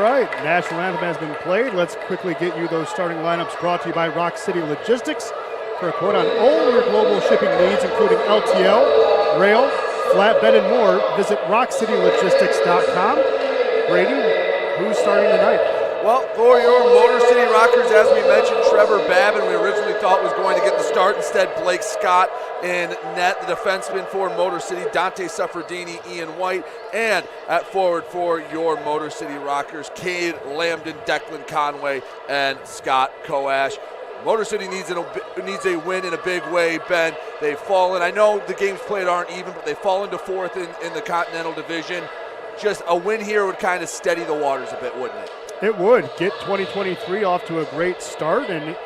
right, national anthem has been played. Let's quickly get you those starting lineups brought to you by Rock City Logistics. For a quote on all your global shipping needs, including LTL, rail, flatbed, and more, visit rockcitylogistics.com. Brady, who's starting tonight? Well, for your Motor City Rockers, as we mentioned, Trevor Babin, we originally thought was going to get the start. Instead, Blake Scott in net. The defenseman for Motor City, Dante Suffredini, Ian White. And at forward for your Motor City Rockers, Cade Lambden, Declan Conway, and Scott Koash. Motor City needs a win in a big way, Ben. They've fallen. I know the games played aren't even, but they've fallen to fourth in the Continental Division. Just a win here would kind of steady the waters a bit, wouldn't it? It would. Get 2023 off to a great start, and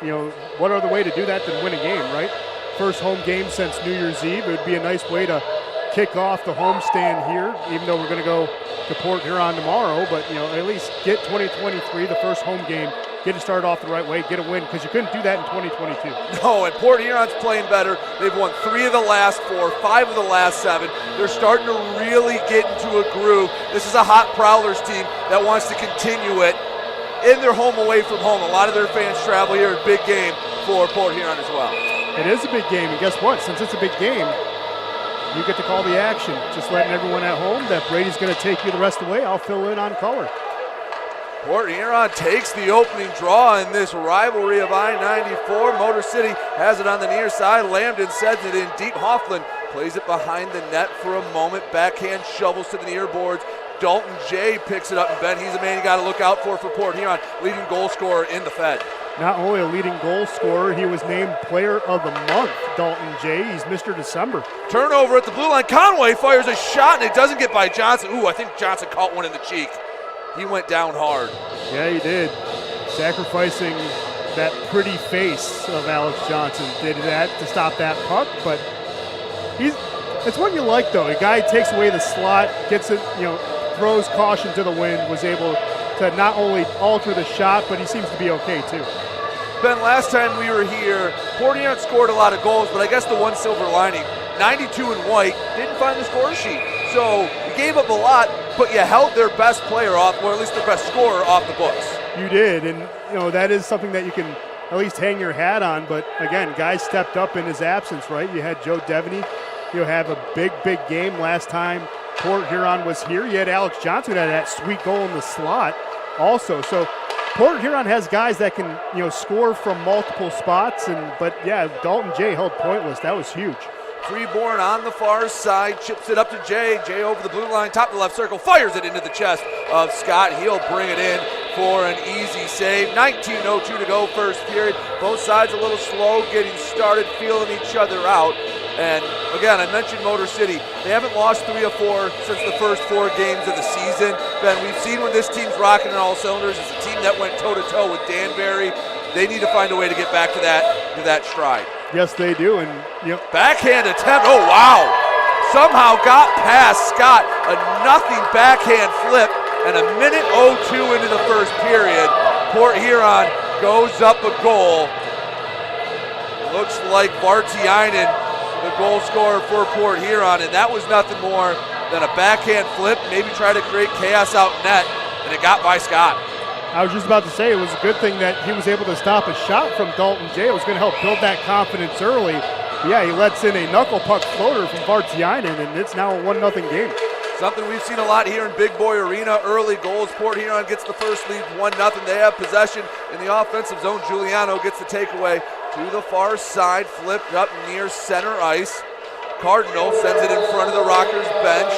what other way to do that than win a game, right? First home game since New Year's Eve. It would be a nice way to kick off the homestand here, even though we're going to go to Port Huron tomorrow, but at least get 2023, the first home game. Get it started off the right way, get a win, because you couldn't do that in 2022. No, and Port Huron's playing better. They've won 3 of the last 4, 5 of the last 7. They're starting to really get into a groove. This is a hot Prowlers team that wants to continue it in their home away from home. A lot of their fans travel here. A big game for Port Huron as well. It is a big game, and guess what? Since it's a big game, you get to call the action. Just letting everyone at home that Brady's going to take you the rest of the way. I'll fill in on color. Port Huron takes the opening draw in this rivalry of I-94. Motor City has it on the near side. Lambden sends it in deep. Hoffland plays it behind the net for a moment. Backhand shovels to the near boards. Dalton Jay picks it up, and Ben, he's a man you got to look out for Port Huron, leading goal scorer in the Fed. Not only a leading goal scorer, he was named Player of the Month, Dalton Jay. He's Mr. December. Turnover at the blue line. Conway fires a shot, and it doesn't get by Johnson. Ooh, I think Johnson caught one in the cheek. He went down hard. Yeah, he did. Sacrificing that pretty face of Alex Johnson did that to stop that puck, but it's what you like, though. A guy takes away the slot, gets it, throws caution to the wind, was able to not only alter the shot, but he seems to be okay, too. Ben, last time we were here, Port Huron scored a lot of goals, but I guess the one silver lining, 92 in white, didn't find the score sheet. So you gave up a lot, but you held their best player off, or at least their best scorer off the books. You did, and that is something that you can at least hang your hat on. But again, guys stepped up in his absence, right? You had Joe Devaney, have a big game last time Port Huron was here. You had Alex Johnson who had that sweet goal in the slot also. So Port Huron has guys that can score from multiple spots, but Dalton Jay held pointless. That was huge. Freeborn on the far side, chips it up to Jay. Jay over the blue line, top of the left circle, fires it into the chest of Scott. He'll bring it in for an easy save. 19:02 to go, first period. Both sides a little slow getting started, feeling each other out. And again, I mentioned Motor City. They haven't lost 3 or 4 since the first 4 games of the season. Ben, we've seen when this team's rocking on all cylinders. It's a team that went toe-to-toe with Danbury. They need to find a way to get back to that stride. Yes, they do. And backhand attempt. Oh, wow. Somehow got past Scott. A nothing backhand flip. And a minute 02 into the first period. Port Huron goes up a goal. Looks like Vartiainen, the goal scorer for Port Huron. And that was nothing more than a backhand flip. Maybe try to create chaos out net. And it got by Scott. I was just about to say it was a good thing that he was able to stop a shot from Dalton Jay. It was going to help build that confidence early. But yeah, he lets in a knuckle puck floater from Vartiainen, and it's now a 1-0 game. Something we've seen a lot here in Big Boy Arena. Early goals. Port Huron gets the first lead, 1-0. They have possession in the offensive zone. Giuliano gets the takeaway to the far side, flipped up near center ice. Cardinal sends it in front of the Rockers bench,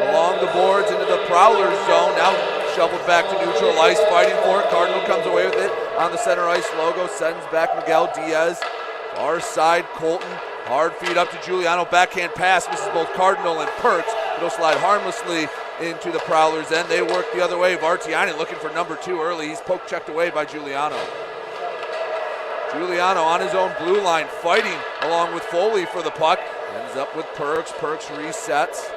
along the boards into the Prowlers zone. Now shuffled back to neutral ice, fighting for it. Cardinal comes away with it on the center ice logo, sends back Miguel Diaz. Far side, Colton, hard feed up to Giuliano, backhand pass, misses both Cardinal and Perks. It'll slide harmlessly into the Prowlers, and they work the other way. Vartiainen looking for number 2 early. He's poke checked away by Giuliano. Giuliano on his own blue line, fighting along with Foley for the puck. Ends up with Perks. Perks resets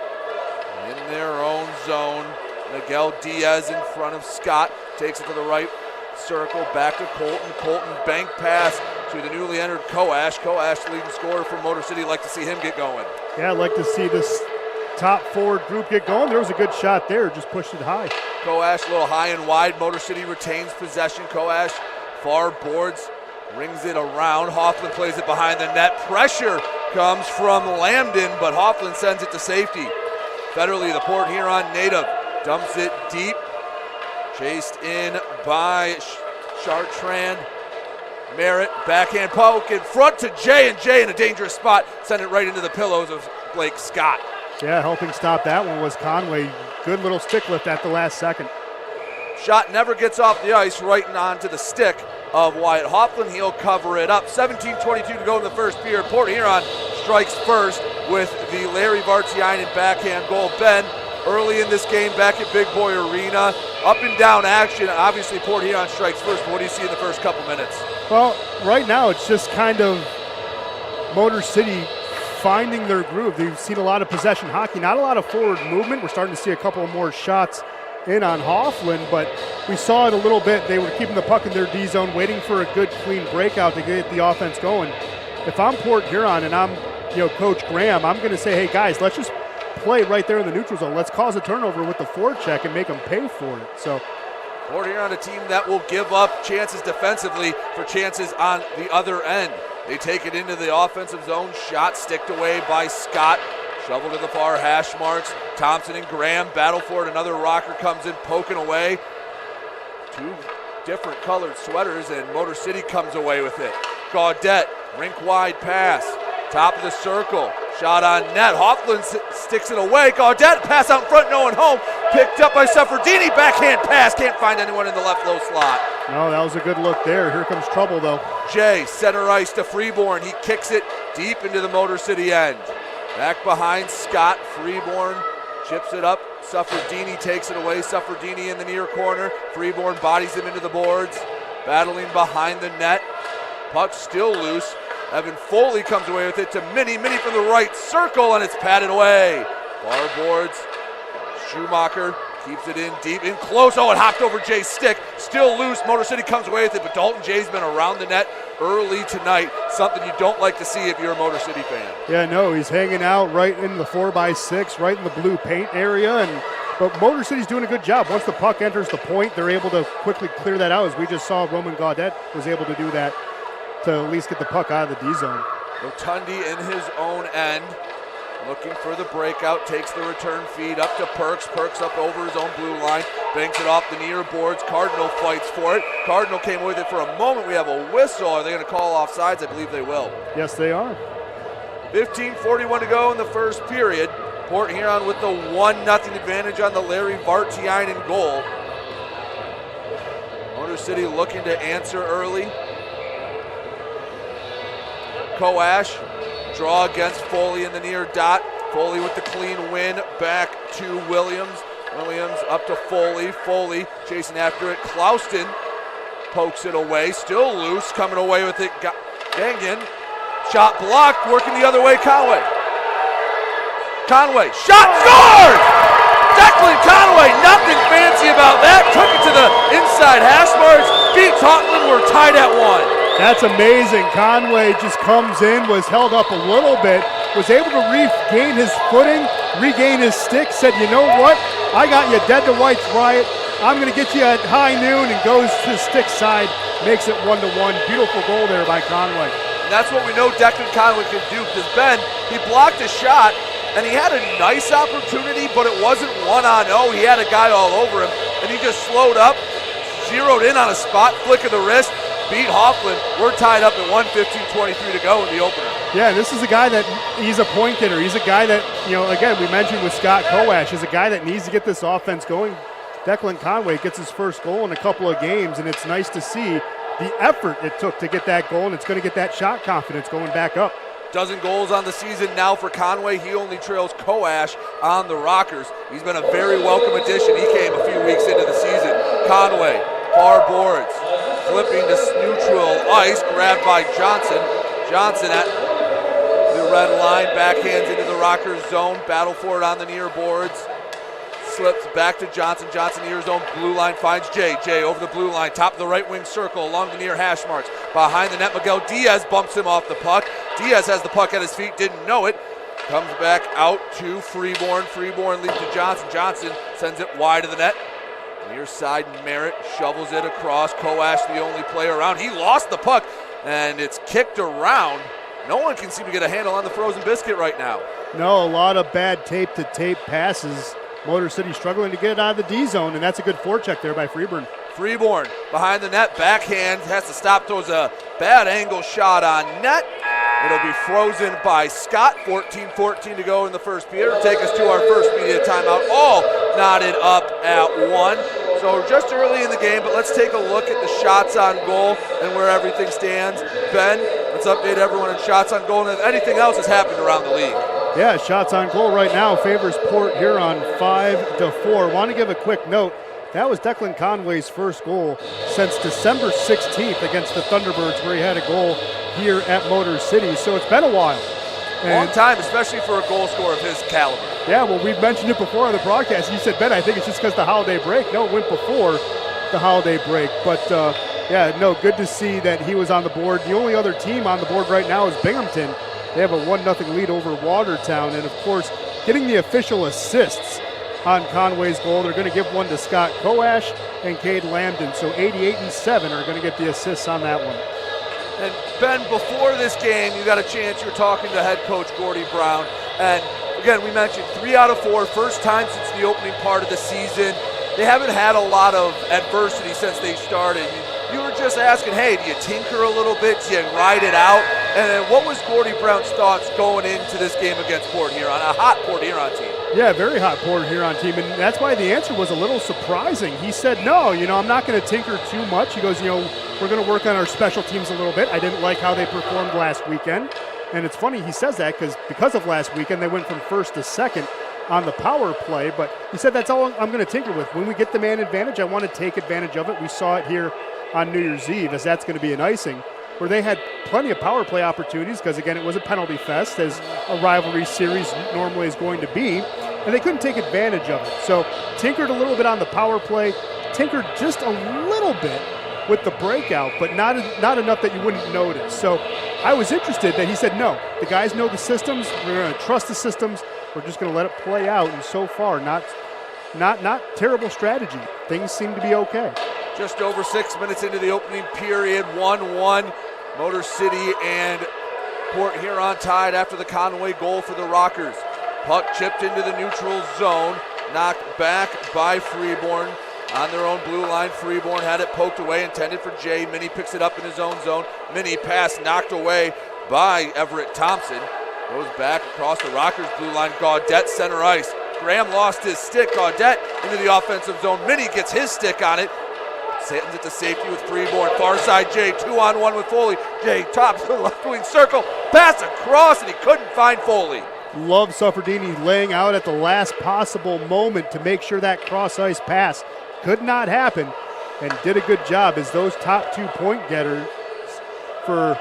in their own zone. Miguel Diaz in front of Scott, takes it to the right circle, back to Colton. Colton bank pass to the newly entered Koash. Koash, the leading scorer for Motor City. Like to see him get going. Yeah, I'd like to see this top forward group get going. There was a good shot there, just pushed it high. Coash a little high and wide. Motor City retains possession. Coash far boards, rings it around. Hoffman plays it behind the net. Pressure comes from Lambden, but Hoffman sends it to safety. Federally, the Port Huron native dumps it deep. Chased in by Chartrand. Merritt, backhand poke in front to Jay, and Jay in a dangerous spot. Send it right into the pillows of Blake Scott. Yeah, helping stop that one was Conway. Good little stick lift at the last second. Shot never gets off the ice, right onto the stick of Wyatt Hoffman. He'll cover it up. 17:22 to go in the first period. Port Huron strikes first with the Larry Vartiainen backhand goal. Ben, early in this game back at Big Boy Arena, up and down action. Obviously, Port Huron strikes first. What do you see in the first couple minutes? Well, right now it's just kind of Motor City finding their groove. They've seen a lot of possession hockey, not a lot of forward movement. We're starting to see a couple more shots in on Hoffman, but we saw it a little bit. They were keeping the puck in their D zone, waiting for a good, clean breakout to get the offense going. If I'm Port Huron and I'm, Coach Graham, I'm going to say, hey guys, let's just play right there in the neutral zone. Let's cause a turnover with the forecheck and make them pay for it. So Port Huron, a team that will give up chances defensively for chances on the other end. They take it into the offensive zone. Shot sticked away by Scott. Shovel to the far hash marks. Thompson and Graham battle for it. Another rocker comes in, poking away. Two different colored sweaters, and Motor City comes away with it. Gaudette, rink wide pass. Top of the circle. Shot on net. Hoffman sticks it away. Gaudette, pass out in front, no one home. Picked up by Suffredini. Backhand pass. Can't find anyone in the left low slot. No, that was a good look there. Here comes trouble, though. Jay, center ice to Freeborn. He kicks it deep into the Motor City end. Back behind Scott. Freeborn chips it up. Suffredini takes it away. Suffredini in the near corner. Freeborn bodies him into the boards. Battling behind the net. Puck still loose. Evan Foley comes away with it to Minnie. Minnie from the right circle, and it's patted away. Bar boards. Schumacher keeps it in deep, in close. Oh, it hopped over Jay's stick. Still loose. Motor City comes away with it, but Dalton Jay's been around the net early tonight. Something you don't like to see if you're a Motor City fan. Yeah, no, he's hanging out right in the 4x6, right in the blue paint area, but Motor City's doing a good job. Once the puck enters the point, they're able to quickly clear that out, as we just saw Roman Gaudette was able to do that to at least get the puck out of the D zone. Rotundi in his own end, looking for the breakout, takes the return feed up to Perks. Perks up over his own blue line, banks it off the near boards. Cardinal fights for it. Cardinal came with it for a moment. We have a whistle. Are they going to call offsides? I believe they will. Yes, they are. 15:41 to go in the first period. Port Huron with the 1-0 advantage on the Larry Vartiainen goal. Motor City looking to answer early. Coash, draw against Foley in the near dot. Foley with the clean win, back to Williams. Williams up to Foley. Foley chasing after it. Clouston pokes it away, still loose, coming away with it. Gangan, shot blocked, working the other way. Conway, shot scored! Declan Conway, nothing fancy about that. Took it to the inside hash marks. Beat Tottenham, we're tied at 1. That's amazing. Conway just comes in, was held up a little bit, was able to regain his footing, regain his stick, said, you know what? I got you dead to rights, Riot. I'm going to get you at high noon, and goes to the stick side, makes it 1-1. Beautiful goal there by Conway. And that's what we know Declan Conway can do, because Ben, he blocked a shot, and he had a nice opportunity, but it wasn't 1-0. He had a guy all over him, and he just slowed up, zeroed in on a spot, flick of the wrist, beat Hoffman. We're tied up at 1:15:23 to go in the opener. Yeah, this is a guy that, he's a point getter. He's a guy that, again, we mentioned with Scott Coash, is a guy that needs to get this offense going. Declan Conway gets his first goal in a couple of games, and it's nice to see the effort it took to get that goal, and it's going to get that shot confidence going back up. Dozen goals on the season now for Conway. He only trails Coash on the Rockers. He's been a very welcome addition. He came a few weeks into the season. Conway, far boards, flipping to neutral ice, grabbed by Johnson. Johnson at the red line, backhands into the Rockers zone, battle for it on the near boards. Slips back to Johnson. Johnson near his own blue line, finds Jay. Jay over the blue line, top of the right wing circle, along the near hash marks. Behind the net, Miguel Diaz bumps him off the puck. Diaz has the puck at his feet, didn't know it. Comes back out to Freeborn. Freeborn leads to Johnson. Johnson sends it wide of the net. Near side, Merritt shovels it across. Koash, the only player around. He lost the puck, and it's kicked around. No one can seem to get a handle on the frozen biscuit right now. No, a lot of bad tape-to-tape passes. Motor City struggling to get it out of the D zone, and that's a good forecheck there by Freeborn. Freeborn behind the net, backhand, has to stop, throws a bad angle shot on net. It'll be frozen by Scott. 14-14 to go in the first period. Take us to our first media timeout. All knotted up at 1. So just early in the game, but let's take a look at the shots on goal and where everything stands. Ben, let's update everyone on shots on goal and if anything else has happened around the league. Yeah, shots on goal right now favors Port Huron 5-4. Want to give a quick note. That was Declan Conway's first goal since December 16th against the Thunderbirds, where he had a goal here at Motor City. So it's been a while. Long time, especially for a goal scorer of his caliber. Yeah, well, we've mentioned it before on the broadcast. You said, Ben, I think it's just because the holiday break. No, it went before the holiday break. But, yeah, no, good to see that he was on the board. The only other team on the board right now is Binghamton. They have a 1-0 lead over Watertown. And, of course, getting the official assists on Conway's goal. They're going to give one to Scott Koash and Cade Lambden. So 88 and 7 are going to get the assists on that one. And Ben, before this game, you got a chance. You were talking to head coach Gordy Brown. And again, we mentioned 3 out of 4, first time since the opening part of the season. They haven't had a lot of adversity since they started. You were just asking, hey, do you tinker a little bit? Do you ride it out? And then what was Gordy Brown's thoughts going into this game against Port Huron, a hot Port Huron team? Yeah, very hot Port Huron team, and that's why the answer was a little surprising. He said, no, I'm not going to tinker too much. He goes, we're going to work on our special teams a little bit. I didn't like how they performed last weekend. And it's funny he says that because of last weekend, they went from first to second on the power play. But he said, that's all I'm going to tinker with. When we get the man advantage, I want to take advantage of it. We saw it here on New Year's Eve, as that's going to be an icing, where they had plenty of power play opportunities because, again, it was a penalty fest, as a rivalry series normally is going to be, and they couldn't take advantage of it. So tinkered a little bit on the power play, tinkered just a little bit with the breakout, but not enough that you wouldn't notice. So I was interested that he said, no, the guys know the systems, we're going to trust the systems, we're just going to let it play out, and so far, not terrible strategy. Things seem to be okay. Just over 6 minutes into the opening period, 1-1. Motor City and Port Huron tied after the Conway goal for the Rockers. Puck chipped into the neutral zone, knocked back by Freeborn. On their own blue line, Freeborn had it poked away, intended for Jay. Minnie picks it up in his own zone. Minnie pass knocked away by Everett Thompson. Goes back across the Rockers blue line. Gaudette center ice. Graham lost his stick. Gaudette into the offensive zone. Minnie gets his stick on it. Sends it to safety with Freeborn. Far side Jay, 2-on-1 with Foley. Jay tops the left wing circle. Pass across, and he couldn't find Foley. Love Suffredini laying out at the last possible moment to make sure that cross ice pass could not happen, and did a good job, as those top 2 point getters for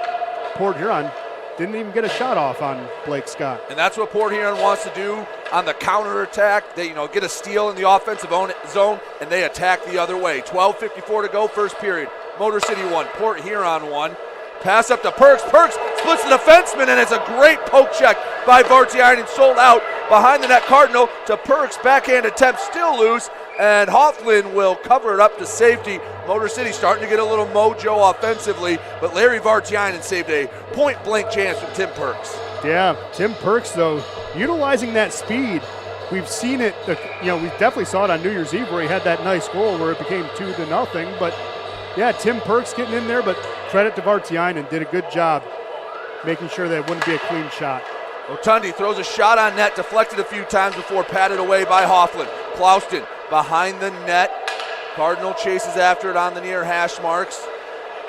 Port Huron didn't even get a shot off on Blake Scott. And that's what Port Huron wants to do on the counterattack. They get a steal in the offensive zone, and they attack the other way. 12:54 to go, first period. Motor City 1, Port Huron 1. Pass up to Perks. Perks splits the defenseman, and it's a great poke check by Vartiainen, sold out behind the net. Cardinal to Perks, backhand attempt, still loose, and Hofflin will cover it up to safety. Motor City starting to get a little mojo offensively, but Larry Vartiainen saved a point-blank chance from Tim Perks. Yeah, Tim Perks, though, utilizing that speed. We've seen it, we definitely saw it on New Year's Eve where he had that nice goal where it became 2-0, but yeah, Tim Perks getting in there, but credit to Vartiainen, did a good job making sure that it wouldn't be a clean shot. Otundi throws a shot on net, deflected a few times before patted away by Hofflin. Clauston behind the net. Cardinal chases after it on the near hash marks.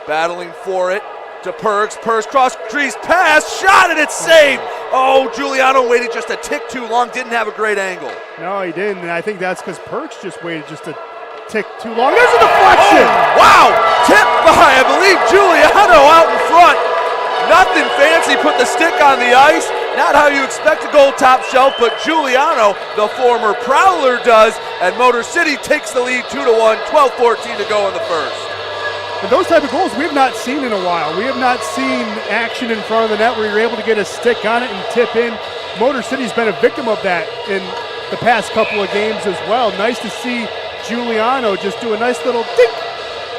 Battling for it to Perks. Perks cross crease pass, shot, and it's saved. Oh, Giuliano waited just a tick too long, didn't have a great angle. No, he didn't, and I think that's because Perks just waited just a tick too long. There's a deflection. Oh, wow, tipped by, I believe, Giuliano out in front. Nothing fancy, put the stick on the ice. Not how you expect a goal top shelf, but Giuliano, the former Prowler, does, and Motor City takes the lead 2-1, 12:14 to go in the first. And those type of goals we have not seen in a while. We have not seen action in front of the net where you're able to get a stick on it and tip in. Motor City's been a victim of that in the past couple of games as well. Nice to see Giuliano just do a nice little dink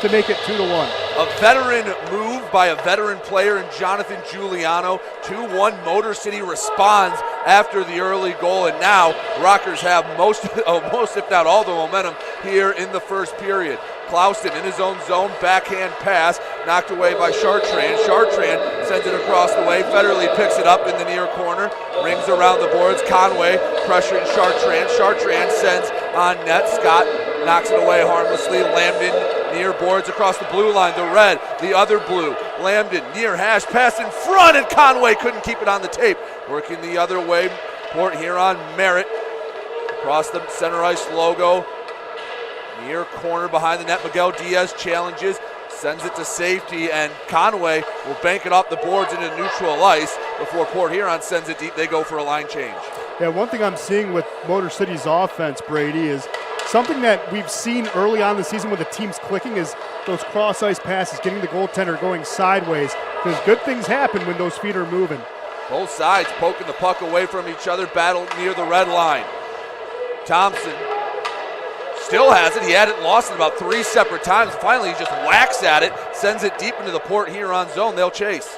to make it 2-1. A veteran move by a veteran player in Jonathan Giuliano. 2-1. Motor City responds after the early goal, and now Rockers have most if not all the momentum here in the first period. Clauston in his own zone, backhand pass, knocked away by Chartrand. Chartrand sends it across the way. Federley picks it up in the near corner, rings around the boards. Conway pressuring Chartrand. Chartrand sends on net. Scott knocks it away harmlessly. Lambden near boards across the blue line. The red, the other blue. Lambden near hash, pass in front, and Conway couldn't keep it on the tape. Working the other way, Port Huron Merritt across the center ice logo. Near corner behind the net, Miguel Diaz challenges, sends it to safety, and Conway will bank it off the boards into neutral ice before Port Huron sends it deep. They go for a line change. Yeah, one thing I'm seeing with Motor City's offense, Brady, is something that we've seen early on in the season when the team's clicking is those cross-ice passes, getting the goaltender going sideways, because good things happen when those feet are moving. Both sides poking the puck away from each other, battle near the red line. Thompson still has it. He had it lost it about 3 separate times. Finally, he just whacks at it, sends it deep into the Port Huron zone. They'll chase.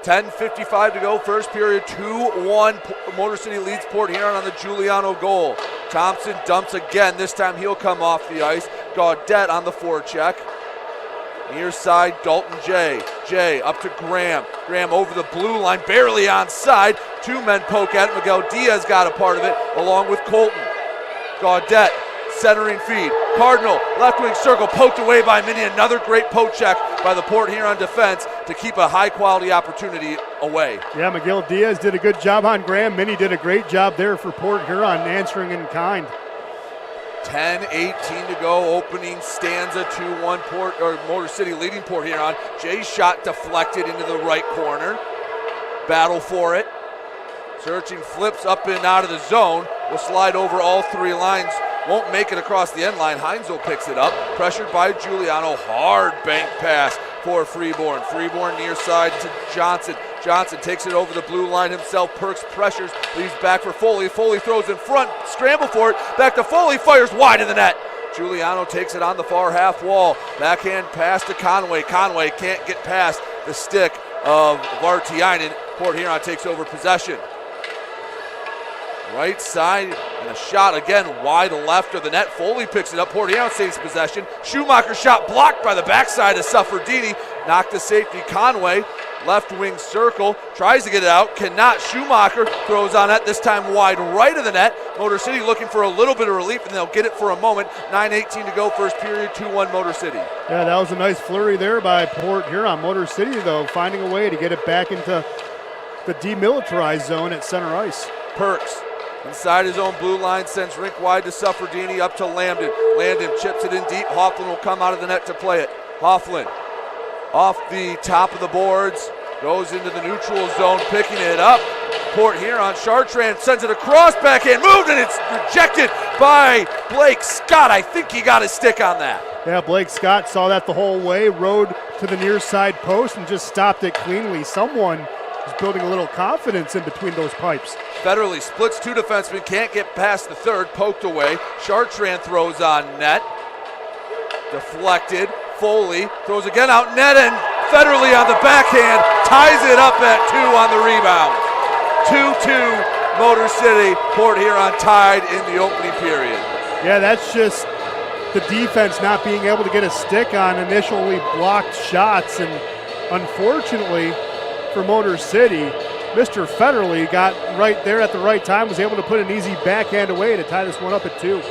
10:55 to go, first period, 2-1. Motor City leads Port Huron on the Giuliano goal. Thompson dumps again. This time he'll come off the ice. Gaudette on the forecheck. Near side, Dalton J. J up to Graham. Graham over the blue line, barely onside. 2 men poke at it. Miguel Diaz got a part of it, along with Colton. Gaudette, centering feed. Cardinal, left wing circle, poked away by Minnie. Another great poke check by the Port Huron defense to keep a high quality opportunity away. Yeah, Miguel Diaz did a good job on Graham. Minnie did a great job there for Port Huron, answering in kind. 10:18 to go, opening stanza, 2-1 Motor City leading Port Huron. Jay's shot deflected into the right corner. Battle for it. Searching, flips up and out of the zone. Will slide over all 3 lines. Won't make it across the end line. Heinzel picks it up. Pressured by Giuliano. Hard bank pass for Freeborn. Freeborn near side to Johnson. Johnson takes it over the blue line himself. Perks pressures. Leaves back for Foley. Foley throws in front. Scramble for it. Back to Foley. Fires wide of the net. Giuliano takes it on the far half wall. Backhand pass to Conway. Conway can't get past the stick of Vartiainen. Port Huron takes over possession. Right side, and a shot again wide left of the net. Foley picks it up. Port Huron saves possession. Schumacher shot blocked by the backside of Sufferdini. Knocked to safety. Conway, left wing circle, tries to get it out, cannot. Schumacher throws on it, this time wide right of the net. Motor City looking for a little bit of relief, and they'll get it for a moment. 9:18 to go, first period, 2-1 Motor City. Yeah, that was a nice flurry there by Port Huron. Motor City, though, finding a way to get it back into the demilitarized zone at center ice. Perks. Inside his own blue line, sends rink wide to Sufferdini, up to Lambden. Lambden chips it in deep. Hofflin will come out of the net to play it. Hofflin off the top of the boards, goes into the neutral zone, picking it up. Port Huron, Chartrand sends it across, backhand moved, and it's rejected by Blake Scott. I think he got his stick on that. Yeah, Blake Scott saw that the whole way, rode to the near side post and just stopped it cleanly. Someone is building a little confidence in between those pipes. Federley splits 2 defensemen, can't get past the third, poked away. Chartrand throws on net. Deflected. Foley throws again out net, and Federley on the backhand ties it up at 2 on the rebound. 2-2 Motor City. Port Huron tied in the opening period. Yeah, that's just the defense not being able to get a stick on initially blocked shots, and unfortunately for Motor City, Mr. Federley got right there at the right time, was able to put an easy backhand away to tie this one up at 2.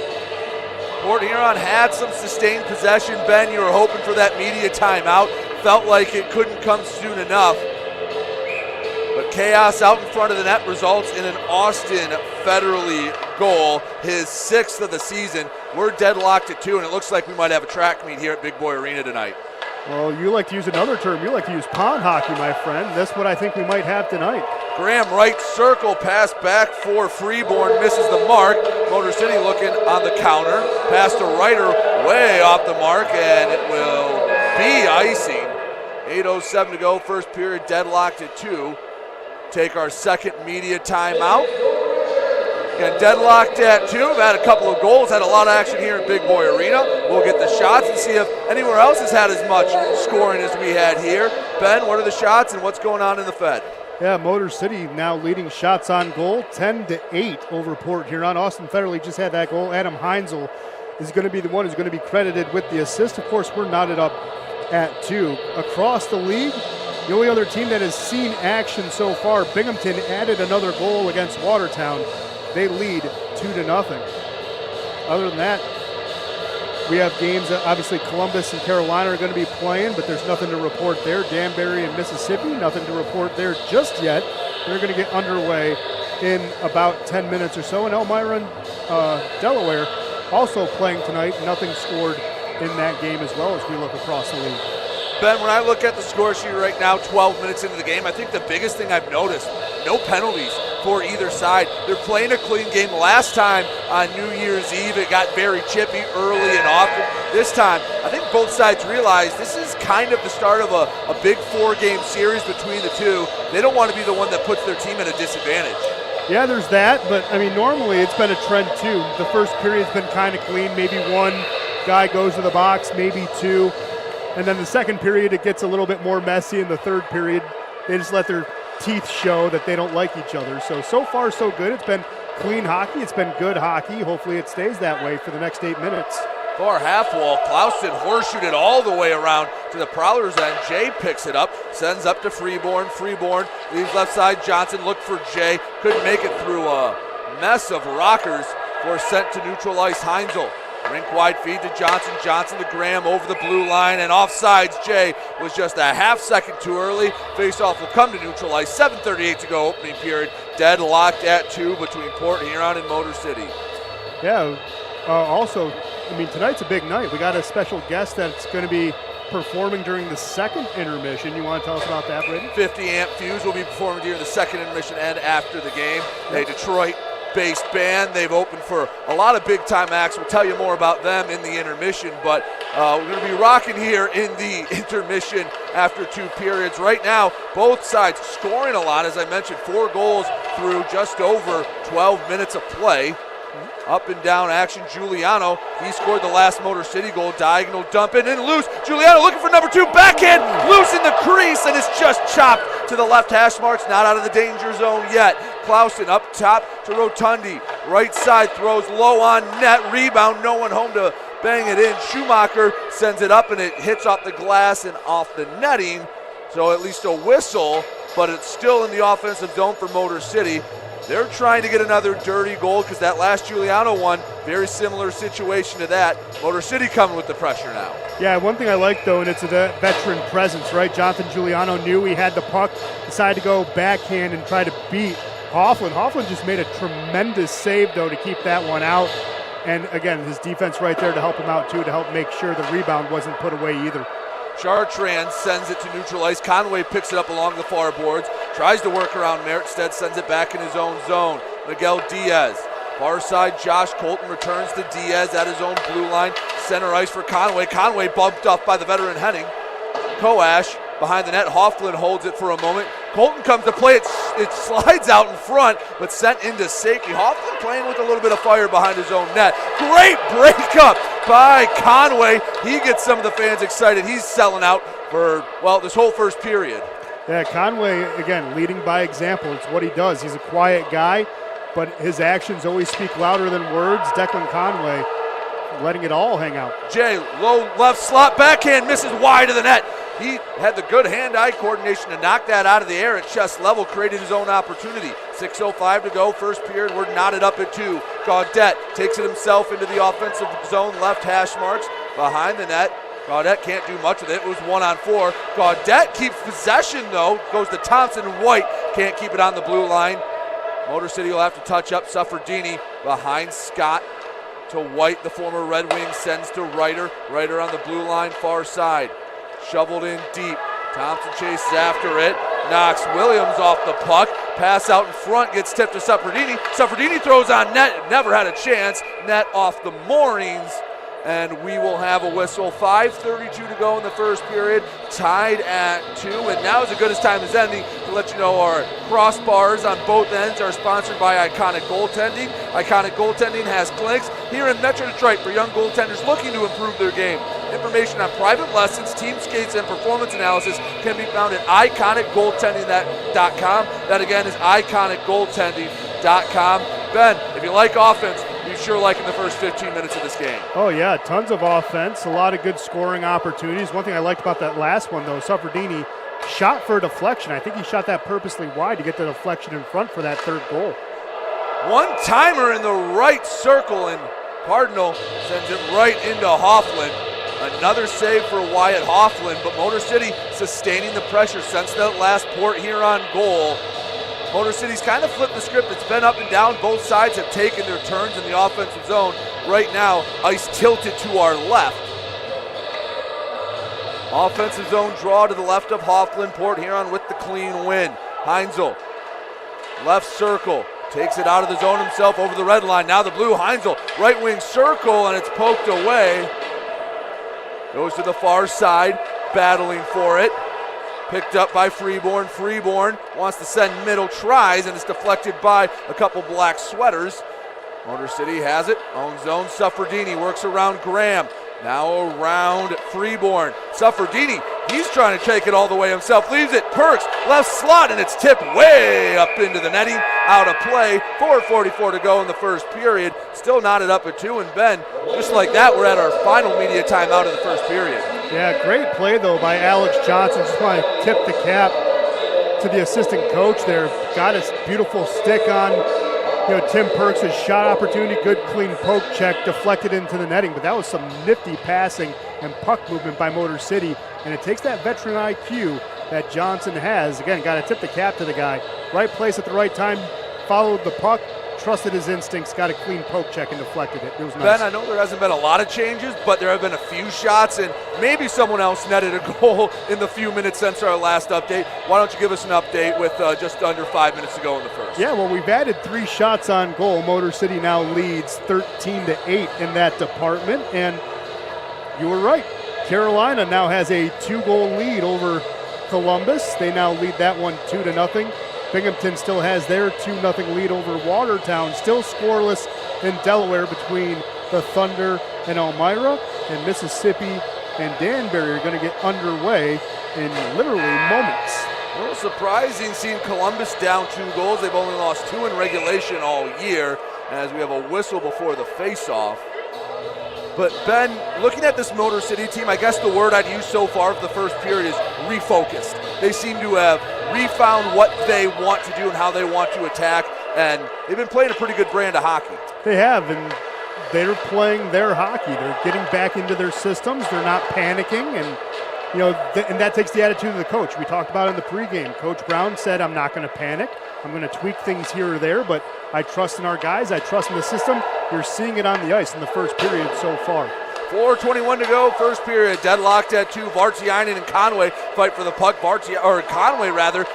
Port Huron had some sustained possession. Ben, you were hoping for that media timeout. Felt like it couldn't come soon enough. But chaos out in front of the net results in an Austin Federley goal, his 6th of the season. We're deadlocked at 2, and it looks like we might have a track meet here at Big Boy Arena tonight. Well, you like to use another term. You like to use pond hockey, my friend. That's what I think we might have tonight. Graham right circle, pass back for Freeborn, misses the mark. Motor City looking on the counter. Pass to Ryder, way off the mark, and it will be icing. 8:07 to go, first period, deadlocked at 2. Take our second media timeout. Again, deadlocked at 2. We've had a couple of goals, had a lot of action here in Big Boy Arena. We'll get the shots and see if anywhere else has had as much scoring as we had here. Ben, what are the shots and what's going on in the Fed? Yeah, Motor City now leading shots on goal, 10-8 over Port Huron. Austin Federley just had that goal. Adam Heinzel is going to be the one who's going to be credited with the assist. Of course, we're knotted up at 2. Across the league, the only other team that has seen action so far, Binghamton added another goal against Watertown. They lead 2-0. Other than that, we have games that obviously Columbus and Carolina are going to be playing, but there's nothing to report there. Danbury and Mississippi, nothing to report there just yet. They're going to get underway in about 10 minutes or so. And Elmira and Delaware also playing tonight. Nothing scored in that game as well as we look across the league. Ben, when I look at the score sheet right now, 12 minutes into the game, I think the biggest thing I've noticed, no penalties for either side. They're playing a clean game. Last time on New Year's Eve, it got very chippy early and often. This time, I think both sides realize this is kind of the start of a big 4-game series between the two. They don't want to be the one that puts their team at a disadvantage. Yeah, there's that, but I mean, normally it's been a trend too. The first period's been kind of clean. Maybe one guy goes to the box, maybe 2. And then the second period, it gets a little bit more messy. In the third period, they just let their teeth show that they don't like each other. So far, so good. It's been clean hockey. It's been good hockey. Hopefully it stays that way for the next 8 minutes. Far half wall, Clauston horseshoed it all the way around to the Prowlers end. Jay picks it up, sends up to Freeborn. Freeborn leaves left side. Johnson looked for Jay. Couldn't make it through a mess of rockers for sent to neutral ice. Heinzel. Rink wide feed to Johnson. Johnson to Graham over the blue line and offsides. Jay was just a half second too early. Faceoff will come to neutral ice. 7:38 to go, opening period. Deadlocked at 2 between Port Huron and Motor City. Yeah, also, I mean, tonight's a big night. We got a special guest that's going to be performing during the second intermission. You want to tell us about that, Brady? 50 Amp Fuse will be performing during the second intermission and after the game. They Detroit-based band. They've opened for a lot of big-time acts. We'll tell you more about them in the intermission, but we're going to be rocking here in the intermission after 2 periods. Right now, both sides scoring a lot. As I mentioned, 4 goals through just over 12 minutes of play. Up and down action. Giuliano, he scored the last Motor City goal. Diagonal dump in and loose. Giuliano looking for number 2. Backhand loose in the crease, and it's just chopped to the left hash marks. Not out of the danger zone yet. Clausen up top to Rotundi. Right side throws low on net. Rebound. No one home to bang it in. Schumacher sends it up, and it hits off the glass and off the netting. So at least a whistle, but it's still in the offensive zone for Motor City. They're trying to get another dirty goal because that last Giuliano one, very similar situation to that. Motor City coming with the pressure now. Yeah, one thing I like, though, and it's a veteran presence, right? Jonathan Giuliano knew he had the puck, decided to go backhand and try to beat Hofflin. Hofflin just made a tremendous save, though, to keep that one out. And, again, his defense right there to help him out, too, to help make sure the rebound wasn't put away either. Chartrand sends it to neutral ice. Conway picks it up along the far boards. Tries to work around Merritt. Instead sends it back in his own zone. Miguel Diaz. Far side, Josh Colton returns to Diaz at his own blue line. Center ice for Conway. Conway bumped off by the veteran Henning. Koash behind the net. Hofflin holds it for a moment. Colton comes to play. It slides out in front, but sent into safety. Hofflin playing with a little bit of fire behind his own net. Great breakup by Conway. He gets some of the fans excited. He's selling out for, well, this whole first period. Yeah, Conway, again, leading by example. It's what he does. He's a quiet guy, but his actions always speak louder than words. Declan Conway letting it all hang out. Jay, low left slot, backhand, misses wide of the net. He had the good hand-eye coordination to knock that out of the air at chest level, created his own opportunity. 6:05 to go, first period, we're knotted up at 2. Gaudette takes it himself into the offensive zone, left hash marks, behind the net. Gaudette can't do much with it. It was 1-on-4. Gaudette keeps possession, though. Goes to Thompson and White. Can't keep it on the blue line. Motor City will have to touch up. Suffredini behind Scott to White. The former Red Wing sends to Ryder. Ryder on the blue line, far side. Shoveled in deep. Thompson chases after it. Knocks Williams off the puck. Pass out in front. Gets tipped to Suffredini. Suffredini throws on net. Never had a chance. Net off the moorings. and we will have a whistle. 5:32 to go in the first period, tied at 2, and now is as good as time as any to let you know our crossbars on both ends are sponsored by Iconic Goaltending. Iconic Goaltending has clinics here in Metro Detroit for young goaltenders looking to improve their game. Information on private lessons, team skates, and performance analysis can be found at iconicgoaltending.com. That again is iconicgoaltending.com. Ben, if you like offense, you sure like in the first 15 minutes of this game. Oh, yeah, tons of offense, a lot of good scoring opportunities. One thing I liked about that last one, though, Suffredini shot for a deflection. I think he shot that purposely wide to get the deflection in front for that third goal. One-timer in the right circle, and Cardinal sends it right into Hoffland. Another save for Wyatt Hoffland, but Motor City sustaining the pressure since that last Port Huron goal. Motor City's kind of flipped the script. It's been up and down. Both sides have taken their turns in the offensive zone. Right now, ice tilted to our left. Offensive zone draw to the left of Hoffland. Port Huron with the clean win. Heinzel, left circle, takes it out of the zone himself over the red line. Now the blue, Heinzel, right wing circle, and it's poked away. Goes to the far side, battling for it. Picked up by Freeborn. Freeborn wants to send middle, tries, and it's deflected by a couple black sweaters. Motor City has it, own zone. Suffredini works around Graham. Now around Freeborn. Suffredini, he's trying to take it all the way himself. Leaves it, Perks, left slot, and it's tipped way up into the netting. Out of play, 4:44 to go in the first period. Still knotted up at 2, and Ben, just like that, we're at our final media timeout of the first period. Yeah, great play, though, by Alex Johnson. Just want to tip the cap to the assistant coach there. Got his beautiful stick on Tim Perks' shot opportunity. Good clean poke check, deflected into the netting. But that was some nifty passing and puck movement by Motor City. And it takes that veteran IQ that Johnson has. Again, got to tip the cap to the guy. Right place at the right time, followed the puck, trusted his instincts, got a clean poke check and deflected it. It was nice. Ben, I know there hasn't been a lot of changes, but there have been a few shots, and maybe someone else netted a goal in the few minutes since our last update. Why don't you give us an update with just under 5 minutes to go in the first? Yeah, well, we've added 3 shots on goal. Motor City now leads 13-8 in that department, and you were right. Carolina now has a 2-goal lead over Columbus. They now lead that one 2-0. Binghamton still has their 2-0 lead over Watertown. Still scoreless in Delaware between the Thunder and Elmira. And Mississippi and Danbury are going to get underway in literally moments. A little surprising seeing Columbus down 2 goals. They've only lost 2 in regulation all year, as we have a whistle before the face-off. But Ben, looking at this Motor City team, I guess the word I'd use so far for the first period is refocused. They seem to have refound what they want to do and how they want to attack, and they've been playing a pretty good brand of hockey. They have, and they're playing their hockey. They're getting back into their systems. They're not panicking, and and that takes the attitude of the coach. We talked about it in the pregame. Coach Brown said, I'm not going to panic. I'm going to tweak things here or there, but I trust in our guys. I trust in the system. You're seeing it on the ice in the first period so far. 4:21 to go, first period. Deadlocked at 2. Vartiainen and Conway fight for the puck. Conway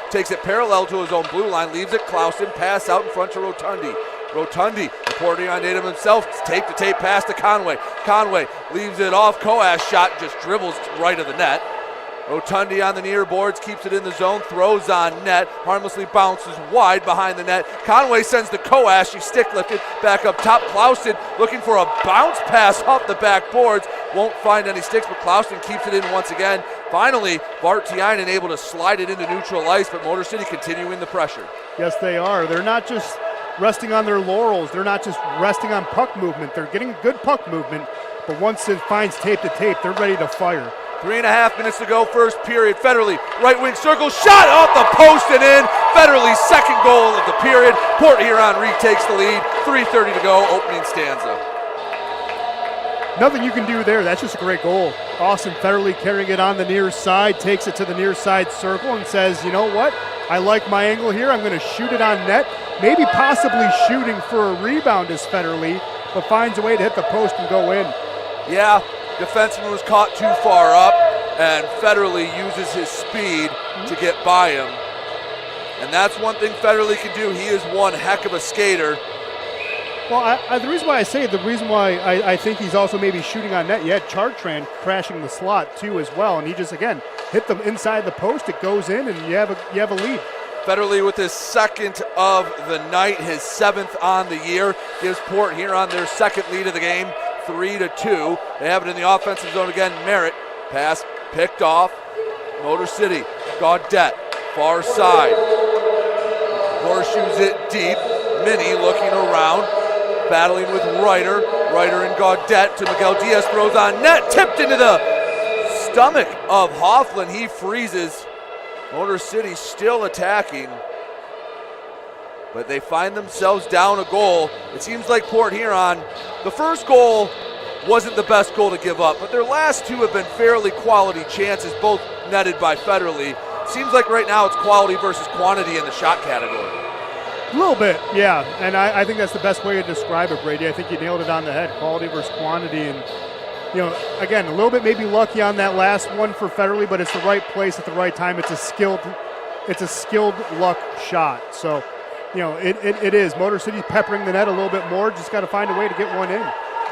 takes it parallel to his own blue line, leaves it. Clausen pass out in front to Rotundi. Rotundi, reporting on Natum himself, tape-to-tape pass to Conway. Conway leaves it off. Coash shot just dribbles right of the net. Rotundi on the near boards, keeps it in the zone, throws on net, harmlessly bounces wide behind the net. Conway sends to Coash, he's stick lifted, back up top. Clausen looking for a bounce pass off the back boards, won't find any sticks, but Clausen keeps it in once again. Finally, Vartiainen able to slide it into neutral ice, but Motor City continuing the pressure. Yes, they are. They're not just resting on their laurels. They're not just resting on puck movement. They're getting good puck movement, but once it finds tape to tape, they're ready to fire. 3.5 minutes to go, first period. Federley, right wing circle, shot off the post and in. Federley's second goal of the period. Port Huron retakes the lead. 3:30 to go, opening stanza. Nothing you can do there. That's just a great goal. Austin Federley carrying it on the near side, takes it to the near side circle and says, you know what? I like my angle here. I'm going to shoot it on net. Maybe possibly shooting for a rebound is Federley, but finds a way to hit the post and go in. Yeah, defenseman was caught too far up, and Federley uses his speed to get by him. And that's one thing Federley can do. He is one heck of a skater. Well, the reason why I think he's also maybe shooting on net, you had Chartrand crashing the slot too as well, and he just, again, hit them inside the post, it goes in, and you have a lead. Federley with his second of the night, his 7th on the year, gives Port Huron their second lead of the game, 3-2. They have it in the offensive zone again. Merritt, pass picked off. Motor City, Gaudette, far side. Horseshoes it deep. Minnie looking around, battling with Ryder. Ryder and Gaudette to Miguel Diaz, throws on net, tipped into the stomach of Hofflin. He freezes. Motor City still attacking, but they find themselves down a goal. It seems like Port Huron, the first goal wasn't the best goal to give up, but their last two have been fairly quality chances, both netted by Federley. Seems like right now it's quality versus quantity in the shot category. A little bit, yeah, and I think that's the best way to describe it, Brady. I think you nailed it on the head, quality versus quantity, and again, a little bit maybe lucky on that last one for Federley, but it's the right place at the right time. It's a skilled luck shot. So, it is. Motor City peppering the net a little bit more. Just got to find a way to get one in.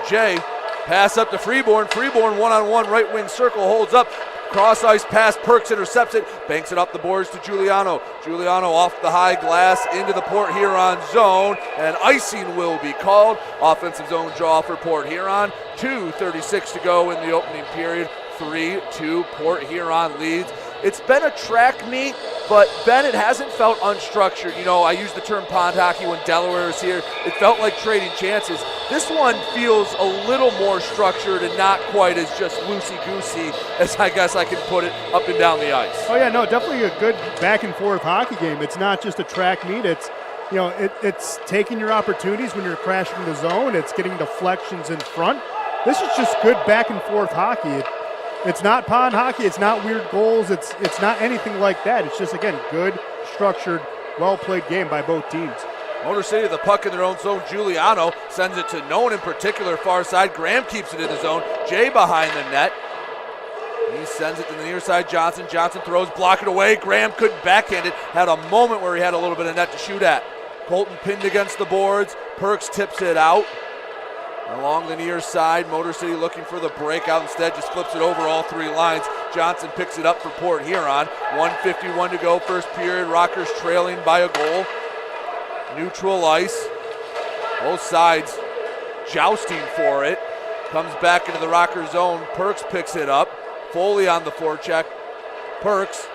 Jay, pass up to Freeborn. Freeborn one-on-one, right wing circle, holds up. Cross ice pass, Perks intercepts it, banks it up the boards to Giuliano. Giuliano off the high glass into the Port Huron zone, and icing will be called. Offensive zone draw for Port Huron. 2:36 to go in the opening period. 3-2, Port Huron leads. It's been a track meet, but Ben, it hasn't felt unstructured. I use the term pond hockey when Delaware is here. It felt like trading chances. This one feels a little more structured and not quite as just loosey-goosey as I guess I can put it up and down the ice. Oh yeah, no, definitely a good back and forth hockey game. It's not just a track meet. It's it's taking your opportunities when you're crashing the zone. It's getting deflections in front. This is just good back and forth hockey. It's not pond hockey. It's not weird goals. It's not anything like that. It's just, again, good, structured, well-played game by both teams. Motor City, the puck in their own zone. Giuliano sends it to no one in particular, far side. Graham keeps it in the zone. Jay behind the net. He sends it to the near side. Johnson throws, block it away. Graham couldn't backhand it. Had a moment where he had a little bit of net to shoot at. Colton pinned against the boards. Perks tips it out. Along the near side, Motor City looking for the breakout. Instead, just flips it over all three lines. Johnson picks it up for Port Huron. 1:51 to go, first period. Rockers trailing by a goal. Neutral ice. Both sides jousting for it. Comes back into the Rocker zone. Perks picks it up. Foley on the forecheck. Perks,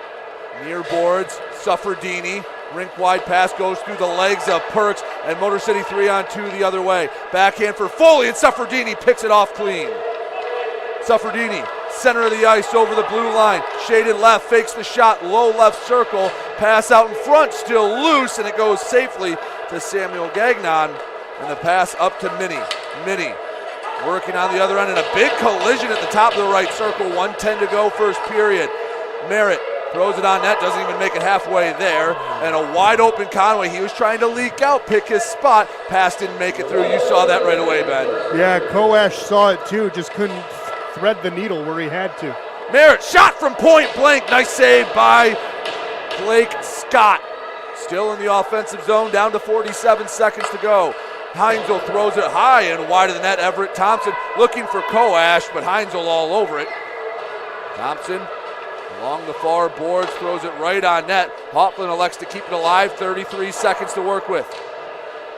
near boards. Suffredini. Rink wide pass goes through the legs of Perks, and Motor City 3-on-2 the other way. Backhand for Foley, and Suffredini picks it off clean. Suffredini, center of the ice over the blue line. Shaded left, fakes the shot, low left circle. Pass out in front, still loose, and it goes safely to Samuel Gagnon. And the pass up to Minnie. Minnie working on the other end, and a big collision at the top of the right circle. 1:10 to go, first period. Merritt throws it on net, doesn't even make it halfway there. And a wide open Conway. He was trying to leak out, pick his spot. Pass didn't make it through. You saw that right away, Ben. Yeah, Koash saw it too, just couldn't thread the needle where he had to. Merritt, shot from point blank. Nice save by Blake Scott. Still in the offensive zone, down to 47 seconds to go. Heinzel throws it high and wide of the net. Everett Thompson looking for Koash, but Heinzel all over it. Thompson along the far boards, throws it right on net. Hofflin elects to keep it alive, 33 seconds to work with.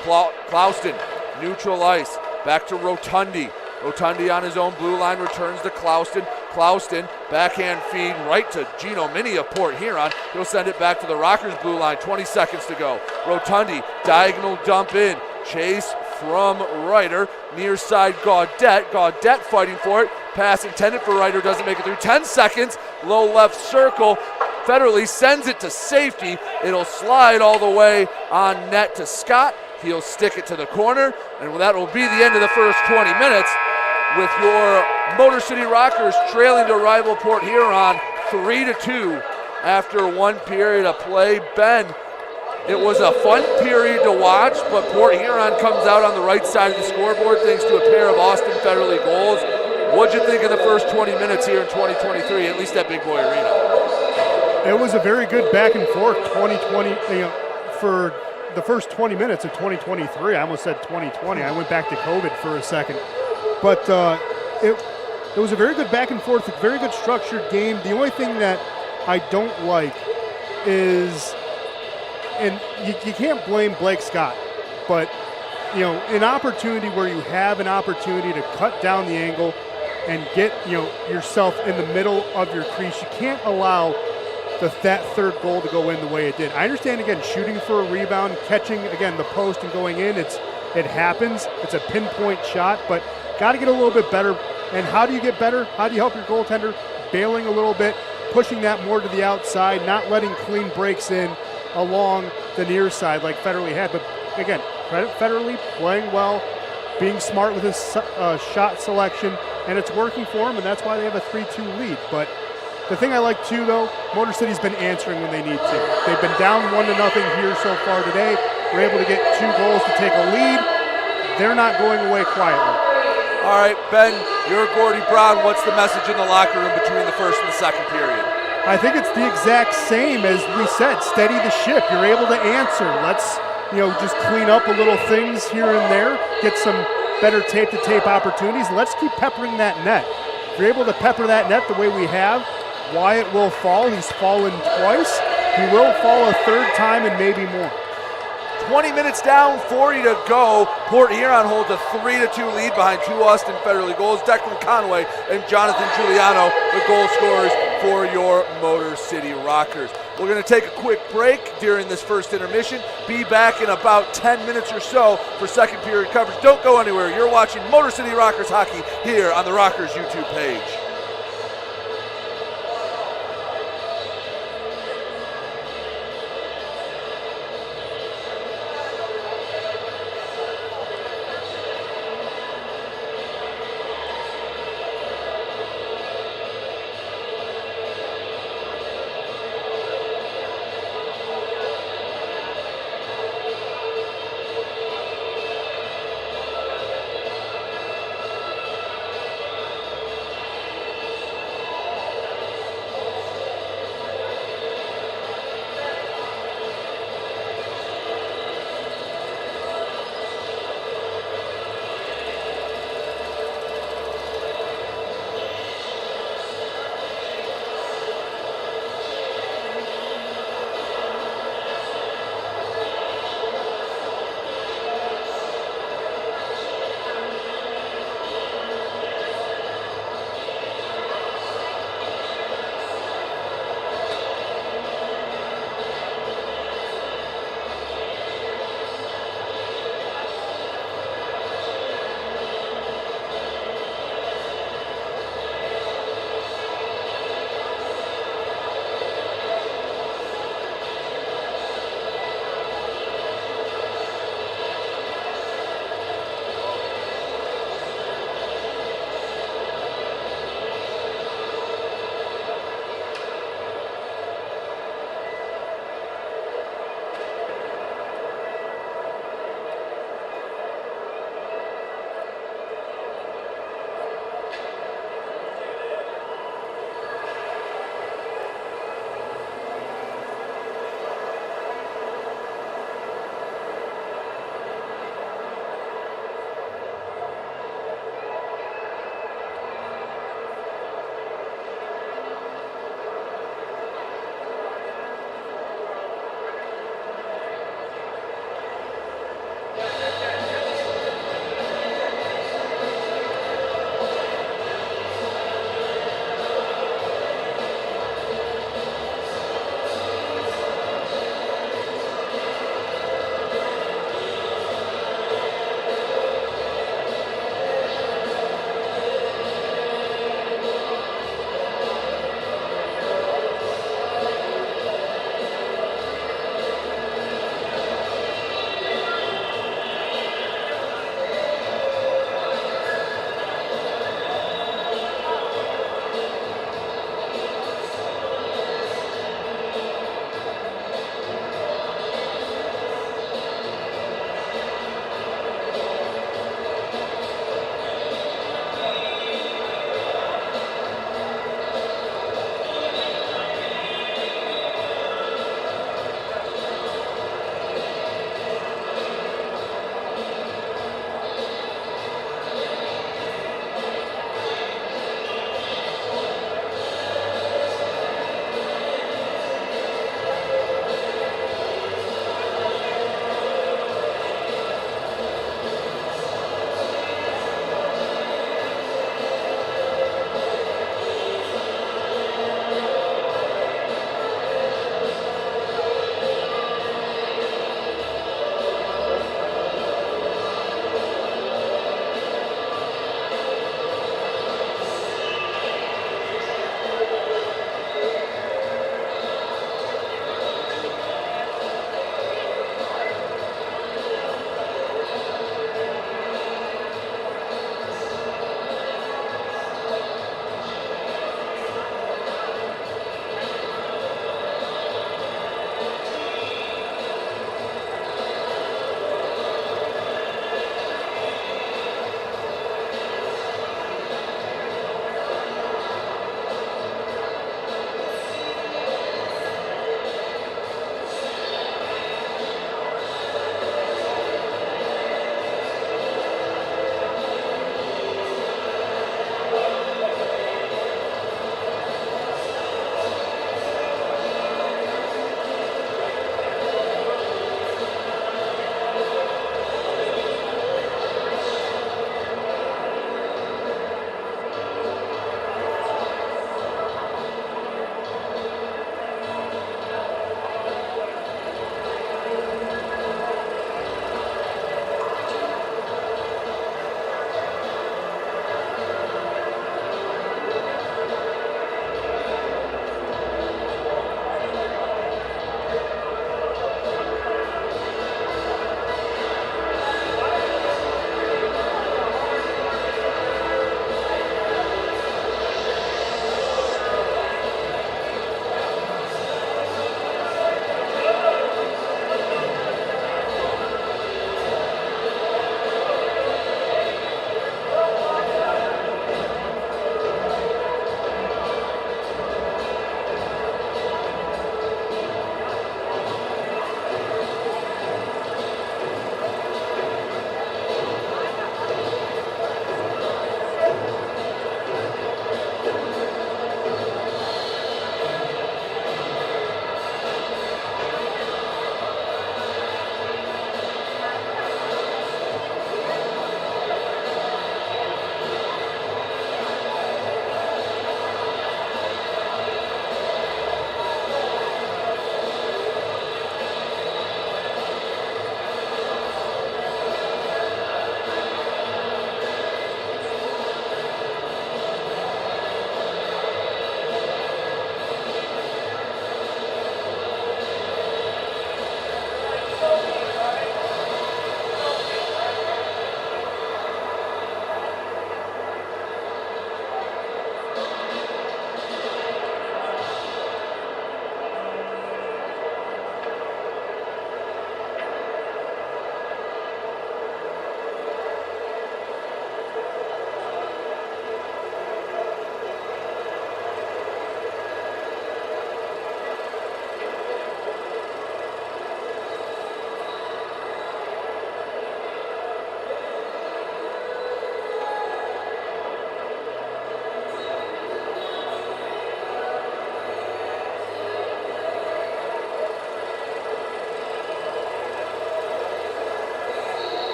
Clouston, neutral ice, back to Rotundi. Rotundi on his own blue line, returns to Clouston. Clouston, backhand feed right to Gino Mini of Port Huron. He'll send it back to the Rockers blue line, 20 seconds to go. Rotundi, diagonal dump in, chase from Ryder, near side Gaudette. Gaudette fighting for it. Pass intended for Ryder, doesn't make it through. 10 seconds, low left circle. Federley sends it to safety. It'll slide all the way on net to Scott. He'll stick it to the corner, and that will be the end of the first 20 minutes with your Motor City Rockers trailing to rival Port Huron 3-2 after one period of play. Ben, it was a fun period to watch, but Port Huron comes out on the right side of the scoreboard thanks to a pair of Austin Federley goals. What'd you think of the first 20 minutes here in 2023, at least at Big Boy Arena? It was a very good back and forth 2020 for the first 20 minutes of 2023. I almost said 2020. I went back to COVID for a second. But it was a very good back and forth, a very good structured game. The only thing that I don't like is, and you can't blame Blake Scott, but an opportunity where you have an opportunity to cut down the angle and get yourself in the middle of your crease, you can't allow that third goal to go in the way it did. I understand, again, shooting for a rebound, catching, again, the post and going in, it happens. It's a pinpoint shot, but got to get a little bit better. And how do you get better? How do you help your goaltender? Bailing a little bit, pushing that more to the outside, not letting clean breaks in along the near side like Federley had. But again, credit Federley, playing well, being smart with his shot selection, and it's working for him, and that's why they have a 3-2 lead. But the thing I like too, though, Motor City's been answering when they need to. They've been down 1-0 here so far today. We're able to get 2 goals to take a lead. They're not going away quietly. All right, Ben, you're Gordy Brown. What's the message in the locker room between the first and the second period? I think it's the exact same as we said. Steady the ship. You're able to answer. Let's, just clean up a little things here and there, get some better tape-to-tape opportunities. Let's keep peppering that net. If you're able to pepper that net the way we have, Wyatt will fall. He's fallen twice. He will fall a third time and maybe more. 20 minutes down, 40 to go. Port Huron holds a 3-2 lead behind 2 Austin Federley goals. Declan Conway and Jonathan Giuliano, the goal scorers for your Motor City Rockers. We're going to take a quick break during this first intermission. Be back in about 10 minutes or so for second period coverage. Don't go anywhere. You're watching Motor City Rockers hockey here on the Rockers YouTube page.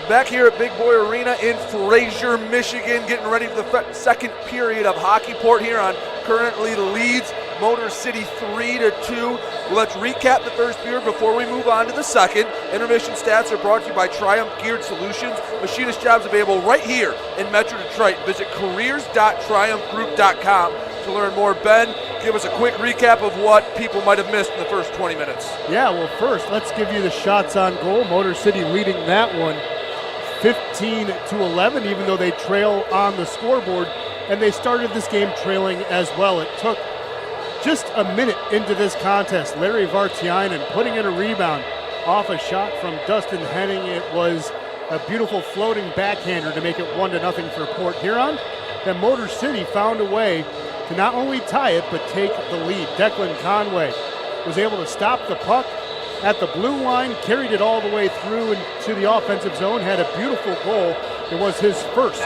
back here at Big Boy Arena in Fraser, Michigan, getting ready for the second period of hockey. Port Huron currently leads Motor City 3-2. Let's recap the first period before we move on to the second. Intermission stats are brought to you by Triumph Geared Solutions. Machinist jobs available right here in Metro Detroit. Visit careers.triumphgroup.com to learn more. Ben, give us a quick recap of what people might have missed in the first 20 minutes. Yeah, well, first, let's give you the shots on goal. Motor City leading that one 15-11, even though they trail on the scoreboard. And they started this game trailing as well. It took just a minute into this contest. Larry Vartiainen putting in a rebound off a shot from Dustin Henning. It was a beautiful floating backhander to make it 1-0 for Port Huron. Then Motor City found a way to not only tie it, but take the lead. Declan Conway was able to stop the puck at the blue line, carried it all the way through into the offensive zone, had a beautiful goal. It was his first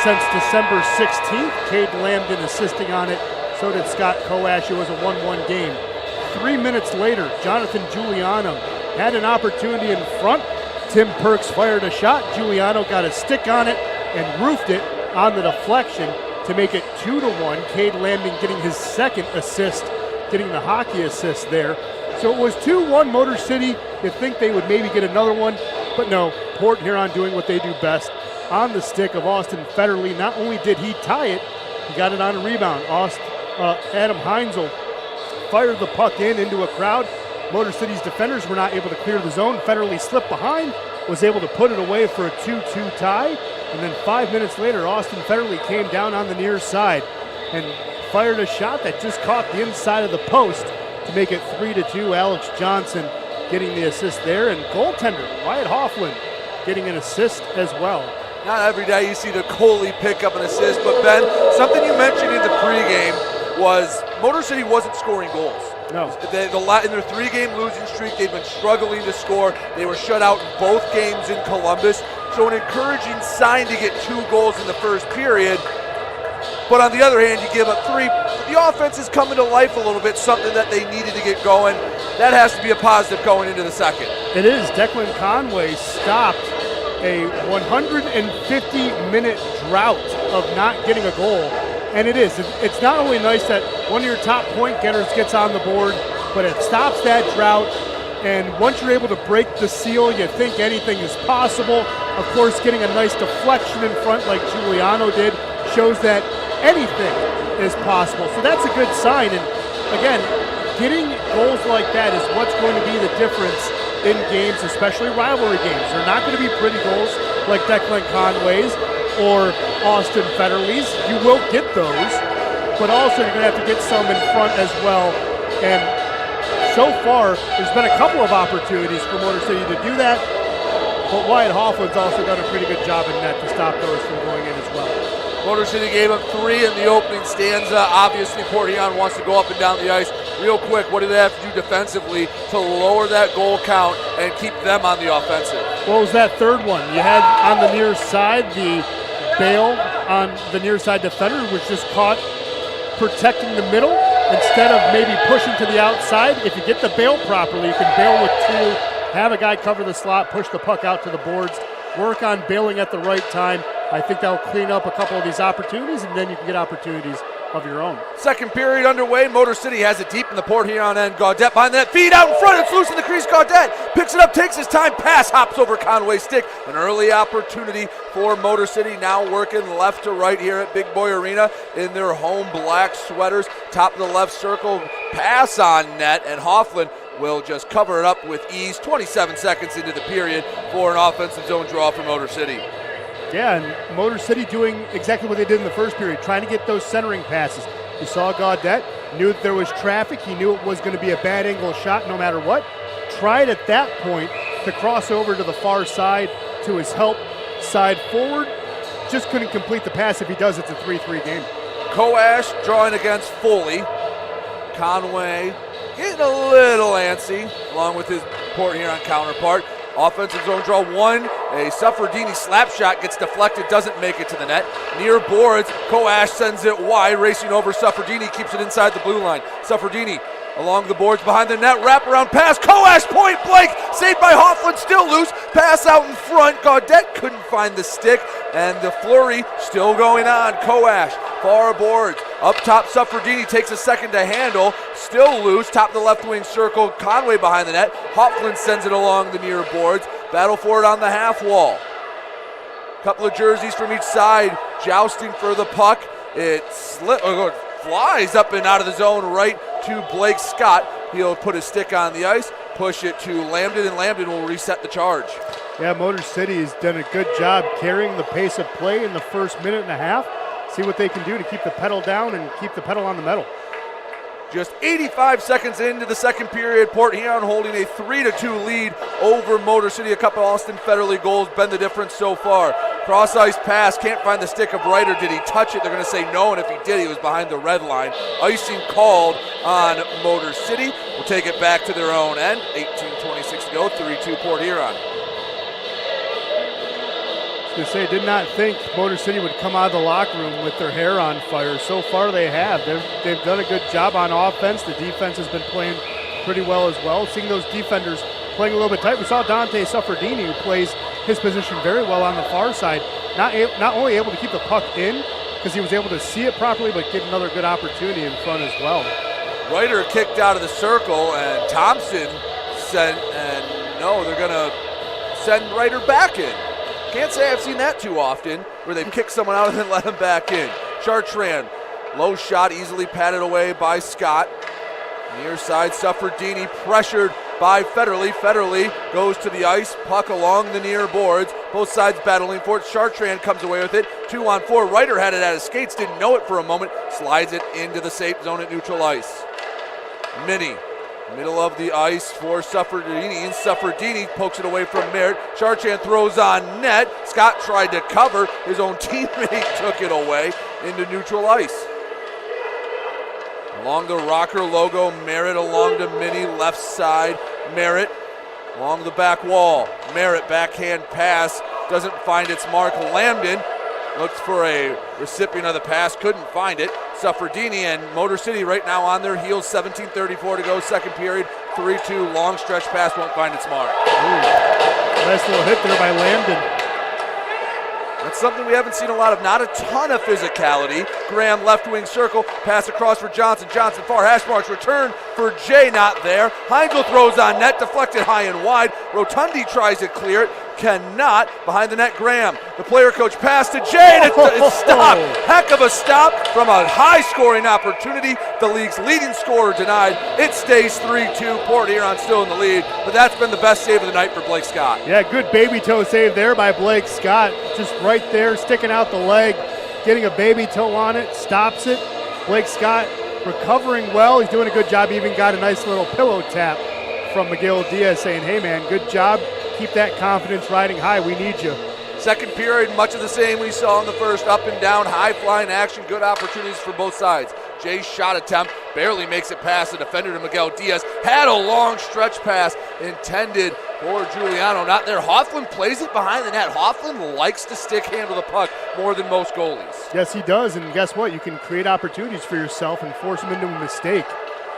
since December 16th. Cade Lambden assisting on it. So did Scott Koash. It was a 1-1 game. 3 minutes later, Jonathan Giuliano had an opportunity in front. Tim Perks fired a shot. Giuliano got a stick on it and roofed it on the deflection to make it 2-1. Cade Lambden getting his second assist, getting the hockey assist there. So it was 2-1 Motor City. You'd think they would maybe get another one, but no. Port Huron doing what they do best. On the stick of Austin Federle. Not only did he tie it, he got it on a rebound. Adam Heinzel fired the puck into a crowd. Motor City's defenders were not able to clear the zone. Federle slipped behind, was able to put it away for a 2-2 tie. And then 5 minutes later, Austin Federle came down on the near side and fired a shot that just caught the inside of the post to make it 3-2. Alex Johnson getting the assist there. And goaltender Wyatt Hoffland getting an assist as well. Not every day you see the goalie pick up an assist, but Ben, something you mentioned in the pregame was Motor City wasn't scoring goals. No. In their 3-game losing streak, they've been struggling to score. They were shut out in both games in Columbus. So an encouraging sign to get 2 goals in the first period. But on the other hand, you give up 3. The offense is coming to life a little bit, something that they needed to get going. That has to be a positive going into the second. It is. Declan Conway stopped a 150-minute drought of not getting a goal. And it is. It's not only nice that one of your top point getters gets on the board, but it stops that drought. And once you're able to break the seal, you think anything is possible. Of course, getting a nice deflection in front like Giuliano did shows that anything is possible. So that's a good sign. And again, getting goals like that is what's going to be the difference in games, especially rivalry games. They're not going to be pretty goals like Declan Conway's or Austin Federle's. You will get those, but also you're going to have to get some in front as well. And so far, there's been a couple of opportunities for Motor City to do that, but Wyatt Hoffland's also done a pretty good job in net to stop those from going in as well. Motor City gave up 3 in the opening stanza. Obviously, Port Huron wants to go up and down the ice. Real quick, what do they have to do defensively to lower that goal count and keep them on the offensive? What was that third one? You had on the near side the Bale on the near side defender, which just caught protecting the middle instead of maybe pushing to the outside. If you get the bail properly, you can bail with 2, have a guy cover the slot, push the puck out to the boards, work on bailing at the right time. I think that'll clean up a couple of these opportunities, and then you can get opportunities of your own. Second period underway. Motor City has it deep in the Port Huron end. Gaudette behind that feed out in front. It's loose in the crease. Gaudette picks it up, takes his time, pass, hops over Conway's stick. An early opportunity for Motor City, now working left to right here at Big Boy Arena in their home black sweaters. Top of the left circle, pass on net, and Hoffland will just cover it up with ease. 27 seconds into the period for an offensive zone draw for Motor City. Yeah, and Motor City doing exactly what they did in the first period, trying to get those centering passes. You saw Gaudette, knew that there was traffic. He knew it was going to be a bad angle shot no matter what. Tried at that point to cross over to the far side to his help side forward. Just couldn't complete the pass. If he does, it's a 3-3 game. Koash drawing against Foley. Conway getting a little antsy along with his Port Huron counterpart. Offensive zone draw 1. A Suffredini slap shot gets deflected, doesn't make it to the net. Near boards, Koash sends it wide, racing over Suffredini, keeps it inside the blue line. Suffredini along the boards behind the net, wraparound pass, Koash point blank, saved by Hoffman, still loose, pass out in front, Gaudette couldn't find the stick, and the flurry still going on. Koash, far boards, up top Suffredini takes a second to handle, still loose, top of the left wing circle, Conway behind the net, Hoffman sends it along the near boards, battle for it on the half wall. Couple of jerseys from each side, jousting for the puck, it flies up and out of the zone right to Blake Scott. He'll put his stick on the ice, push it to Lambden, and Lambden will reset the charge. Yeah, Motor City has done a good job carrying the pace of play in the first minute and a half. See what they can do to keep the pedal down and keep the pedal on the metal. Just 85 seconds into the second period, Port Huron holding a 3-2 lead over Motor City. A couple Austin Federley goals been the difference so far. Cross ice pass, can't find the stick of Ryder. Did he touch it? They're going to say no, and if he did, he was behind the red line. Icing called on Motor City. We'll take it back to their own end. 18:26 to go, 3-2 Port Huron. I was going to say, did not think Motor City would come out of the locker room with their hair on fire. So far they have. They've done a good job on offense. The defense has been playing pretty well as well. Seeing those defenders playing a little bit tight. We saw Dante Suffredini, who plays his position very well on the far side, not only able to keep the puck in because he was able to see it properly, but get another good opportunity in front as well. Ryder kicked out of the circle, and Thompson sent, and no, they're going to send Ryder back in. Can't say I've seen that too often, where they've kicked someone out and then let him back in. Chartrand, low shot, easily patted away by Scott. Near side, Suffredini pressured by Federley. Federley goes to the ice, puck along the near boards. Both sides battling for it. Chartrand comes away with it. 2-on-4. Ryder had it at his skates, didn't know it for a moment. Slides it into the safe zone at neutral ice. Minnie, middle of the ice for Suffredini, and Suffredini pokes it away from Merritt. Chartrand throws on net. Scott tried to cover. His own teammate took it away into neutral ice. Along the Rocker logo, Merritt along to Minnie, left side. Merritt along the back wall. Merritt backhand pass, doesn't find its mark. Lambden looks for a recipient of the pass, couldn't find it. Suffredini and Motor City right now on their heels, 17:34 to go, second period. 3-2, long stretch pass, won't find its mark. Ooh. Nice little hit there by Lambden. That's something we haven't seen a lot of. Not a ton of physicality. Graham left wing circle, pass across for Johnson. Johnson far hash marks, return for Jay, not there. Heinzel throws on net, deflected high and wide. Rotundi tries to clear it, cannot. Behind the net, Graham. The player coach pass to Jay, and it's stopped. Heck of a stop from a high scoring opportunity. The league's leading scorer denied. It stays 3-2. Port Huron still in the lead, but that's been the best save of the night for Blake Scott. Yeah, good baby toe save there by Blake Scott. Just right there, sticking out the leg, getting a baby toe on it, stops it. Blake Scott recovering well. He's doing a good job. Even got a nice little pillow tap from Miguel Diaz saying, hey man, good job. Keep that confidence riding high. We need you. Second period, much of the same we saw in the first. Up and down, high flying action, good opportunities for both sides. Jay's shot attempt barely makes it past the defender to Miguel Diaz. Had a long stretch pass intended for Giuliano. Not there. Hoffman plays it behind the net. Hoffman likes to stick handle the puck more than most goalies. Yes, he does. And guess what? You can create opportunities for yourself and force him into a mistake.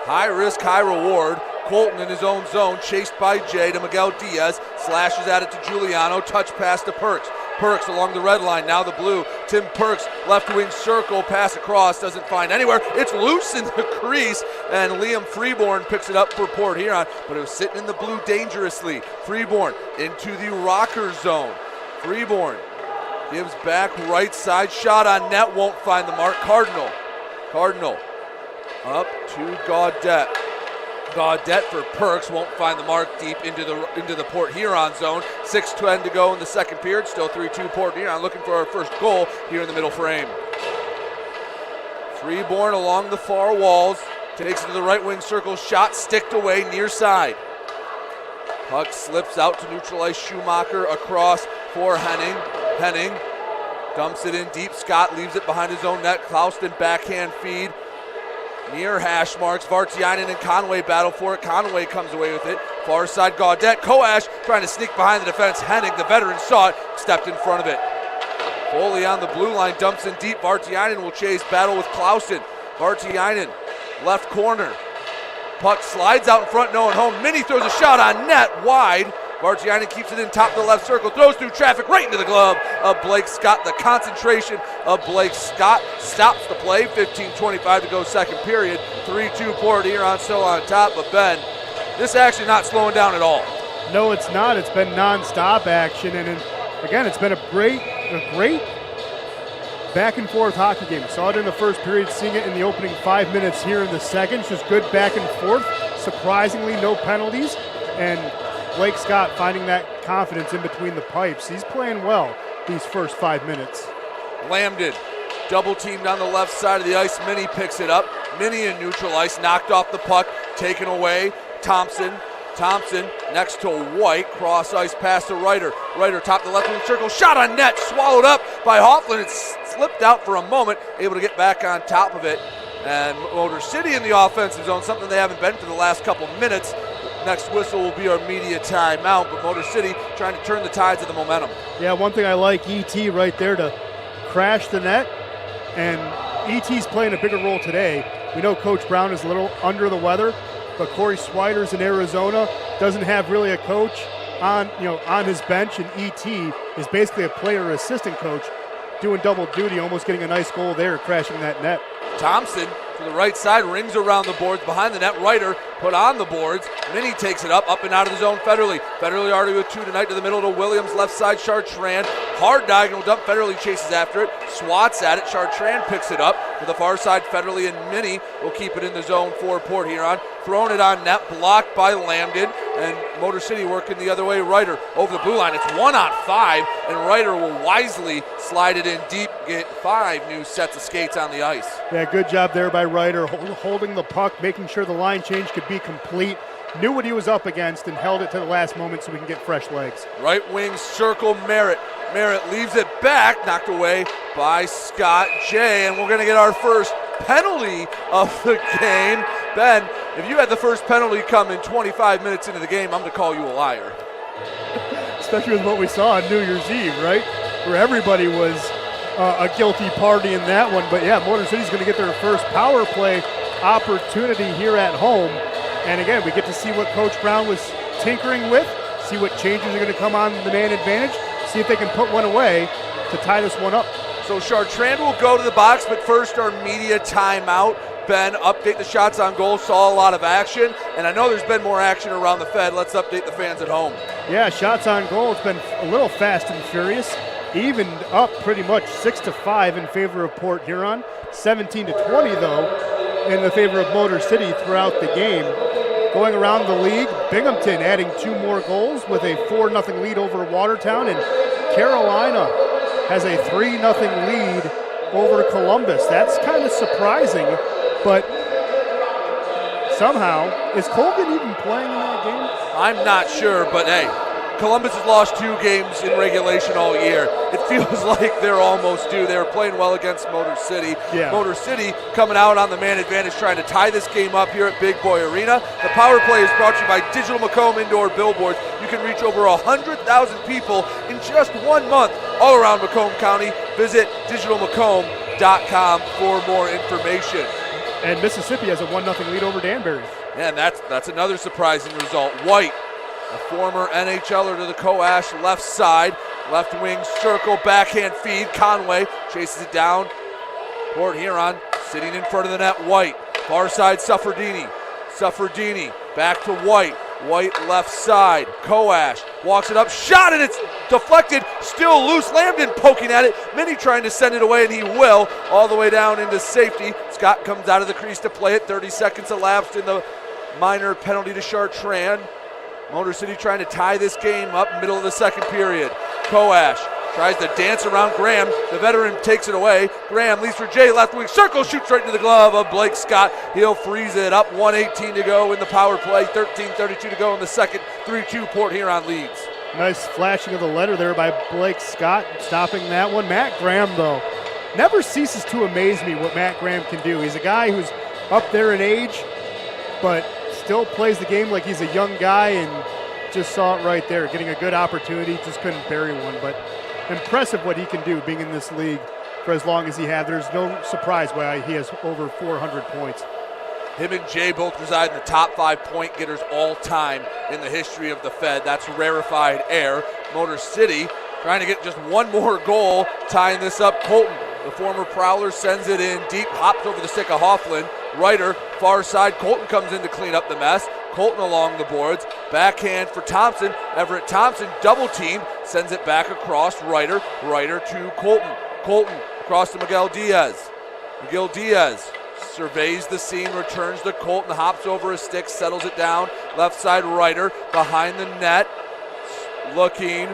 High risk, high reward. Colton in his own zone, chased by Jay to Miguel Diaz, slashes at it to Giuliano, touch pass to Perks. Perks along the red line, now the blue. Tim Perks, left wing circle, pass across, doesn't find anywhere. It's loose in the crease, and Liam Freeborn picks it up for Port Huron, but it was sitting in the blue dangerously. Freeborn into the rocker zone. Freeborn gives back right side, shot on net, won't find the mark. Cardinal up to Gaudette. Gaudette for Perks, won't find the mark deep into the Port Huron zone. 6:10 to go in the second period. Still 3-2 Port Huron, looking for our first goal here in the middle frame. Freeborn along the far walls, takes it to the right wing circle, shot sticked away near side. Puck slips out to neutralize Schumacher, across for Henning. Henning dumps it in deep. Scott leaves it behind his own net. Klauston backhand feed. Near hash marks, Vartiainen and Conway battle for it. Conway comes away with it. Far side, Gaudette. Koash trying to sneak behind the defense. Henning, the veteran, saw it, stepped in front of it. Foley on the blue line, dumps in deep. Vartiainen will chase, battle with Clausen. Vartiainen, left corner. Puck slides out in front, no one home. Minnie throws a shot on net, wide. Bargiani keeps it in top of the left circle, throws through traffic right into the glove of Blake Scott. The concentration of Blake Scott stops the play. 15:25 to go second period. 3-2 Port Huron still on top, but Ben, this actually not slowing down at all. No, it's not. It's been non-stop action, and again, it's been a great back and forth hockey game. Saw it in the first period, seeing it in the opening 5 minutes here in the second. It's just good back and forth. Surprisingly, no penalties, and Blake Scott finding that confidence in between the pipes. He's playing well these first 5 minutes. Lambden, double teamed on the left side of the ice. Minnie picks it up. Minnie in neutral ice, knocked off the puck, taken away. Thompson next to White, cross ice pass to Ryder. Ryder top the left wing circle, shot on net, swallowed up by Hoffland. It slipped out for a moment, able to get back on top of it. And Motor City in the offensive zone, something they haven't been for the last couple minutes. Next whistle will be our media timeout, but Motor City trying to turn the tides of the momentum. Yeah, one thing I like, E.T. right there to crash the net, and E.T.'s playing a bigger role today. We know Coach Brown is a little under the weather, but Corey Swiders in Arizona doesn't have really a coach on his bench, and E.T. is basically a player assistant coach doing double duty, almost getting a nice goal there, crashing that net. Thompson to the right side, rings around the boards, behind the net. Ryder put on the boards. Minnie takes it up and out of the zone. Federley already with two tonight to the middle to Williams. Left side, Chartrand. Hard diagonal dump. Federley chases after it. Swats at it. Chartrand picks it up. To the far side, Federley and Minnie will keep it in the zone for Port Huron. Throwing it on net, blocked by Lambden. And Motor City working the other way. Ryder over the blue line. It's 1-on-5, and Ryder will wisely slide it in deep, get 5 new sets of skates on the ice. Yeah, good job there by Ryder, holding the puck, making sure the line change could be complete. Knew what he was up against and held it to the last moment so we can get fresh legs. Right wing circle, Merritt. Merritt leaves it back, knocked away by Scott J. And we're going to get our first penalty of the game. Ben, if you had the first penalty come in 25 minutes into the game, I'm going to call you a liar. Especially with what we saw on New Year's Eve, right? Where everybody was a guilty party in that one. But yeah, Motor City's going to get their first power play opportunity here at home. And again, we get to see what Coach Brown was tinkering with, see what changes are going to come on the man advantage, see if they can put one away to tie this one up. So Chartrand will go to the box, but first our media timeout. Ben, update the shots on goal, saw a lot of action, and I know there's been more action around the Fed. Let's update the fans at home. Yeah, shots on goal, it's been a little fast and furious, evened up pretty much 6-5 in favor of Port Huron, 17-20 though in the favor of Motor City throughout the game. Going around the league, Binghamton adding 2 more goals with a 4-0 lead over Watertown, and Carolina has a 3-0 lead over Columbus. That's kind of surprising, but somehow, is Colgan even playing in that game? I'm not sure, but hey, Columbus has lost 2 games in regulation all year. It feels like they're almost due. They were playing well against Motor City. Yeah. Motor City coming out on the man advantage, trying to tie this game up here at Big Boy Arena. The power play is brought to you by Digital Macomb Indoor Billboards. You can reach over 100,000 people in just 1 month all around Macomb County. Visit digitalmacomb.com for more information. And Mississippi has a 1-0 lead over Danbury. And that's another surprising result. White, a former NHLer to the Coash left side. Left wing circle, backhand feed. Conway chases it down. Port Huron sitting in front of the net. White, far side Suffredini. Suffredini back to White. White left side. Coash walks it up. Shot, and it's deflected. Still loose. Lambden poking at it. Minnie trying to send it away, and he will. All the way down into safety. Scott comes out of the crease to play it. 30 seconds elapsed in the minor penalty to Chartrand. Motor City trying to tie this game up middle of the second period. Coash tries to dance around Graham. The veteran takes it away. Graham leads for Jay, left wing circle, shoots right into the glove of Blake Scott. He'll freeze it up. 1:18 to go in the power play. 13:32 to go in the second. 3-2 Port Huron leads. Nice flashing of the letter there by Blake Scott, stopping that one. Matt Graham, though, never ceases to amaze me what Matt Graham can do. He's a guy who's up there in age, but still plays the game like he's a young guy, and just saw it right there, getting a good opportunity, just couldn't bury one. But impressive what he can do being in this league for as long as he has. There's no surprise why he has over 400 points. Him and Jay both reside in the top 5 point getters all time in the history of the Fed. That's rarefied air. Motor City trying to get just one more goal, tying this up. Colton, the former Prowler, sends it in deep, hops over the stick of Hoffman. Ryder, far side. Colton comes in to clean up the mess. Colton along the boards. Backhand for Thompson. Everett Thompson, double teamed, sends it back across Ryder. Ryder to Colton. Colton across to Miguel Diaz. Miguel Diaz surveys the scene, returns to Colton, hops over his stick, settles it down. Left side Ryder behind the net. Looking,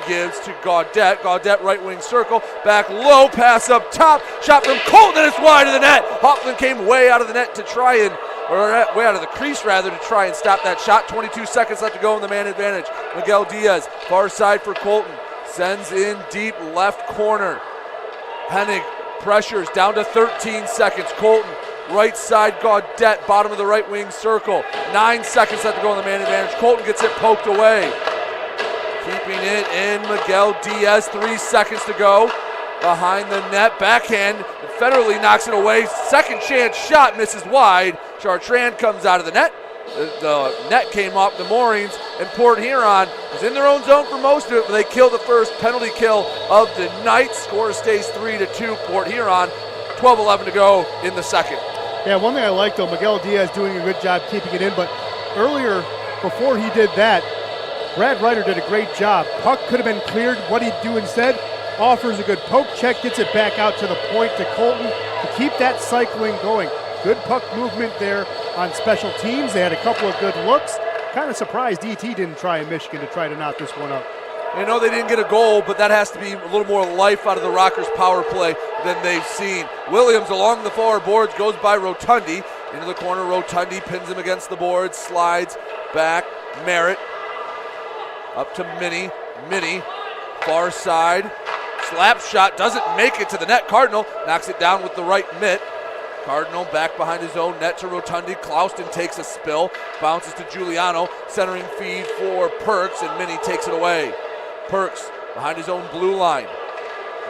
gives to Gaudette. Gaudette right wing circle, back low, pass up top, shot from Colton, and it's wide of the net. Hoffman came way out of the net to try and, or way out of the crease rather, to try and stop that shot. 22 seconds left to go in the man advantage. Miguel Diaz, far side for Colton, sends in deep left corner. Hennig pressures down to 13 seconds. Colton, right side Gaudette, bottom of the right wing circle. 9 seconds left to go in the man advantage. Colton gets it poked away. Keeping it in, Miguel Diaz, 3 seconds to go. Behind the net, backhand, Federley knocks it away. Second chance shot, misses wide. Chartrand comes out of the net. The net came off the moorings, and Port Huron was in their own zone for most of it, but they kill the first penalty kill of the night. Score stays 3-2, Port Huron. 12-11 to go in the second. Yeah, one thing I like, though, Miguel Diaz doing a good job keeping it in, but earlier, before he did that, Brad Ryder did a great job. Puck could have been cleared. What he'd do instead, offers a good poke check, gets it back out to the point to Colton to keep that cycling going. Good puck movement there on special teams. They had a couple of good looks. Kind of surprised DT didn't try in Michigan to try to knock this one up. I know they didn't get a goal, but that has to be a little more life out of the Rockers' power play than they've seen. Williams along the far boards goes by Rotundi. Into the corner, Rotundi pins him against the boards, slides back. Merritt up to Minnie. Minnie, far side. Slap shot, doesn't make it to the net. Cardinal knocks it down with the right mitt. Cardinal back behind his own net to Rotundi. Clouston takes a spill, bounces to Giuliano. Centering feed for Perks, and Minnie takes it away. Perks behind his own blue line.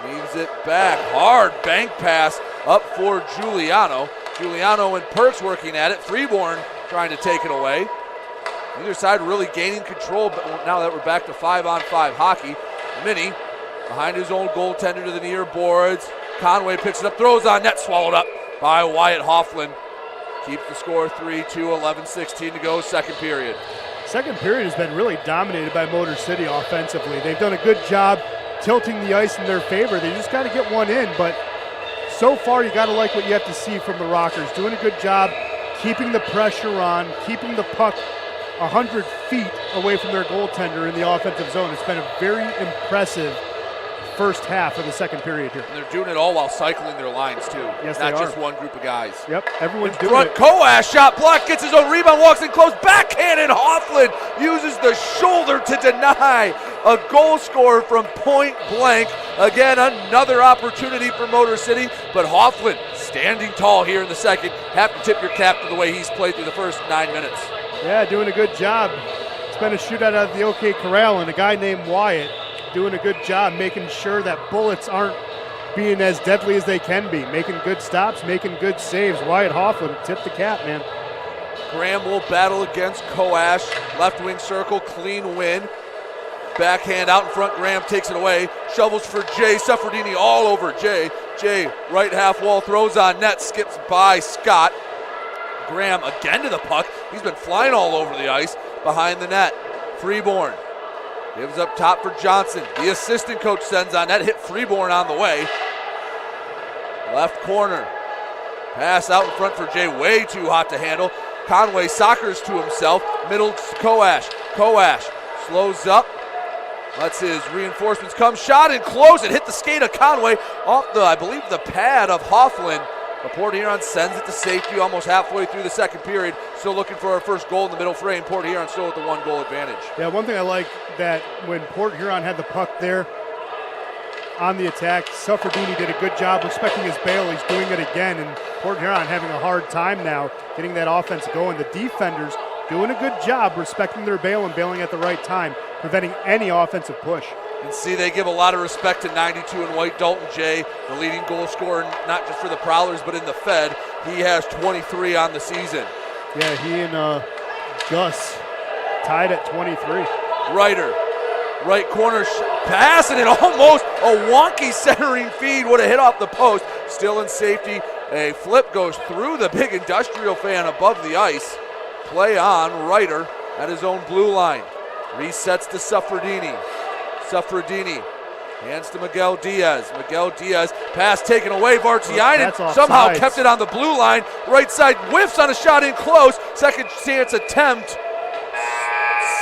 Leaves it back. Hard bank pass up for Giuliano. Giuliano and Perks working at it. Freeborn trying to take it away. Neither side really gaining control, but now that we're back to 5-on-5 hockey. Minnie behind his own goaltender to the near boards. Conway picks it up, throws on net, swallowed up by Wyatt Hoffman. Keeps the score 3-2, 11:16 to go, second period. Second period has been really dominated by Motor City offensively. They've done a good job tilting the ice in their favor. They just got to get one in, but so far you got to like what you have to see from the Rockers. Doing a good job keeping the pressure on, keeping the puck 100 feet away from their goaltender in the offensive zone. It's been a very impressive first half of the second period here. And they're doing it all while cycling their lines too. Yes, not they are. just one group of guys. Yep, everyone's in doing front, it. Koash shot blocked, gets his own rebound, walks in close, backhand, and Hoffman uses the shoulder to deny a goal scorer from point blank. Again, another opportunity for Motor City, but Hoffman standing tall here in the second. Have to tip your cap to the way he's played through the first 9 minutes. Yeah, doing a good job. It's been a shootout out of the OK Corral, and a guy named Wyatt doing a good job making sure that bullets aren't being as deadly as they can be, making good stops, making good saves. Wyatt Hoffman, tip the cap, man. Graham will battle against Koash. Left wing circle, clean win. Backhand out in front, Graham takes it away. Shovels for Jay, Suffredini all over Jay. Jay, right half wall, throws on net, skips by Scott. Graham again to the puck. He's been flying all over the ice behind the net. Freeborn gives up top for Johnson. The assistant coach sends on net, hit Freeborn on the way. Left corner. Pass out in front for Jay, way too hot to handle. Conway soccers to himself. Middle to Koash. Koash slows up. Lets his reinforcements come. Shot and close it. Hit the skate of Conway off the, I believe, the pad of Hoffman. But Port Huron sends it to safety almost halfway through the second period. Still looking for our first goal in the middle frame. Port Huron still with the 1-goal advantage. Yeah, one thing I like that when Port Huron had the puck there on the attack, Suffredini did a good job respecting his bail. He's doing it again, and Port Huron having a hard time now getting that offense going. The defenders doing a good job respecting their bail and bailing at the right time, preventing any offensive push. And see, they give a lot of respect to 92 and white Dalton Jay, the leading goal scorer, not just for the Prowlers, but in the Fed. He has 23 on the season. Yeah, he and Gus tied at 23. Ryder, right corner pass, and it almost a wonky centering feed would have hit off the post. Still in safety. A flip goes through the big industrial fan above the ice. Play on, Ryder at his own blue line. Resets to Suffredini. Suffredini hands to Miguel Diaz. Miguel Diaz, pass taken away. Vartiainen somehow kept it on the blue line. Right side whiffs on a shot in close. Second chance attempt.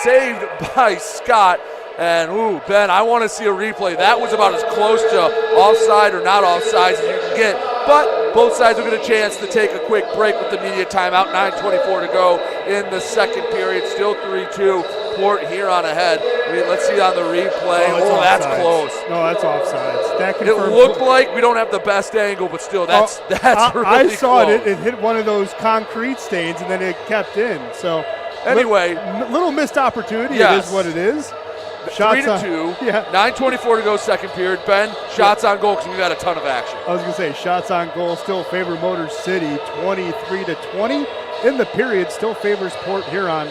Saved by Scott. And, Ben, I want to see a replay. That was about as close to offside or not offside as you can get. But both sides will get a chance to take a quick break with the media timeout. 9:24 to go in the second period. Still 3-2. Port Huron ahead. Let's see it on the replay. Oh, that's close. No, that's offsides. That it looked like we don't have the best angle, but still, that's really I saw close. It hit one of those concrete stains, and then it kept in. So anyway, little missed opportunity. Yes. It is what it is. 3-2. 9:24 to go, second period. Ben, shots on goal because we've got a ton of action. I was going to say shots on goal still favor Motor City 23-20. In the period, still favors Port Huron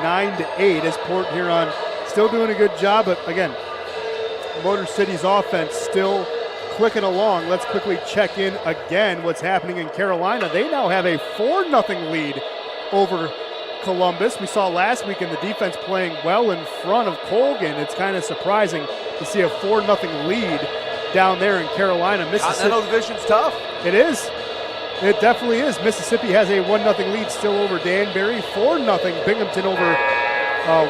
9-8 as Port Huron still doing a good job. But again, Motor City's offense still clicking along. Let's quickly check in again what's happening in Carolina. They now have a 4-0 lead over Columbus. We saw last week in the defense playing well in front of Colgan. It's kind of surprising to see a 4-0 lead down there in Carolina. Mississippi. Continental Division's tough. It is. It definitely is. Mississippi has a 1-0 lead still over Danbury. 4-0 Binghamton over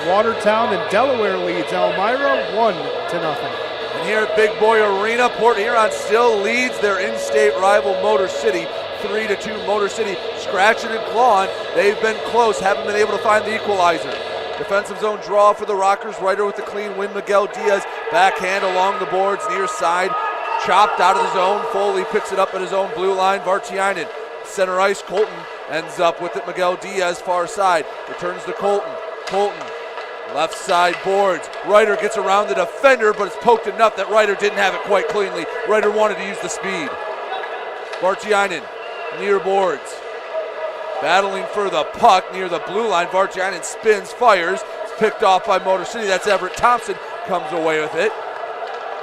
Watertown, and Delaware leads Elmira 1-0. And here at Big Boy Arena, Port Huron still leads their in-state rival Motor City 3-2. Motor City scratching and clawing. They've been close, haven't been able to find the equalizer. Defensive zone draw for the Rockers. Ryder with the clean win. Miguel Diaz backhand along the boards, near side. Chopped out of the zone. Foley picks it up at his own blue line. Vartiainen, center ice. Colton ends up with it. Miguel Diaz, far side. Returns to Colton. Colton, left side boards. Ryder gets around the defender, but it's poked enough that Ryder didn't have it quite cleanly. Ryder wanted to use the speed. Vartiainen, near boards. Battling for the puck near the blue line. Vartiainen spins, fires. It's picked off by Motor City. That's Everett Thompson. Comes away with it.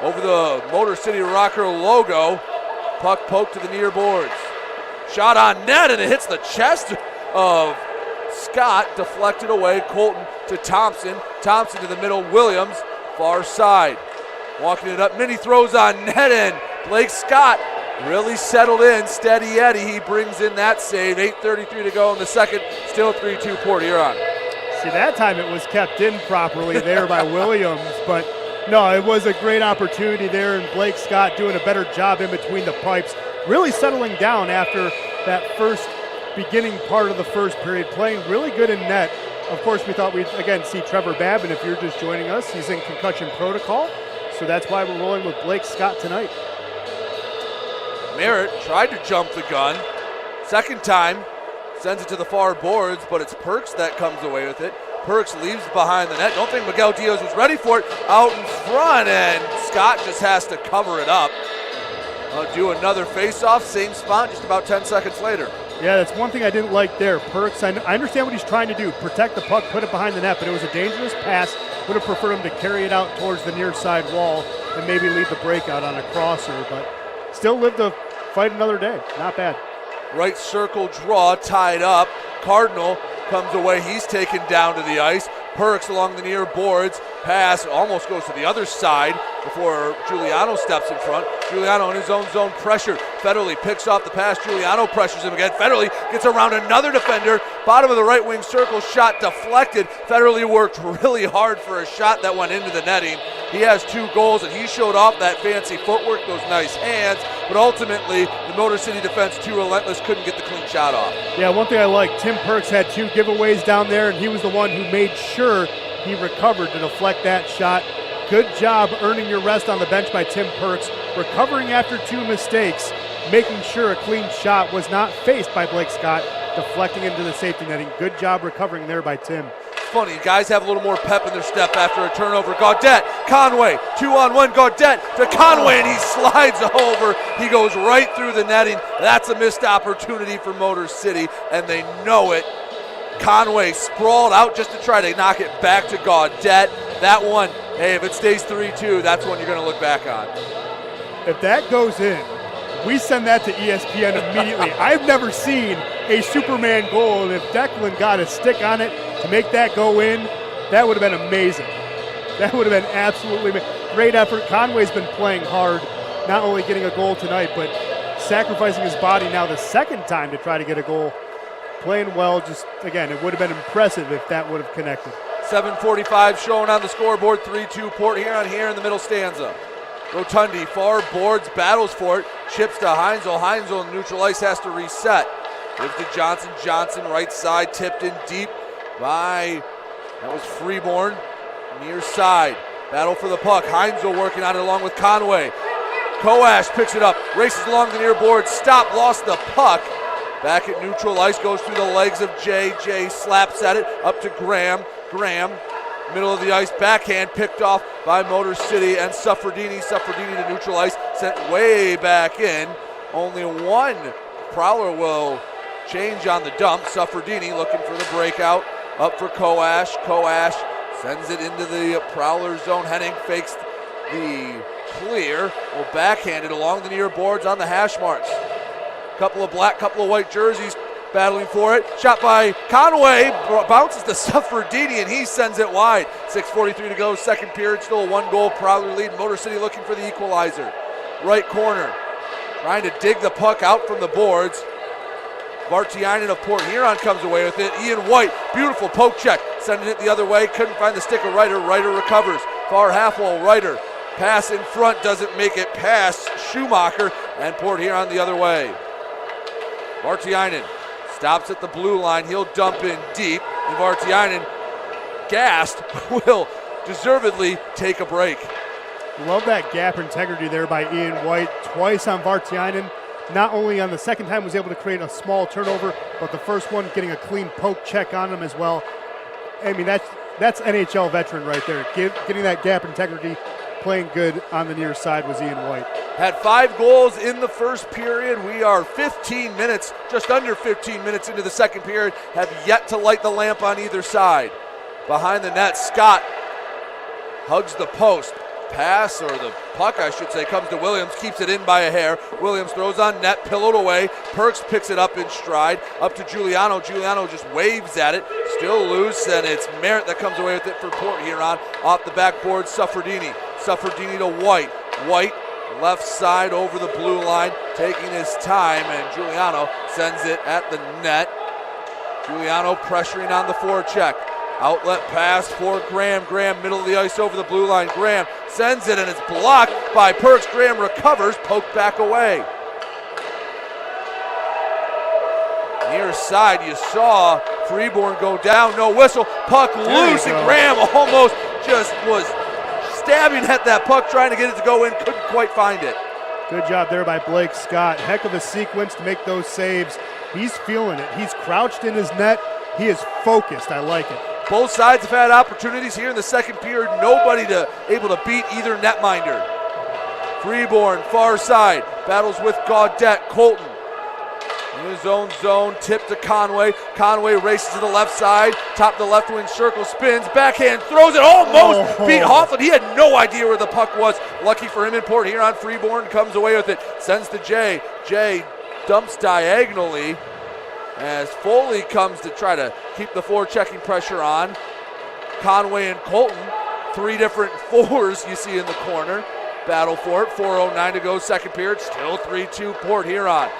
Over the Motor City Rocker logo. Puck poked to the near boards. Shot on net, and it hits the chest of Scott. Deflected away. Colton to Thompson. Thompson to the middle. Williams, far side. Walking it up. Mini throws on net, and Blake Scott really settled in. Steady Eddie. He brings in that save. 8:33 to go in the second. Still 3-2 Port Huron. See, that time it was kept in properly there by Williams, but no, it was a great opportunity there, and Blake Scott doing a better job in between the pipes, really settling down after that first beginning part of the first period, playing really good in net. Of course, we thought we'd, again, see Trevor Babin. If you're just joining us, he's in concussion protocol, so that's why we're rolling with Blake Scott tonight. Merritt tried to jump the gun. Second time, sends it to the far boards, but it's Perks that comes away with it. Perks leaves behind the net. Don't think Miguel Diaz was ready for it. Out in front, and Scott just has to cover it up. Do another face-off, same spot, just about 10 seconds later. Yeah, that's one thing I didn't like there. Perks, I understand what he's trying to do, protect the puck, put it behind the net, but it was a dangerous pass. Would have preferred him to carry it out towards the near side wall and maybe lead the breakout on a crosser, but still lived to fight another day. Not bad. Right circle draw, tied up. Cardinal comes away. He's taken down to the ice. Perks along the near boards. Pass almost goes to the other side before Giuliano steps in front. Giuliano in his own zone, pressure. Federley picks off the pass. Giuliano pressures him again. Federley gets around another defender. Bottom of the right wing circle, shot deflected. Federley worked really hard for a shot that went into the netting. He has 2 goals, and he showed off that fancy footwork, those nice hands, but ultimately the Motor City defense, too relentless, couldn't get the clean shot off. Yeah, one thing I like, Tim Perks had 2 giveaways down there, and he was the one who made sure he recovered to deflect that shot. Good job earning your rest on the bench by Tim Perks, recovering after 2 mistakes, making sure a clean shot was not faced by Blake Scott, deflecting into the safety netting. Good job recovering there by Tim. funny. Guys have a little more pep in their step after a turnover. Gaudette, Conway, 2-on-1. Gaudette to Conway, and he slides over. He goes right through the netting. That's a missed opportunity for Motor City, and they know it. Conway sprawled out just to try to knock it back to Gaudette. That one, hey, if it stays 3-2, that's one you're going to look back on. If that goes in, we send that to ESPN immediately. I've never seen a Superman goal, and if Declan got a stick on it to make that go in, that would have been amazing. That would have been absolutely great effort. Conway's been playing hard, not only getting a goal tonight, but sacrificing his body now the second time to try to get a goal. Playing well, just, again, it would have been impressive if that would have connected. 7:45 showing on the scoreboard, 3-2 Port Huron here in the middle stanza. Rotundi, far boards, battles for it, chips to Heinzel. Heinzel in neutral ice has to reset. Gives to Johnson. Johnson, right side, tipped in deep by, that was Freeborn, near side. Battle for the puck. Heinzel working on it along with Conway. Koash picks it up, races along the near board, stop, lost the puck. Back at neutral ice, goes through the legs of Jay. Jay slaps at it, up to Graham. Graham, middle of the ice, backhand, picked off by Motor City and Suffredini. Suffredini to neutral ice, sent way back in. Only one Prowler will change on the dump. Suffredini looking for the breakout, up for Koash. Koash sends it into the Prowler zone. Henning fakes the clear, will backhand it along the near boards on the hash marks. Couple of black, couple of white jerseys battling for it. Shot by Conway, bounces to Suffredini, and he sends it wide. 6:43 to go, second period, still a one-goal Prowler lead. Motor City looking for the equalizer. Right corner, trying to dig the puck out from the boards. Vartiainen of Port Huron comes away with it. Ian White, beautiful poke check, sending it the other way. Couldn't find the stick of Ryder. Ryder recovers. Far half wall, Ryder. Pass in front, doesn't make it past Schumacher, and Port Huron the other way. Vartiainen stops at the blue line. He'll dump in deep, and Vartiainen, gassed, will deservedly take a break. Love that gap integrity there by Ian White. Twice on Vartiainen. Not only on the second time was able to create a small turnover, but the first one getting a clean poke check on him as well. I mean, that's NHL veteran right there. Getting that gap integrity, playing good on the near side was Ian White. Had 5 goals in the first period. We are 15 minutes, just under 15 minutes into the second period, have yet to light the lamp on either side. Behind the net, Scott hugs the post. Pass, or the puck I should say, comes to Williams, keeps it in by a hair. Williams throws on net, pillowed away. Perks picks it up in stride, up to Giuliano. Giuliano just waves at it, still loose, and it's Merritt that comes away with it for Port Huron. Off the backboard, Suffredini. Suffredini to White. White, left side over the blue line, taking his time, and Giuliano sends it at the net. Giuliano pressuring on the forecheck. Outlet pass for Graham. Graham, middle of the ice over the blue line. Graham sends it, and it's blocked by Perks. Graham recovers, poked back away. Near side, you saw Freeborn go down, no whistle. Puck loose, and Graham almost just was stabbing at that puck, trying to get it to go in, couldn't quite find it. Good job there by Blake Scott. Heck of a sequence to make those saves. He's feeling it. He's crouched in his net. He is focused. I like it. Both sides have had opportunities here in the second period. Nobody able to beat either netminder. Freeborn, far side, battles with Gaudette. Colton in his own zone, tip to Conway. Conway races to the left side, top of the left wing circle, spins, backhand, throws it, almost beat Hoffman. He had no idea where the puck was. Lucky for him in Port Huron, Freeborn comes away with it, sends to Jay. Jay dumps diagonally as Foley comes to try to keep the forechecking pressure on. Conway and Colton, 3 different fours you see in the corner. Battle for it, 4:09 to go, second period, still 3-2 Port Huron.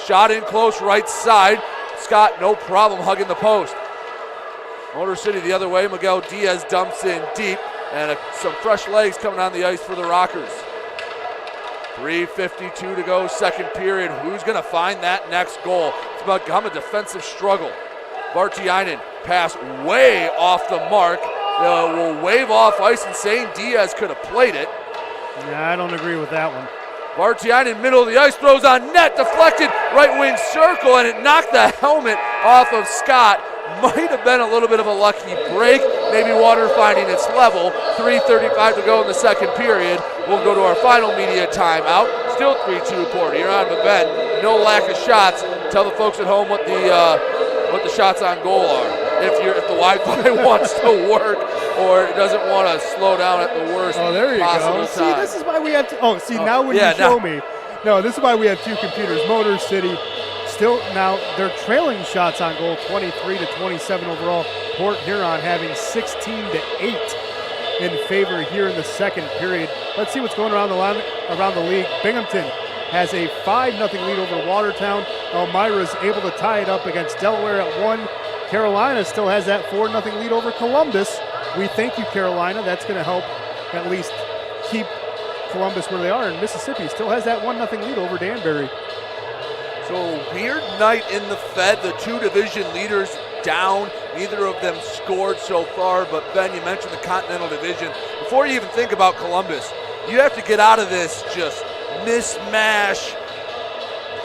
Shot in close, right side. Scott, no problem, hugging the post. Motor City the other way, Miguel Diaz dumps in deep, and some fresh legs coming on the ice for the Rockers. 3:52 to go, second period. Who's going to find that next goal? It's become a defensive struggle. Vartiainen, pass way off the mark. Will wave off ice and saying Diaz could have played it. Yeah, I don't agree with that one. Vartiainen, middle of the ice, throws on net, deflected, right wing circle, and it knocked the helmet off of Scott. Might have been a little bit of a lucky break. Maybe water finding its level. 3:35 to go in the second period. We'll go to our final media timeout. Still 3-2 Port Huron, but Ben, no lack of shots. Tell the folks at home what the shots on goal are. If the Wi-Fi wants to work or it doesn't want to slow down at the worst possible time. See, this is why we have to. Now when you show me. No, this is why we have two computers. Motor City still now they're trailing shots on goal, 23-27 overall. Port Huron having 16-8 in favor here in the second period. Let's see what's going around the league. Binghamton has a 5-0 lead over Watertown. Elmira's able to tie it up against Delaware at 1. Carolina still has that 4-0 lead over Columbus. We thank you, Carolina. That's going to help at least keep Columbus where they are. And Mississippi still has that 1-0 lead over Danbury. So a weird night in the Fed. The two division leaders down. Neither of them scored so far. But Ben, you mentioned the Continental Division. Before you even think about Columbus, you have to get out of this just mismatch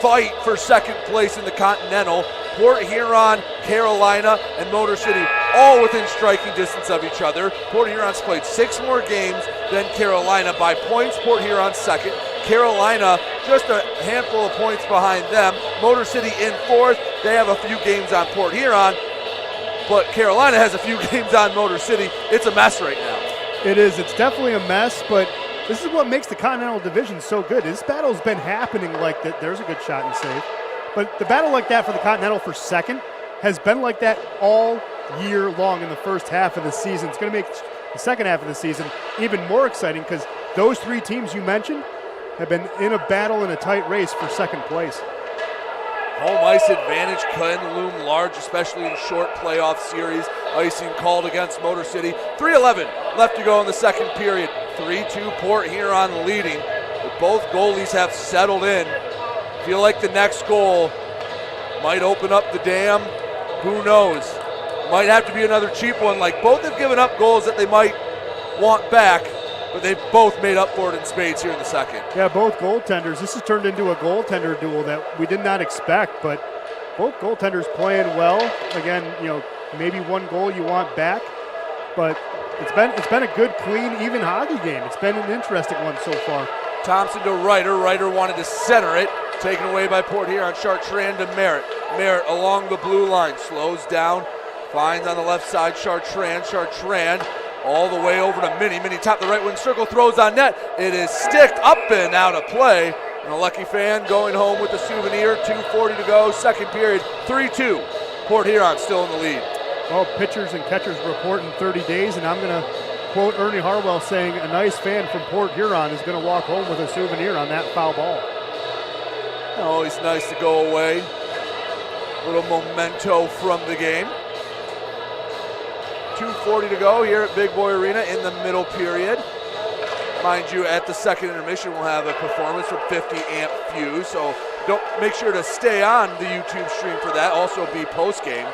fight for second place in the Continental. Port Huron, Carolina, and Motor City all within striking distance of each other. Port Huron's played 6 more games than Carolina by points. Port Huron second. Carolina just a handful of points behind them. Motor City in fourth. They have a few games on Port Huron, but Carolina has a few games on Motor City. It's a mess right now. It is. It's definitely a mess, but this is what makes the Continental Division so good. This battle's been happening like that. There's a good shot and save. But the battle like that for the Continental for second has been like that all year long in the first half of the season. It's going to make the second half of the season even more exciting because those 3 teams you mentioned have been in a battle in a tight race for second place. Home ice advantage can loom large, especially in short playoff series. Icing called against Motor City. 3:11 left to go in the second period. 3-2 Port Huron leading. But both goalies have settled in. Feel like the next goal might open up the dam. Who knows? Might have to be another cheap one. Like both have given up goals that they might want back, but they've both made up for it in spades here in the second. Yeah, both goaltenders. This has turned into a goaltender duel that we did not expect, but both goaltenders playing well. Again, maybe one goal you want back, but it's been a good, clean, even hockey game. It's been an interesting one so far. Thompson to Ryder. Ryder wanted to center it. Taken away by Port Huron. Chartrand to Merritt. Merritt along the blue line. Slows down. Finds on the left side Chartrand. Chartrand all the way over to Minnie. Minnie top the right wing circle. Throws on net. It is sticked up and out of play. And a lucky fan going home with the souvenir. 2:40 to go. Second period. 3-2. Port Huron still in the lead. Well, pitchers and catchers report in 30 days, and I'm going to quote Ernie Harwell saying a nice fan from Port Huron is going to walk home with a souvenir on that foul ball. Always nice to go away. A little memento from the game. 2:40 to go here at Big Boy Arena in the middle period. Mind you, at the second intermission, we'll have a performance from 50 Amp Fuse, so don't make sure to stay on the YouTube stream for that. Also be post-game.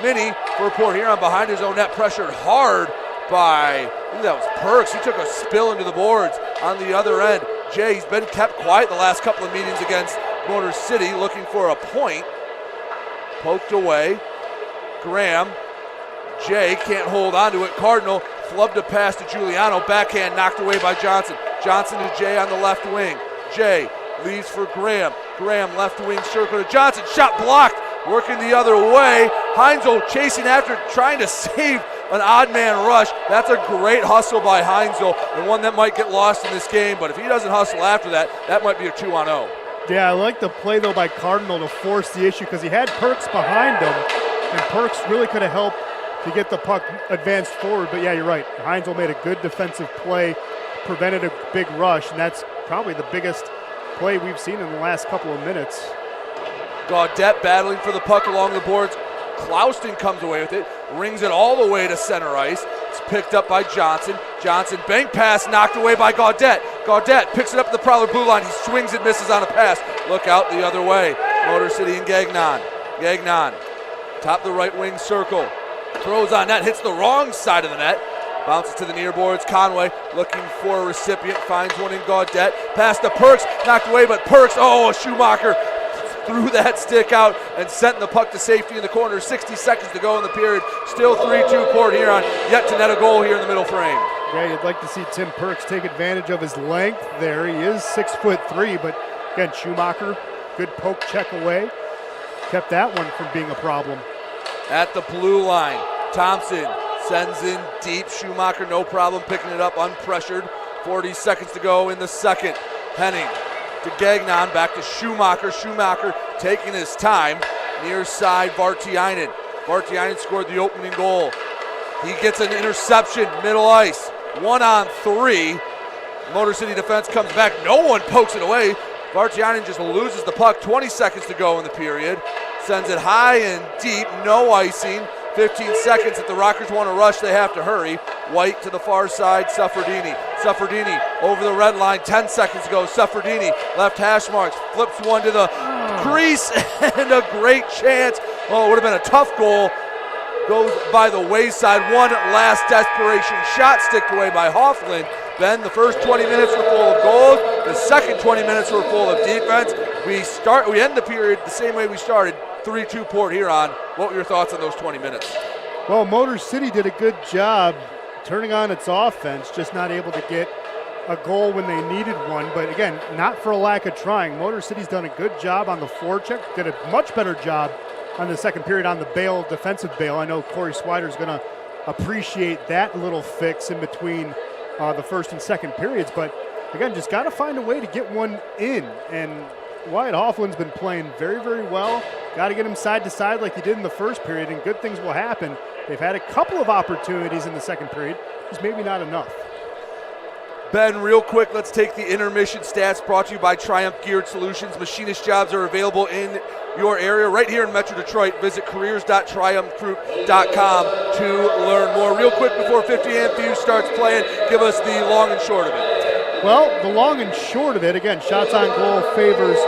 Minnie for Port Huron behind his own net, pressured hard by, I think that was Perks. He took a spill into the boards on the other end. Jay, he's been kept quiet the last couple of meetings against Motor City, looking for a point. Poked away. Graham. Jay can't hold on to it. Cardinal flubbed a pass to Giuliano. Backhand knocked away by Johnson. Johnson to Jay on the left wing. Jay leaves for Graham. Graham left wing circle to Johnson. Shot blocked. Working the other way. Heinzel chasing after, trying to save an odd man rush. That's a great hustle by Heinzel, and one that might get lost in this game. But if he doesn't hustle after that, that might be a 2-on-0. Yeah, I like the play, though, by Cardinal to force the issue because he had Perks behind him, and Perks really could have helped to get the puck advanced forward. But, yeah, you're right. Heinzel made a good defensive play, prevented a big rush, and that's probably the biggest play we've seen in the last couple of minutes. Gaudette battling for the puck along the boards. Clouston comes away with it, rings it all the way to center ice. It's picked up by Johnson. Johnson, bank pass, knocked away by Gaudette. Gaudette picks it up at the Prowler blue line. He swings and misses on a pass. Look out the other way. Motor City and Gagnon. Gagnon, top the right wing circle. Throws on net, hits the wrong side of the net. Bounces to the near boards. Conway looking for a recipient, finds one in Gaudette. Pass to Perks, knocked away, but Perks, Schumacher threw that stick out and sent the puck to safety in the corner. 60 seconds to go in the period. Still 3-2 Port Huron, yet to net a goal here in the middle frame. Yeah, you'd like to see Tim Perks take advantage of his length there. He is 6'3", but again, Schumacher, good poke check away. Kept that one from being a problem. At the blue line, Thompson sends in deep. Schumacher, no problem picking it up unpressured. 40 seconds to go in the second. Henning to Gagnon, back to Schumacher. Schumacher taking his time. Near side, Vartiainen. Vartiainen scored the opening goal. He gets an interception, middle ice. 1-on-3. Motor City defense comes back. No one pokes it away. Vartiainen just loses the puck. 20 seconds to go in the period. Sends it high and deep. No icing. 15 seconds. If the Rockers want to rush, they have to hurry. White to the far side. Suffredini. Suffredini over the red line. 10 seconds to go. Suffredini left hash marks. Flips one to the crease. And a great chance. Oh, it would have been a tough goal. Goes by the wayside. One last desperation shot sticked away by Hoffland. Ben, the first 20 minutes were full of goals. The second 20 minutes were full of defense. We end the period the same way we started. 3-2 Port Huron. What were your thoughts on those 20 minutes? Well, Motor City did a good job turning on its offense, just not able to get a goal when they needed one. But again, not for a lack of trying. Motor City's done a good job on the forecheck, did a much better job on the second period on the bail, defensive bail. I know Corey Swider's going to appreciate that little fix in between the first and second periods. But again, just got to find a way to get one in. And Wyatt Hoffland's been playing very, very well. Got to get him side to side like he did in the first period, and good things will happen. They've had a couple of opportunities in the second period, just maybe not enough. Ben, real quick, let's take the intermission stats brought to you by Triumph Geared Solutions. Machinist jobs are available in your area right here in Metro Detroit. Visit careers.triumphgroup.com to learn more. Real quick before 50 Amp Fuse starts playing, give us the long and short of it. Well, the long and short of it, again, shots on goal favors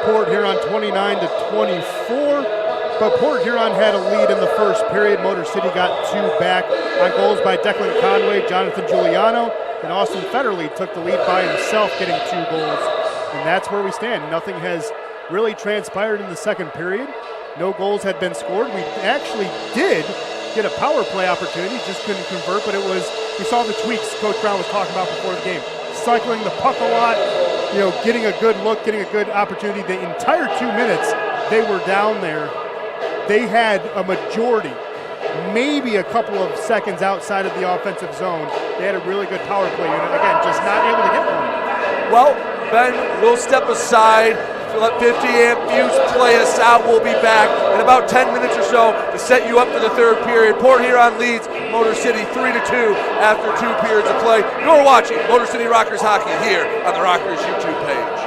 Port Huron 29-24. But Port Huron had a lead in the first period. Motor City got two back on goals by Declan Conway, Jonathan Giuliano, and Austin Federley took the lead by himself, getting 2 goals. And that's where we stand. Nothing has really transpired in the second period. No goals had been scored. We actually did get a power play opportunity, just couldn't convert, but we saw the tweaks Coach Brown was talking about before the game. Cycling the puck a lot, getting a good look, getting a good opportunity. The entire 2 minutes they were down there, they had a majority, maybe a couple of seconds outside of the offensive zone. They had a really good power play unit. Again, just not able to get one. Well, Ben, we'll step aside. Let 50 Amp Fuse play us out. We'll be back in about 10 minutes or so to set you up for the third period. Port Huron leads Motor City 3-2 after 2 periods of play. You're watching Motor City Rockers Hockey here on the Rockers YouTube page.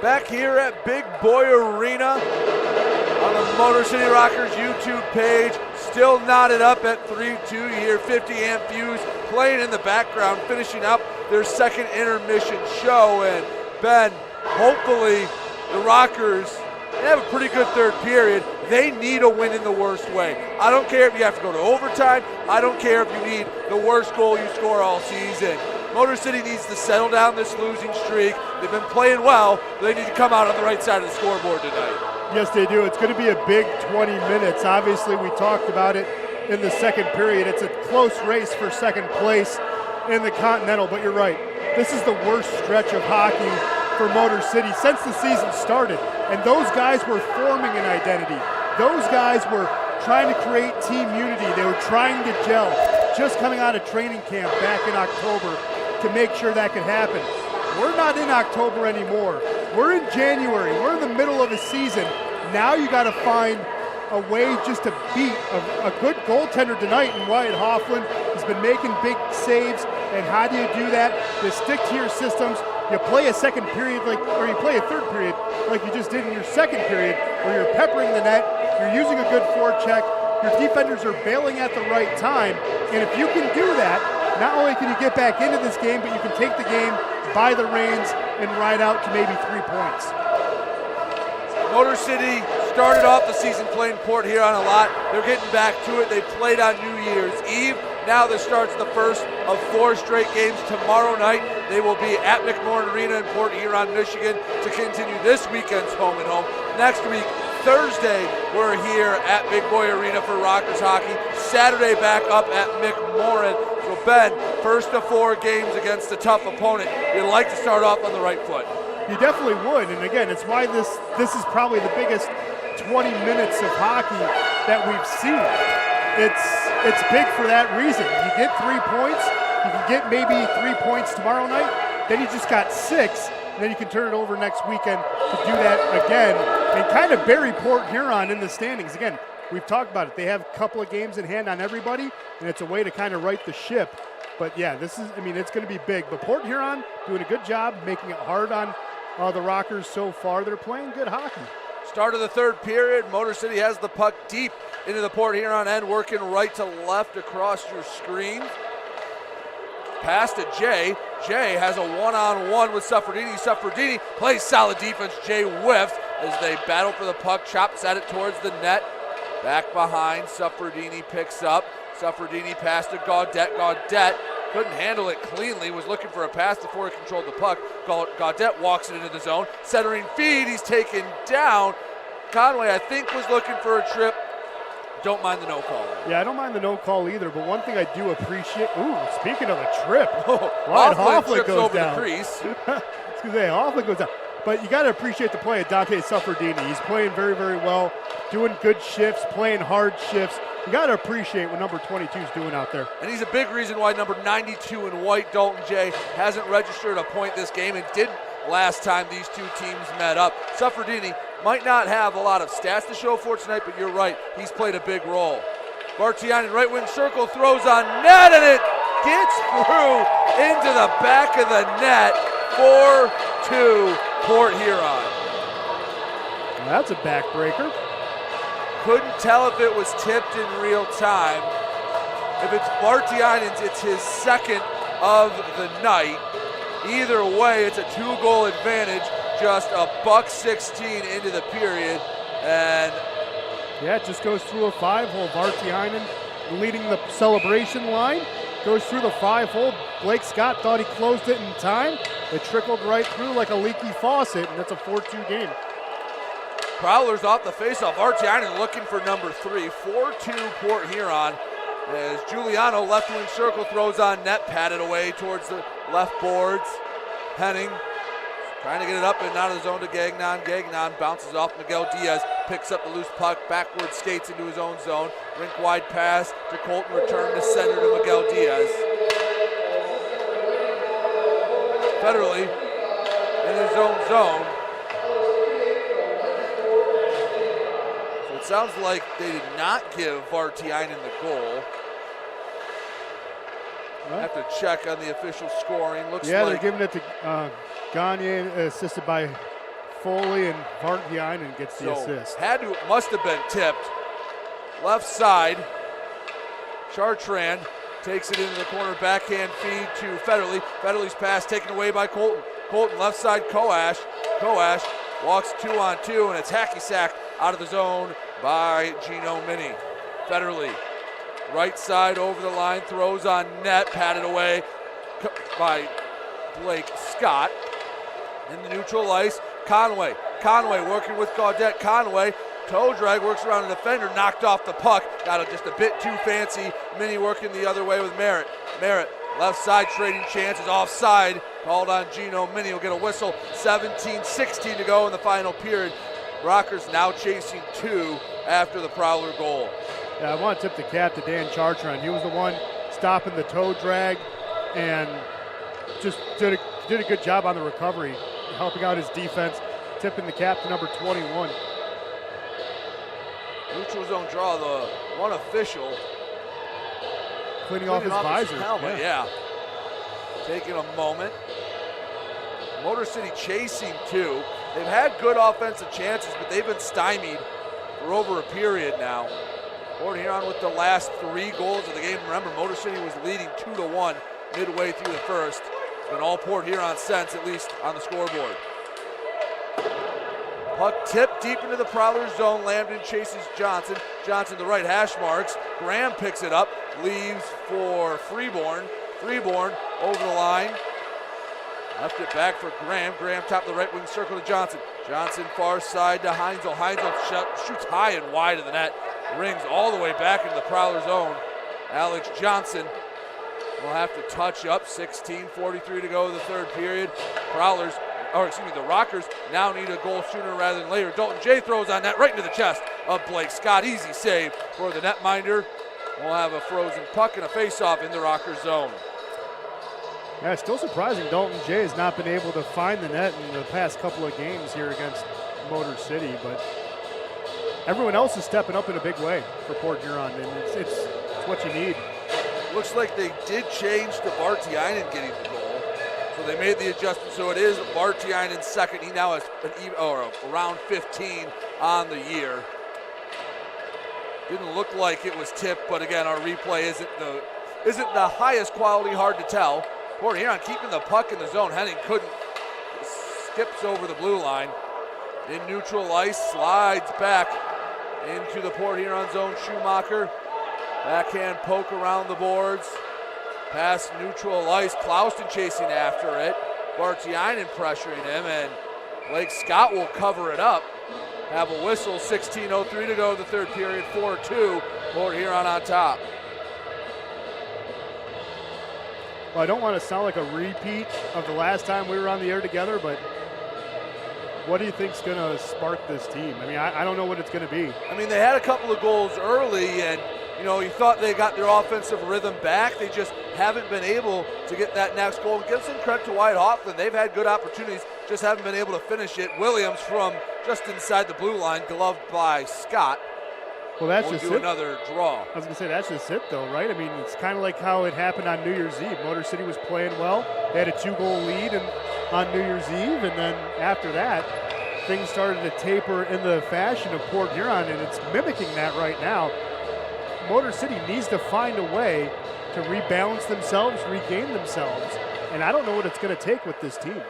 Back here at Big Boy Arena on the Motor City Rockers YouTube page, still knotted up at 3-2. You hear 50 amp fuse playing in the background, finishing up their second intermission show. And Ben, hopefully the Rockers, they have a pretty good third period. They need a win in the worst way. I don't care if you have to go to overtime. I don't care if you need the worst goal you score all season. Motor City needs to settle down this losing streak. They've been playing well, but they need to come out on the right side of the scoreboard tonight. Yes, they do. It's going to be a big 20 minutes. Obviously, we talked about it in the second period. It's a close race for second place in the Continental, but you're right. This is the worst stretch of hockey for Motor City since the season started. And those guys were forming an identity. Those guys were trying to create team unity. They were trying to gel. Just coming out of training camp back in October to make sure that could happen. We're not in October anymore. We're in January. We're in the middle of a season. Now you got to find a way just to beat a good goaltender tonight in Wyatt Hoffland. He's been making big saves. And how do you do that? You stick to your systems. You play a second period or you play a third period like you just did in your second period, where you're peppering the net. You're using a good forecheck. Your defenders are bailing at the right time. And if you can do that, not only can you get back into this game, but you can take the game by the reins and ride out to maybe 3 points. Motor City started off the season playing Port Huron a lot. They're getting back to it. They played on New Year's Eve. Now this starts the first of 4 straight games. Tomorrow night they will be at McMorran Arena in Port Huron, Michigan to continue this weekend's home and home. Next week, Thursday, we're here at Big Boy Arena for Rockers hockey. Saturday back up at McMorran. So Ben, first of 4 games against a tough opponent. You'd like to start off on the right foot. You definitely would, and again, it's why this is probably the biggest 20 minutes of hockey that we've seen. It's big for that reason. You get 3 points, you can get maybe 3 points tomorrow night, then you just got 6, and then you can turn it over next weekend to do that again and kind of bury Port Huron in the standings. Again, we've talked about it. They have a couple of games in hand on everybody, and it's a way to kind of right the ship. But yeah, it's going to be big. But Port Huron doing a good job making it hard on the Rockers so far. They're playing good hockey. Start of the third period, Motor City has the puck deep into the Port Huron end, working right to left across your screen. Pass to Jay. Jay has a one-on-one with Suffredini. Suffredini plays solid defense. Jay whiffs as they battle for the puck, chops at it towards the net. Back behind, Suffredini picks up. Suffredini pass to Gaudette. Gaudette couldn't handle it cleanly, was looking for a pass before he controlled the puck. Gaudette walks it into the zone. Centering feed, he's taken down. Conway, I think, was looking for a trip. Don't mind the no call. Yeah, I don't mind the no call either, but one thing I do appreciate, speaking of a trip, Hoffman goes over down. The crease. Hoffman goes down. But you got to appreciate the play of Dante Suffredini. He's playing very, very well, doing good shifts, playing hard shifts. You got to appreciate what number 22 is doing out there. And he's a big reason why number 92 in white, Dalton Jay, hasn't registered a point this game and didn't last time these two teams met up. Suffredini might not have a lot of stats to show for tonight, but you're right, he's played a big role. Bartiani, right wing circle, throws on net, and it gets through into the back of the net. 4-2 Port Huron. Well, that's a backbreaker. Couldn't tell if it was tipped in real time. If it's Bartianen's, it's his second of the night. Either way, it's a 2-goal advantage, just a $1.16 into the period. And yeah, it just goes through a 5-hole. Bartianen leading the celebration line. Goes through the 5-hole. Blake Scott thought he closed it in time. It trickled right through like a leaky faucet, and it's a 4-2 game. Prowlers off the faceoff. Bartianen looking for number 3. 4-2 Port Huron. As Giuliano, left wing circle, throws on net, patted away towards the left boards. Henning trying to get it up and out of the zone to Gagnon. Gagnon bounces off Miguel Diaz, picks up the loose puck, backward skates into his own zone. Rink wide pass to Colton, return to center to Miguel Diaz. Federally, in his own zone. So it sounds like they did not give Vartiainen the goal. I have to check on the official scoring. Looks yeah, like they're giving it to Gagne, assisted by Foley, and Vartiainen gets the assist. Must have been tipped. Left side, Chartrand takes it into the corner, backhand feed to Federley. Federley's pass taken away by Colton. Colton left side, Koash. Koash walks 2-on-2, and it's hacky sack out of the zone by Gino Mini. Federley, right side over the line, throws on net, patted away by Blake Scott. In the neutral ice, Conway working with Gaudette. Conway, toe drag, works around a defender, knocked off the puck. Got it just a bit too fancy. Mini working the other way with Merritt. Merritt, left side, trading chances, offside. Called on Gino Mini, will get a whistle. 17-16 to go in the final period. Rockers now chasing 2 after the Prowler goal. Yeah, I want to tip the cap to Dan Chartrand. He was the one stopping the toe drag and just did a good job on the recovery, helping out his defense, tipping the cap to number 21. Neutral zone draw, the one official. Cleaning off his visor. Helmet, yeah. Taking a moment. Motor City chasing 2. They've had good offensive chances, but they've been stymied for over a period now. Port Huron with the last 3 goals of the game. Remember, Motor City was leading 2-1 midway through the first. It's been all Port Huron since, at least on the scoreboard. Puck tipped deep into the Prowler zone. Lambden chases Johnson. Johnson, the right hash marks. Graham picks it up, leaves for Freeborn. Freeborn over the line. Left it back for Graham. Graham top the right wing circle to Johnson. Johnson far side to Heinzel. Heinzel shoots high and wide of the net. Rings all the way back into the Prowler zone. Alex Johnson will have to touch up. 16:43 to go in the third period. The Rockers now need a goal sooner rather than later. Dalton Jay throws on net right into the chest of Blake Scott. Easy save for the netminder. We'll have a frozen puck and a face-off in the Rockers zone. Yeah, it's still surprising Dalton Jay has not been able to find the net in the past couple of games here against Motor City, but everyone else is stepping up in a big way for Port Huron, and it's what you need. Looks like they did change to Vartiainen getting the goal. So they made the adjustment. So it is Vartiainen second. He now has around 15 on the year. Didn't look like it was tipped, but again, our replay isn't the highest quality, hard to tell. Port Huron keeping the puck in the zone. Henning couldn't. Skips over the blue line. In neutral ice, slides back into the Port Huron zone. Schumacher, backhand poke around the boards. Past neutral ice, Clauston chasing after it. Vartiainen pressuring him, and Blake Scott will cover it up. Have a whistle, 16:03 to go in the third period, 4-2, Port Huron on top. Well, I don't want to sound like a repeat of the last time we were on the air together, but what do you think's going to spark this team? I mean, I don't know what it's going to be. I mean, they had a couple of goals early, and you thought they got their offensive rhythm back. They just haven't been able to get that next goal. And give some credit to Wyatt Hoffman. They've had good opportunities, just haven't been able to finish it. Williams from just inside the blue line, gloved by Scott. Well, that's just it. Another draw. I was going to say, that's just it, though, right? I mean, it's kind of like how it happened on New Year's Eve. Motor City was playing well. They had a 2-goal lead on New Year's Eve, and then after that, things started to taper in the fashion of Port Huron, and it's mimicking that right now. Motor City needs to find a way to rebalance themselves, regain themselves, and I don't know what it's going to take with this team.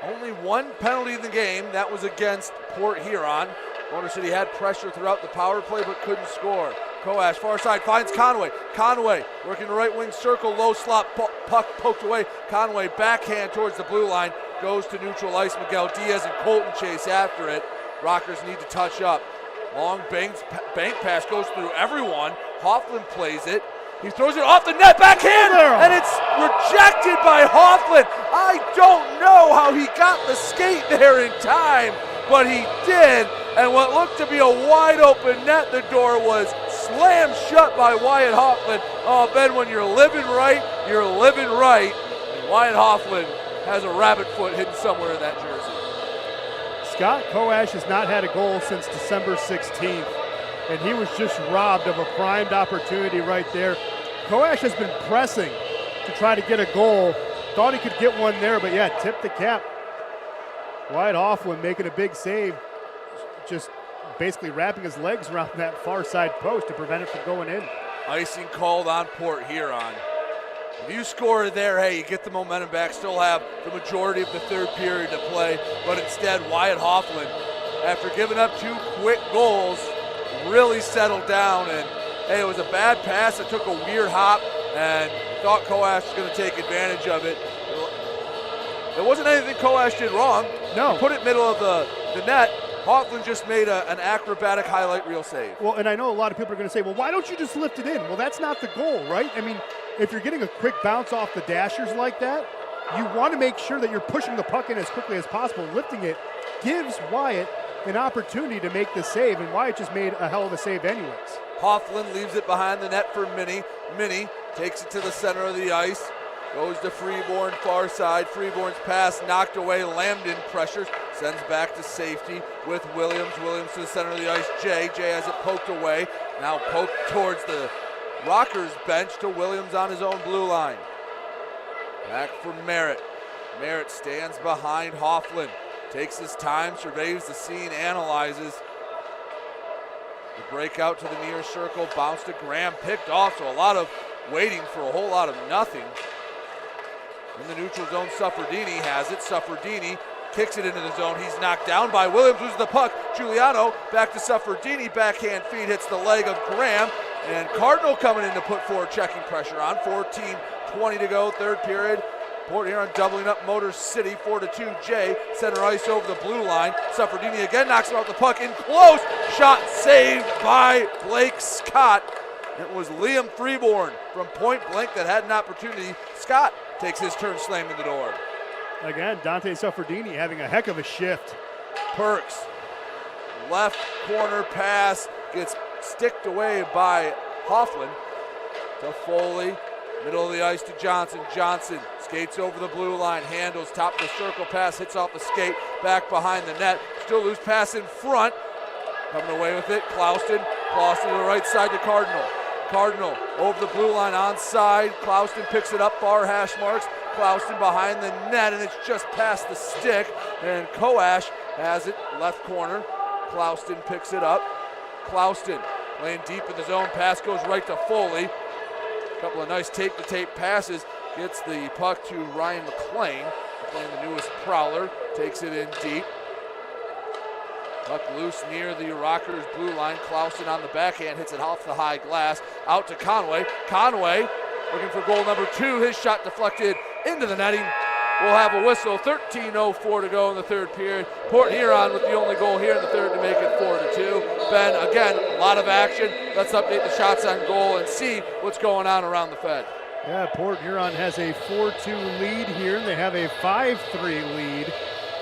Only one penalty in the game. That was against Port Huron. Motor City had pressure throughout the power play but couldn't score. Koash, far side, finds Conway. Conway working the right wing circle, low slot, puck poked away. Conway backhand towards the blue line, goes to neutral ice. Miguel Diaz and Colton chase after it. Rockers need to touch up. Long bank pass goes through everyone. Hoffman plays it. He throws it off the net, backhand, and it's rejected by Hoffman. I don't know how he got the skate there in time, but he did. And what looked to be a wide open net, the door was slammed shut by Wyatt Hoffman. Oh, Ben, when you're living right, you're living right. And Wyatt Hoffman has a rabbit foot hidden somewhere in that jersey. Scott Koash has not had a goal since December 16th, and he was just robbed of a primed opportunity right there. Koash has been pressing to try to get a goal. Thought he could get one there, but yeah, tipped the cap. Wyatt Hoffman making a big save, just basically wrapping his legs around that far side post to prevent it from going in. Icing called on Port Huron. If you score there, hey, you get the momentum back, still have the majority of the third period to play, but instead Wyatt Hoffman, after giving up 2 quick goals, really settled down, and hey, it was a bad pass. It took a weird hop, and thought Koash was going to take advantage of it. There wasn't anything Koash did wrong. No. He put it middle of the net. Hoffman just made an acrobatic highlight reel save. Well, and I know a lot of people are going to say, well, why don't you just lift it in? Well, that's not the goal, right? I mean, if you're getting a quick bounce off the dashers like that, you want to make sure that you're pushing the puck in as quickly as possible. Lifting it gives Wyatt an opportunity to make the save, and Wyatt just made a hell of a save anyways. Hoffman leaves it behind the net for Minnie. Minnie takes it to the center of the ice. Goes to Freeborn, far side. Freeborn's pass knocked away. Lambden pressures, sends back to safety with Williams. Williams to the center of the ice. Jay has it poked away. Now poked towards the Rockers bench to Williams on his own blue line. Back for Merritt. Merritt stands behind Hoffman. Takes his time, surveys the scene, analyzes. The breakout to the near circle, bounce to Graham, picked off, so a lot of waiting for a whole lot of nothing. In the neutral zone, Suffredini has it. Suffredini kicks it into the zone. He's knocked down by Williams, loses the puck. Giuliano back to Suffredini, backhand feed, hits the leg of Graham. And Cardinal coming in to put forward checking pressure on. 14:20 to go, third period. Port Huron doubling up Motor City, 4-2. Jay, center ice over the blue line. Suffredini again knocks him out the puck in close. Shot saved by Blake Scott. It was Liam Freeborn from point blank that had an opportunity. Scott takes his turn slamming the door. Again, Dante Suffredini having a heck of a shift. Perks, left corner pass, gets sticked away by Hoffman to Foley. Middle of the ice to Johnson. Johnson skates over the blue line, handles top of the circle pass, hits off the skate, back behind the net. Still loose pass in front. Coming away with it, Clouston. Clouston to the right side to Cardinal. Cardinal over the blue line onside. Clouston picks it up, far hash marks. Clouston behind the net, and it's just past the stick. And Koash has it, left corner. Clouston picks it up. Clouston playing deep in the zone. Pass goes right to Foley. A couple of nice tape-to-tape passes. Gets the puck to Ryan McLean, playing the newest Prowler. Takes it in deep. Puck loose near the Rockers' blue line. Clouston on the backhand, hits it off the high glass. Out to Conway. Conway looking for goal number 2. His shot deflected into the netting. We'll have a whistle. 13:04 to go in the third period. Port Huron with the only goal here in the third to make it 4-2. Ben, again, a lot of action. Let's update the shots on goal and see what's going on around the Fed. Yeah, Port Huron has a 4-2 lead here. They have a 5-3 lead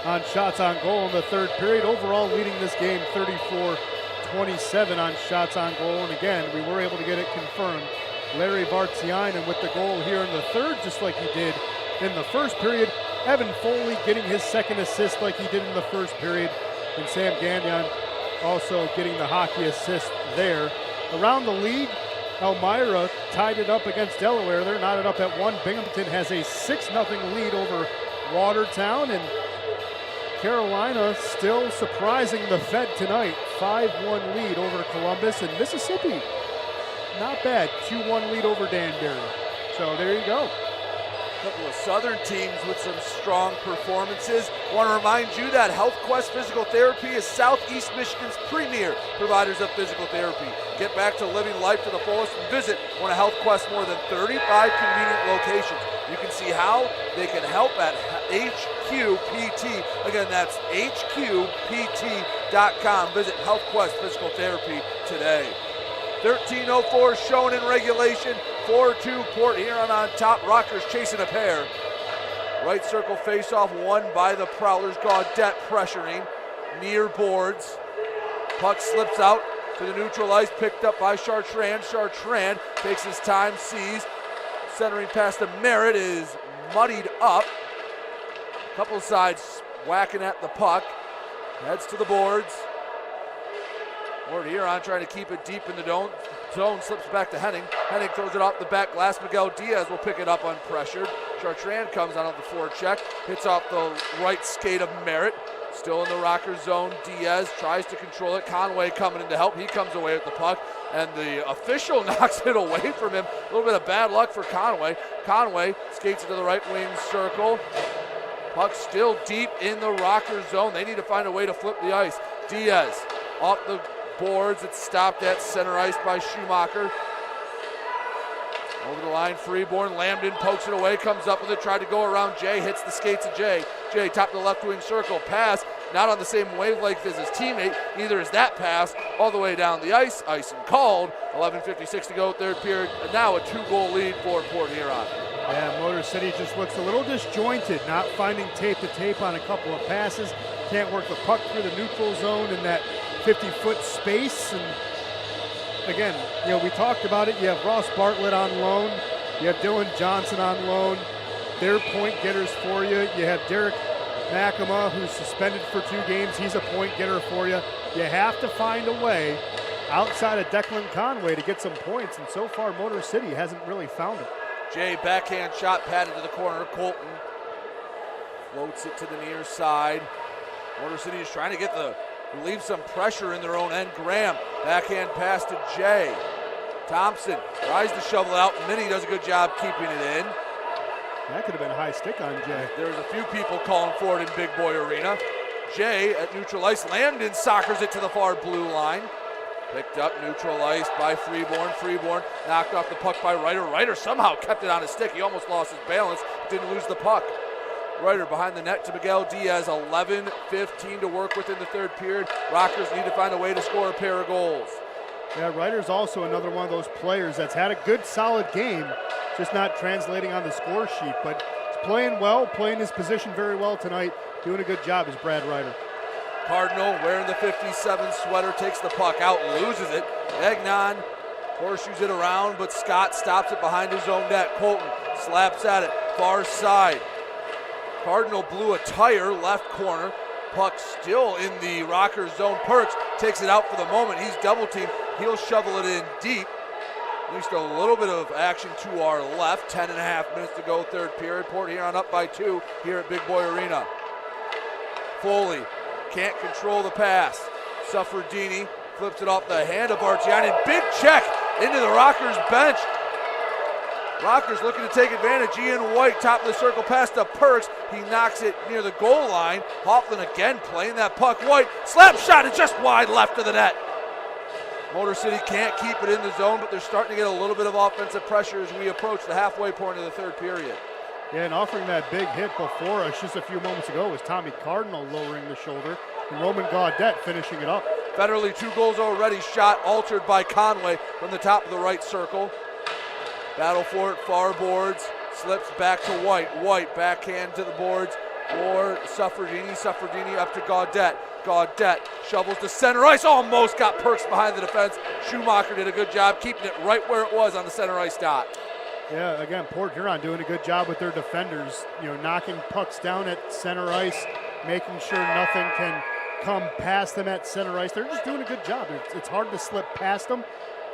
on shots on goal in the third period. Overall leading this game 34-27 on shots on goal. And again, we were able to get it confirmed. Larry Vartiainen with the goal here in the third, just like he did in the first period. Evan Foley getting his second assist like he did in the first period. And Sam Gagnon also getting the hockey assist there. Around the league, Elmira tied it up against Delaware. They're knotted up at 1. Binghamton has a 6-0 lead over Watertown. And Carolina still surprising the Fed tonight. 5-1 lead over Columbus. And Mississippi, not bad. 2-1 lead over Danbury. So there you go. Couple of Southern teams with some strong performances. Want to remind you that HealthQuest Physical Therapy is Southeast Michigan's premier providers of physical therapy. Get back to living life to the fullest and visit one of HealthQuest's more than 35 convenient locations. You can see how they can help at HQPT. Again, that's HQPT.com. Visit HealthQuest Physical Therapy today. 13:04 shown in regulation. 4-2 Port Huron on top. Rockers chasing a pair. Right circle face-off won by the Prowlers. Gaudette pressuring near boards. Puck slips out to the neutral ice. Picked up by Chartrand. Chartrand takes his time, sees. Centering past the Merritt is muddied up. Couple sides whacking at the puck. Heads to the boards. Port Huron trying to keep it deep in the zone. Slips back to Henning. Henning throws it off the back glass. Miguel Diaz will pick it up unpressured. Chartrand comes on the forecheck. Hits off the right skate of Merritt. Still in the Rocker zone. Diaz tries to control it. Conway coming in to help. He comes away with the puck. And the official knocks it away from him. A little bit of bad luck for Conway. Conway skates into the right wing circle. Puck still deep in the Rocker zone. They need to find a way to flip the ice. Diaz off the boards. It's stopped at center ice by Schumacher. Over the line, Freeborn. Lambden pokes it away, comes up with it, tried to go around Jay, hits the skates of Jay. Jay, top of the left wing circle, pass, not on the same wavelength as his teammate. Neither is that pass all the way down the ice. Icing called. 11:56 to go, third period. And now a 2-goal lead for Port Huron. Yeah, Motor City just looks a little disjointed, not finding tape to tape on a couple of passes. Can't work the puck through the neutral zone in that 50-foot space. And again, we talked about it. You have Ross Bartlett on loan. You have Dylan Johnson on loan. They're point getters for you. You have Derek Nakama, who's suspended for 2 games. He's a point getter for you. You have to find a way outside of Declan Conway to get some points. And so far, Motor City hasn't really found it. Jay, backhand shot patted to the corner. Colton floats it to the near side. Motor City is trying to relieve some pressure in their own end. Graham, backhand pass to Jay. Thompson tries to shovel it out. Minnie does a good job keeping it in. That could have been a high stick on Jay. There's a few people calling for it in Big Boy Arena. Jay at neutral ice. Lambden soccers it to the far blue line. Picked up neutral ice by Freeborn. Freeborn knocked off the puck by Ryder. Ryder somehow kept it on his stick. He almost lost his balance. Didn't lose the puck. Ryder behind the net to Miguel Diaz. 11:15 to work with in the third period. Rockers need to find a way to score a pair of goals. Yeah, Ryder's also another one of those players that's had a good, solid game, just not translating on the score sheet. But he's playing well, playing his position very well tonight. Doing a good job is Brad Ryder. Cardinal wearing the 57 sweater takes the puck out, loses it. Egnon horseshoes it around, but Scott stops it behind his own net. Colton slaps at it, far side. Cardinal blew a tire, left corner. Puck still in the Rocker zone. Perks takes it out for the moment. He's double teamed. He'll shovel it in deep. At least a little bit of action to our left. 10.5 minutes to go, third period. Port Huron up by 2 here at Big Boy Arena. Foley can't control the pass. Suffredini flips it off the hand of Artiani. Big check into the Rockers bench. Rockers looking to take advantage. Ian White, top of the circle, pass to Perks. He knocks it near the goal line. Hoffman again playing that puck. White, slap shot, it's just wide left of the net. Motor City can't keep it in the zone, but they're starting to get a little bit of offensive pressure as we approach the halfway point of the third period. Yeah, and offering that big hit before us just a few moments ago was Tommy Cardinal lowering the shoulder and Roman Gaudette finishing it up. Federally 2 goals already, shot altered by Conway from the top of the right circle. Battle for it, far boards, slips back to White. White backhand to the boards for Suffredini. Suffredini up to Gaudette. Gaudette shovels to center ice, almost got Perks behind the defense. Schumacher did a good job keeping it right where it was on the center ice dot. Yeah, again, Port Huron doing a good job with their defenders, knocking pucks down at center ice, making sure nothing can come past them at center ice. They're just doing a good job. It's hard to slip past them,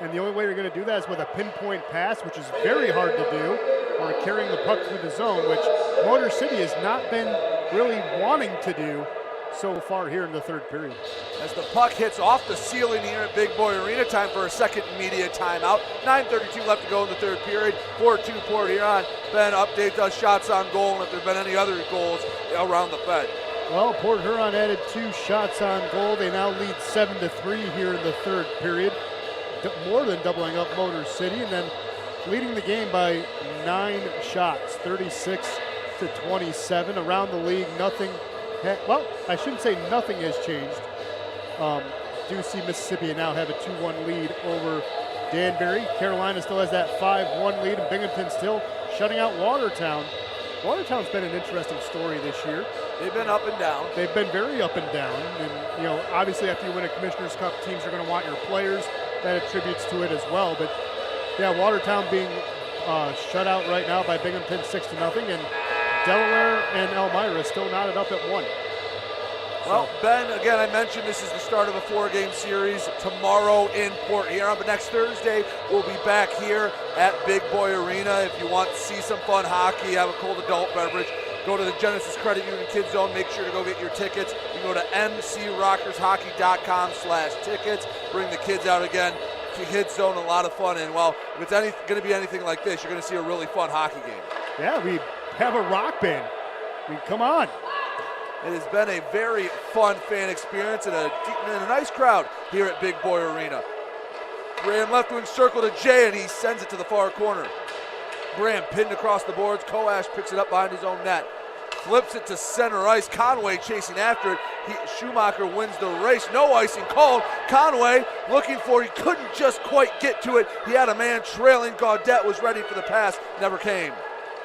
and the only way you're going to do that is with a pinpoint pass, which is very hard to do, or carrying the puck through the zone, which Motor City has not been really wanting to do so far here in the third period. As the puck hits off the ceiling here at Big Boy Arena, time for a second media timeout. 9:32 left to go in the third period. 4-2 Port Huron. Ben, update us shots on goal and if there have been any other goals around the Fed. Well, Port Huron added 2 shots on goal. They now lead 7-3 here in the third period, more than doubling up Motor City, and then leading the game by 9 shots, 36-27. Around the league, nothing. Well, I shouldn't say nothing has changed. Ducey, Mississippi now have a 2-1 lead over Danbury. Carolina still has that 5-1 lead, and Binghamton still shutting out Watertown. Watertown's been an interesting story this year. They've been up and down. They've been very up and down. And, obviously after you win a Commissioner's Cup, teams are going to want your players. That attributes to it as well. But, yeah, Watertown being shut out right now by Binghamton 6-0. And Delaware and Elmira still knotted up at 1. Well, Ben, again, I mentioned this is the start of a 4-game series tomorrow in Port Huron, but next Thursday we'll be back here at Big Boy Arena. If you want to see some fun hockey, have a cold adult beverage, go to the Genesis Credit Union Kids Zone. Make sure to go get your tickets. You can go to mcrockershockey.com/tickets. Bring the kids out again. Kids Zone, a lot of fun. And, well, if it's going to be anything like this, you're going to see a really fun hockey game. Yeah, we have a rock band. Come on. It has been a very fun fan experience and a nice crowd here at Big Boy Arena. Graham left wing circle to Jay, and he sends it to the far corner. Graham pinned across the boards. Koash picks it up behind his own net. Flips it to center ice. Conway chasing after it. Schumacher wins the race. No icing called. Conway looking for it. He couldn't just quite get to it. He had a man trailing. Gaudette was ready for the pass. Never came.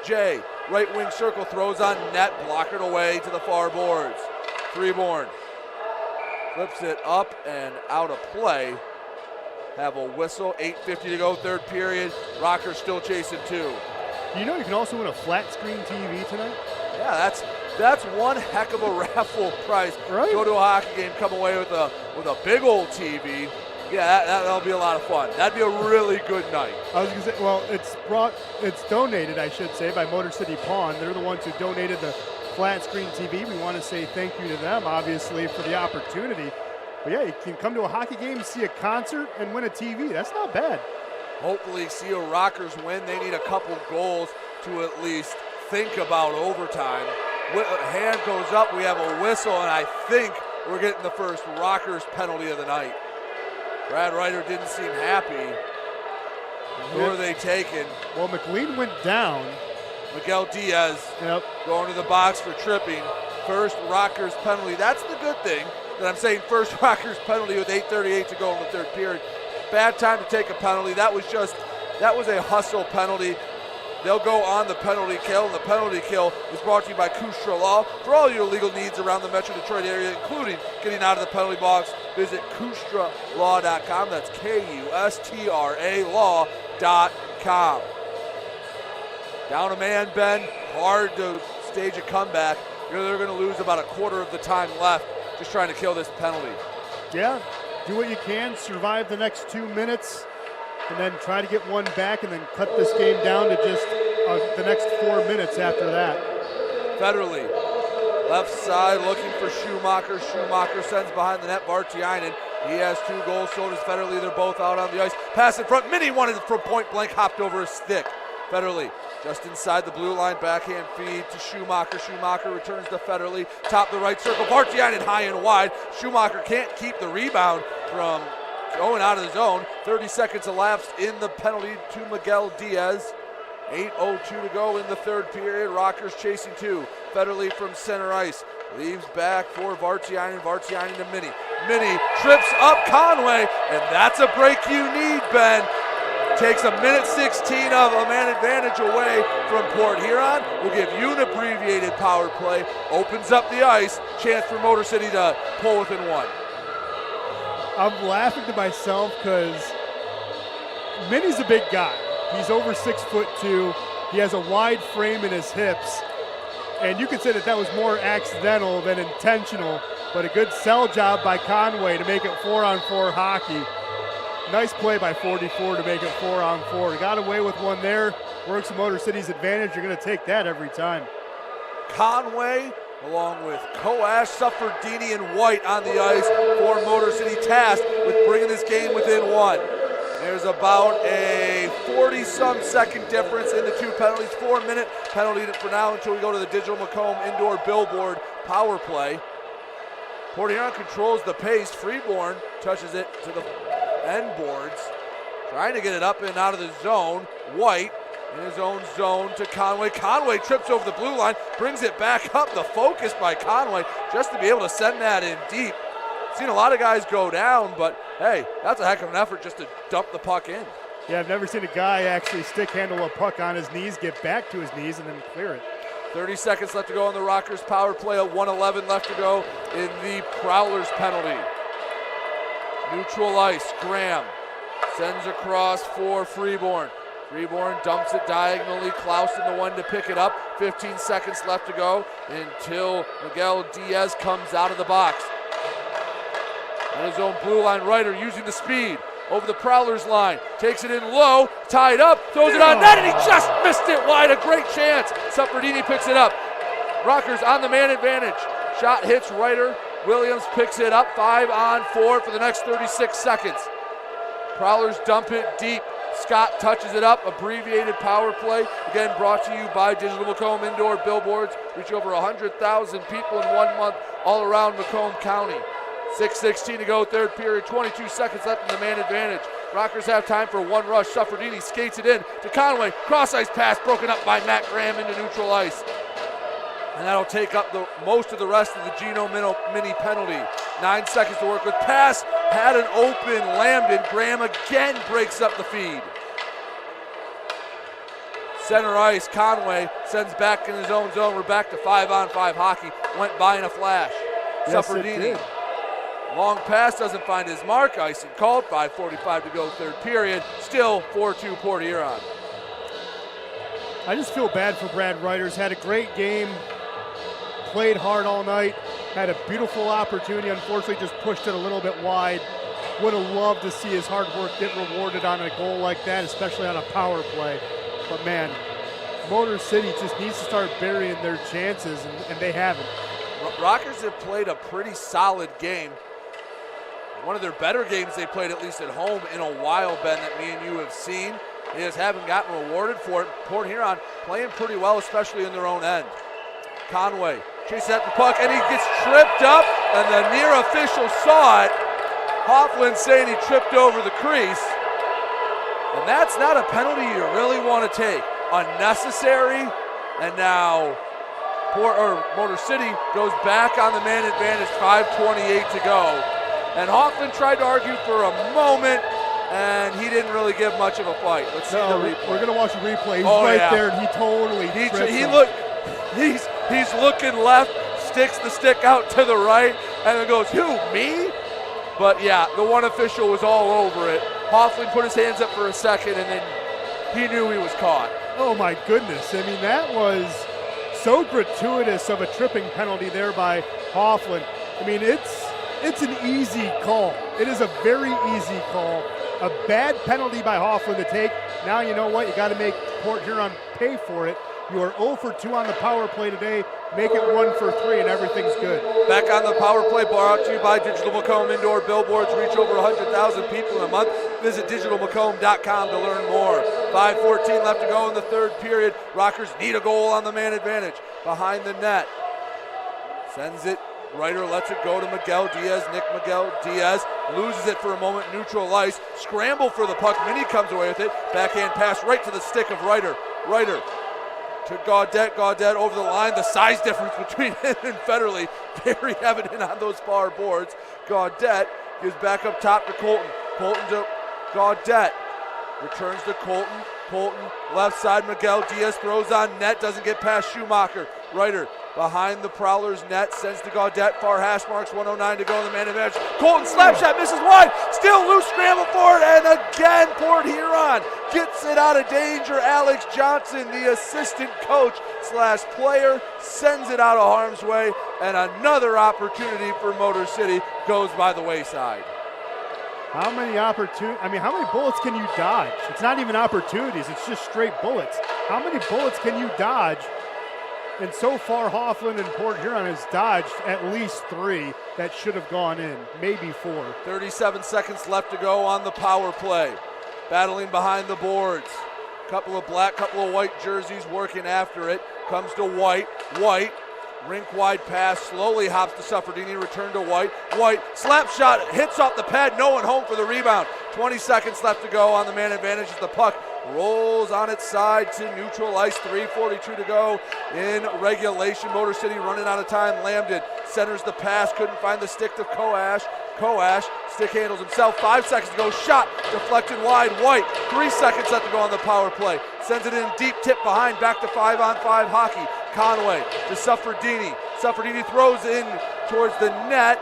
Jay, right wing circle, throws on net, blockered away to the far boards. Freeborn flips it up and out of play. Have a whistle, 8:50 to go, third period. Rockers still chasing 2. You know you can also win a flat screen TV tonight? Yeah, that's one heck of a raffle prize. Right? Go to a hockey game, come away with a big old TV. Yeah, that'll be a lot of fun. That'd be a really good night. I was going to say, well, it's donated, I should say, by Motor City Pawn. They're the ones who donated the flat screen TV. We want to say thank you to them, obviously, for the opportunity. But yeah, you can come to a hockey game, see a concert, and win a TV. That's not bad. Hopefully see a Rockers win. They need a couple goals to at least think about overtime. Hand goes up, we have a whistle, and I think we're getting the first Rockers penalty of the night. Brad Ryder didn't seem happy. Who are they taking? Well, McLean went down. Miguel Diaz going to the box for tripping. First Rockers penalty. That's the good thing that I'm saying first Rockers penalty with 8:38 to go in the third period. Bad time to take a penalty. That was a hustle penalty. They'll go on the penalty kill, and the penalty kill is brought to you by Kustra Law. For all your legal needs around the Metro Detroit area, including getting out of the penalty box, visit KustraLaw.com. That's Kustra Law.com. Down a man, Ben. Hard to stage a comeback. They're going to lose about a quarter of the time left just trying to kill this penalty. Yeah, do what you can, survive the next 2 minutes, and then try to get one back and then cut this game down to just the next 4 minutes after that. Federally, left side looking for Schumacher. Schumacher sends behind the net Vartiainen. He has 2 goals, so does Federally. They're both out on the ice. Pass in front. Minnie wanted it from point blank, hopped over his stick. Federally just inside the blue line, backhand feed to Schumacher. Schumacher returns to Federally. Top the right circle. Vartiainen high and wide. Schumacher can't keep the rebound from going out of the zone. 30 seconds elapsed in the penalty to Miguel Diaz. 8:02 to go in the third period. Rockers chasing 2. Federally from center ice. Leaves back for Vartiainen. Vartiainen to Minnie. Minnie trips up Conway, and that's a break you need, Ben. Takes a minute 16 of a man advantage away from Port Huron. We'll give you an abbreviated power play. Opens up the ice. Chance for Motor City to pull within 1. I'm laughing to myself because Minnie's a big guy. He's over 6'2". He has a wide frame in his hips. And you could say that was more accidental than intentional, but a good sell job by Conway to make it 4-on-4 hockey. Nice play by 44 to make it 4-on-4. He got away with one there. Works in Motor City's advantage. You're going to take that every time. Conway, along with Koash, Sufferdini, and White on the ice for Motor City, tasked with bringing this game within 1. There's about a 40-some second difference in the 2 penalties. 4-minute penalty for now until we go to the Digital Macomb Indoor Billboard power play. Port Huron controls the pace. Freeborn touches it to the end boards, trying to get it up and out of the zone. White in his own zone to Conway. Conway trips over the blue line, brings it back up. The focus by Conway just to be able to send that in deep. Seen a lot of guys go down, but hey, that's a heck of an effort just to dump the puck in. Yeah, I've never seen a guy actually stick handle a puck on his knees, get back to his knees, and then clear it. 30 seconds left to go on the Rockers power play. 1:11 left to go in the Prowlers penalty. Neutral ice, Graham sends across for Freeborn. Freeborn dumps it diagonally. Clausen the one to pick it up. 15 seconds left to go until Miguel Diaz comes out of the box. On his own blue line, Ryder using the speed over the Prowlers line. Takes it in low, tied up, throws it on net, and he just missed it wide. A great chance. Suffredini picks it up. Rockers on the man advantage. Shot hits Ryder. Williams picks it up. 5-on-4 for the next 36 seconds. Prowlers dump it deep. Scott touches it up, abbreviated power play. Again, brought to you by Digital Macomb Indoor Billboards. Reach over 100,000 people in 1 month all around Macomb County. 6:16 to go, third period, 22 seconds left in the man advantage. Rockers have time for one rush. Suffredini skates it in to Conway. Cross ice pass broken up by Matt Graham into neutral ice. And that'll take up most of the rest of the Gino mini penalty. 9 seconds to work with. Pass had an open Lambden. Graham again breaks up the feed. Center ice, Conway sends back in his own zone. We're back to 5-on-5 hockey. Went by in a flash. Yes, Suffredini. Long pass doesn't find his mark. Icing called. 5:45 to go, third period. Still 4-2 Port Huron. I just feel bad for Brad Ryder's. Had a great game. Played hard all night. Had a beautiful opportunity. Unfortunately, just pushed it a little bit wide. Would have loved to see his hard work get rewarded on a goal like that, especially on a power play. But man, Motor City just needs to start burying their chances, and they haven't. Rockers have played a pretty solid game. One of their better games they played, at least at home, in a while, Ben, that me and you have seen. They just haven't gotten rewarded for it. Port Huron playing pretty well, especially in their own end. Conway chases at the puck, and he gets tripped up, and the near official saw it. Hoffland saying he tripped over the crease. And that's not a penalty you really want to take. Unnecessary, and now Motor City goes back on the man advantage, 5:28 to go. And Hoffman tried to argue for a moment, and he didn't really give much of a fight. Let's see the replay. We're going to watch the replay. He's there, and he totally tripped him. He's looking left, sticks the stick out to the right, and then goes, who, me? But yeah, the one official was all over it. Hoffman put his hands up for a second, and then he knew he was caught. Oh my goodness. I mean, that was so gratuitous of a tripping penalty there by Hoffman. I mean, it's an easy call. It is a very easy call. A bad penalty by Hoffman to take. Now you know what? You got to make Port Huron pay for it. You are 0 for 2 on the power play today. Make it 1 for 3 and everything's good. Back on the power play, brought to you by Digital Macomb Indoor Billboards. Reach over 100,000 people in a month. Visit digitalmacomb.com to learn more. 5:14 left to go in the third period. Rockers need a goal on the man advantage. Behind the net. Sends it. Ryder lets it go to Miguel Diaz. Miguel Diaz loses it for a moment. Neutral ice. Scramble for the puck. Mini comes away with it. Backhand pass right to the stick of Ryder. Ryder to Gaudet. Gaudet over the line. The size difference between him and Federley very evident on those far boards. Gaudet gives back up top to Colton. Colton to Gaudet. Returns to Colton. Colton left side. Miguel Diaz throws on net. Doesn't get past Schumacher. Ryder behind the Prowlers net, sends to Gaudet, far hash marks, 109 to go in the man advantage. Colton slap shot, misses wide, still loose, scramble for it, and again Port Huron gets it out of danger. Alex Johnson, the assistant coach / player, sends it out of harm's way, and another opportunity for Motor City goes by the wayside. How many bullets can you dodge? It's not even opportunities, it's just straight bullets. How many bullets can you dodge? And so far, Hoffman and Port Huron has dodged at least 3 that should have gone in, maybe 4. 37 seconds left to go on the power play. Battling behind the boards. Couple of black, couple of white jerseys working after it. Comes to White. White, rink wide pass, slowly hops to Suffredini, return to White. White, slap shot, hits off the pad, no one home for the rebound. 20 seconds left to go on the man advantage as the puck rolls on its side to neutral ice. 3:42 to go in regulation. Motor City running out of time. Lambden centers the pass, couldn't find the stick to Koash. Koash stick handles himself. 5 seconds to go. Shot deflected wide. White. 3 seconds left to go on the power play. Sends it in deep, tip behind. Back to 5-on-5 hockey. Conway to Suffredini. Suffredini throws in towards the net.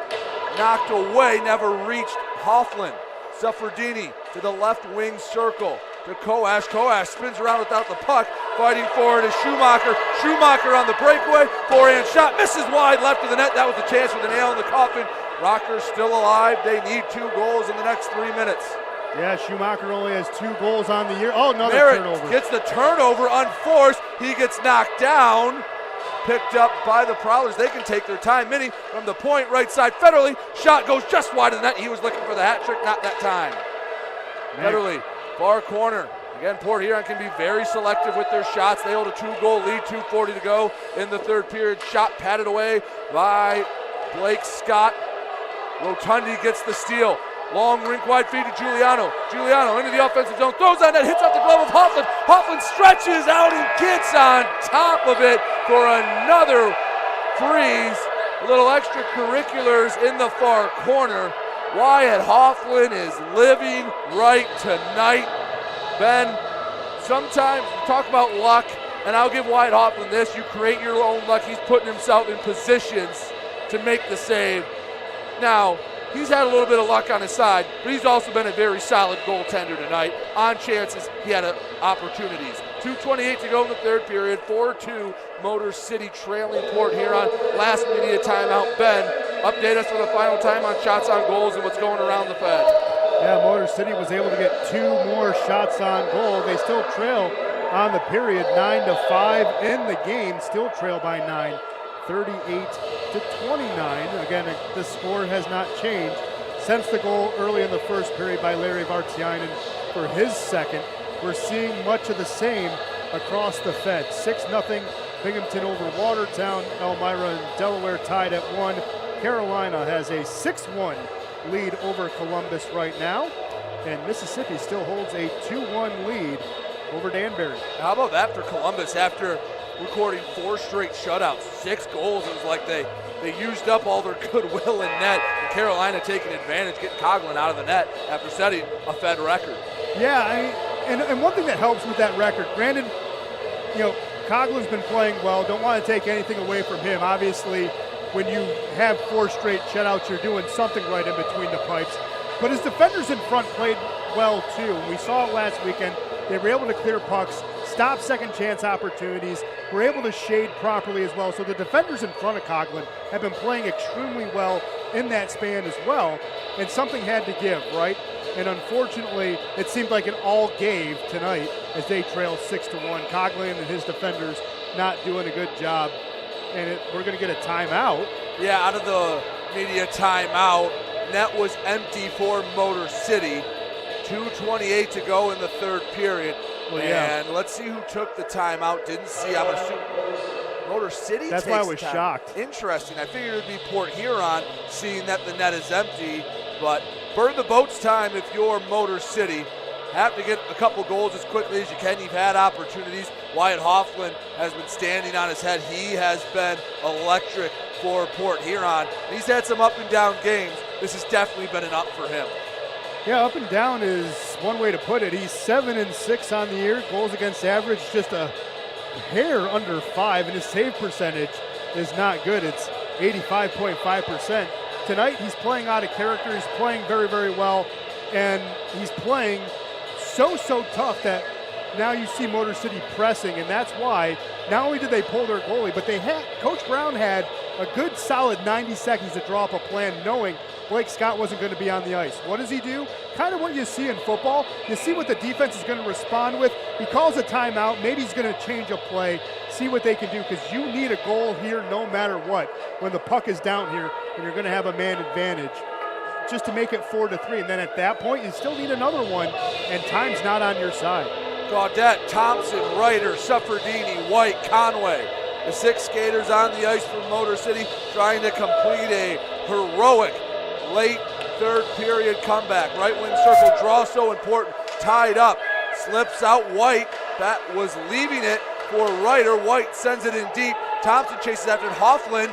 Knocked away. Never reached Hoffman. Suffredini to the left wing circle. to Koash. Koash spins around without the puck. Fighting for it is Schumacher. Schumacher on the breakaway. Forehand shot. Misses wide left of the net. That was the chance with the nail in the coffin. Rockers still alive. They need 2 goals in the next 3 minutes. Yeah, Schumacher only has 2 goals on the year. Oh, another Merritt turnover. Gets the turnover unforced. He gets knocked down. Picked up by the Prowlers. They can take their time. Minnie from the point, right side. Federle. Shot goes just wide of the net. He was looking for the hat trick, not that time. Federle, far corner. Again, Port Huron can be very selective with their shots. They hold a 2-goal lead, 2:40 to go in the third period. Shot patted away by Blake Scott. Rotundi gets the steal. Long rink wide feed to Giuliano. Giuliano into the offensive zone. Throws on net. Hits off the glove of Hoffman. Hoffman stretches out and gets on top of it for another freeze. A little extracurriculars in the far corner. Wyatt Hoffman is living right tonight. Ben, sometimes you talk about luck, and I'll give Wyatt Hoffman this. You create your own luck. He's putting himself in positions to make the save. Now, he's had a little bit of luck on his side, but he's also been a very solid goaltender tonight. On chances, he had opportunities. 2:28 to go in the third period. 4-2, Motor City trailing Port Huron. Last media timeout. Ben, update us for the final time on shots on goals and what's going around the Fed. Yeah, Motor City was able to get 2 more shots on goal. They still trail on the period, 9-5 in the game. Still trail by 9. 38-29. Again, the score has not changed since the goal early in the first period by Larry Vartiainen for his second. We're seeing much of the same across the Fed. 6-0 Binghamton over Watertown. Elmira and Delaware tied at 1. Carolina has a 6-1 lead over Columbus right now. And Mississippi still holds a 2-1 lead over Danbury. How about that for Columbus after recording 4 straight shutouts, 6 goals? It was like they used up all their goodwill in net. And Carolina taking advantage, getting Coughlin out of the net after setting a Fed record. Yeah, and one thing that helps with that record, granted, Coughlin's been playing well. Don't want to take anything away from him. Obviously, when you have 4 straight shutouts, you're doing something right in between the pipes. But his defenders in front played well too. We saw it last weekend. They were able to clear pucks, stop second chance opportunities, were able to shade properly as well. So the defenders in front of Coughlin have been playing extremely well in that span as well. And something had to give, right? And unfortunately, it seemed like it all gave tonight as they trail 6-1. Coughlin and his defenders not doing a good job. And we're going to get a timeout. Yeah, out of the media timeout. Net was empty for Motor City. 2:28 to go in the third period. Well, yeah. And let's see who took the timeout. Didn't see. I'm assuming Motor City. That's why I was shocked. Interesting. I figured it would be Port Huron, seeing that the net is empty. But burn the boats time if you're Motor City. Have to get a couple goals as quickly as you can. You've had opportunities. Wyatt Hoffman has been standing on his head. He has been electric for Port Huron. He's had some up and down games. This has definitely been an up for him. Yeah, up and down is one way to put it. He's 7-6 on the year. Goals against average just a hair under 5, and his save percentage is not good. It's 85.5%. Tonight he's playing out of character. He's playing very, very well, and he's playing so tough that now you see Motor City pressing, and that's why not only did they pull their goalie, but Coach Brown had a good solid 90 seconds to draw up a plan knowing Blake Scott wasn't going to be on the ice. What does he do? Kind of what you see in football. You see what the defense is going to respond with. He calls a timeout. Maybe he's going to change a play, see what they can do, because you need a goal here no matter what. When the puck is down here and you're going to have a man advantage, just to make it 4-3. And then at that point, you still need another one, and time's not on your side. Gaudette, Thompson, Ryder, Suffredini, White, Conway. The 6 skaters on the ice for Motor City trying to complete a heroic late third period comeback. Right wing circle draw so important. Tied up. Slips out White. That was leaving it for Ryder. White sends it in deep. Thompson chases after it. Hofflin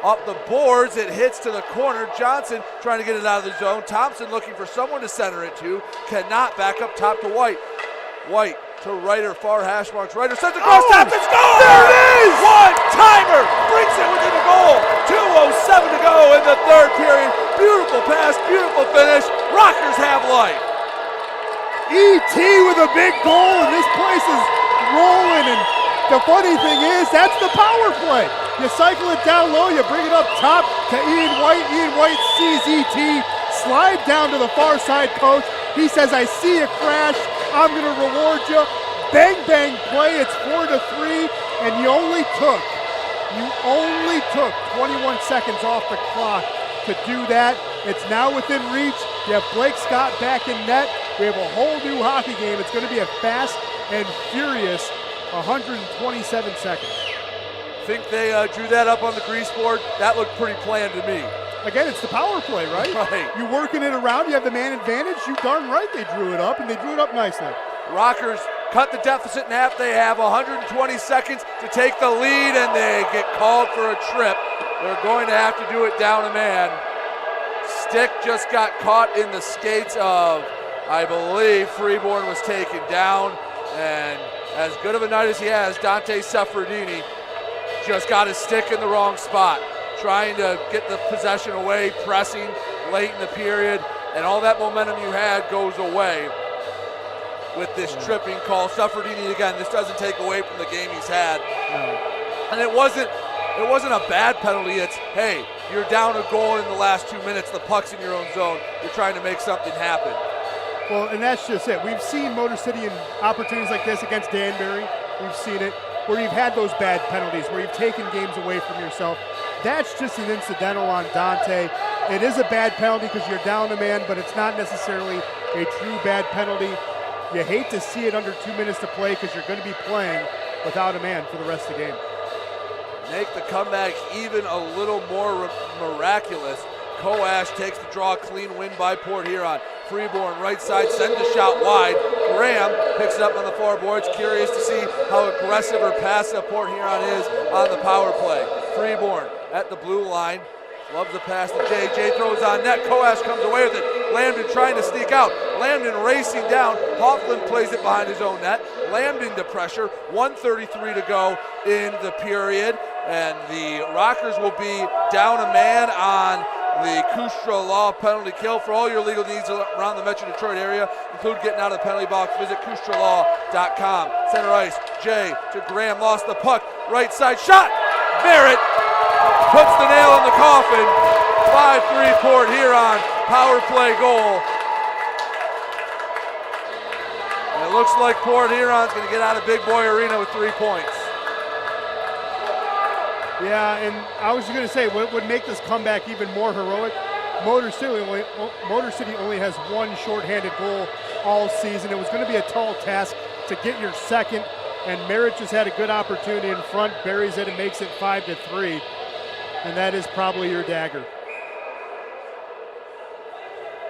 up the boards. It hits to the corner. Johnson trying to get it out of the zone. Thompson looking for someone to center it to. Cannot. Back up top to White. White to Ryder, far hash marks. Ryder sends it across, taps and scores! There it is! One-timer! Brings it within the goal. 2:07 to go in the third period. Beautiful pass, beautiful finish. Rockers have life. E.T. with a big goal, and this place is rolling. And the funny thing is, that's the power play. You cycle it down low, you bring it up top to Ian White. Ian White sees E.T. slide down to the far side post. He says, I see a crash. I'm going to reward you. Bang, bang play. It's 4-3, and you only took 21 seconds off the clock to do that. It's now within reach. You have Blake Scott back in net. We have a whole new hockey game. It's going to be a fast and furious 127 seconds. Think they drew that up on the grease board? That looked pretty planned to me. Again, it's the power play, right? Right. You're working it around. You have the man advantage. You darn right they drew it up, and they drew it up nicely. Rockers cut the deficit in half. They have 120 seconds to take the lead, and they get called for a trip. They're going to have to do it down a man. Stick just got caught in the skates of, I believe, Freeborn was taken down. And as good of a night as he has, Dante Sefferdini just got his stick in the wrong spot, trying to get the possession away, pressing late in the period, and all that momentum you had goes away with this tripping call. Sefferdini, again, this doesn't take away from the game he's had. No. And it wasn't a bad penalty. It's, hey, you're down a goal in the last 2 minutes, the puck's in your own zone, you're trying to make something happen. Well, and that's just it. We've seen Motor City in opportunities like this against Danbury. We've seen it where you've had those bad penalties, where you've taken games away from yourself. That's just an incidental on Dante. It is a bad penalty because you're down a man, but it's not necessarily a true bad penalty. You hate to see it under 2 minutes to play because you're going to be playing without a man for the rest of the game. Make the comeback even a little more miraculous. Coash takes the draw, clean win by Port Huron. Freeborn right side, sends the shot wide. Graham picks it up on the far boards. Curious to see how aggressive or passive Port Huron is on the power play. Freeborn at the blue line. Loves the pass to Jay. Jay throws on net. Coash comes away with it. Lambden trying to sneak out. Lambden racing down. Hoffman plays it behind his own net. Lambden to pressure. 1:33 to go in the period. And the Rockers will be down a man on the Kustra Law penalty kill. For all your legal needs around the Metro Detroit area, include getting out of the penalty box, visit KustraLaw.com. Center ice, Jay to Graham, lost the puck. Right side shot. Merritt puts the nail in the coffin. 5-3 Port Huron, power play goal. And it looks like Port Huron's going to get out of Big Boy Arena with 3 points. Yeah, and I was going to say, what would make this comeback even more heroic, Motor City only has one shorthanded goal all season. It was going to be a tall task to get your second, and Merritt just had a good opportunity in front, buries it and makes it 5-3, and that is probably your dagger.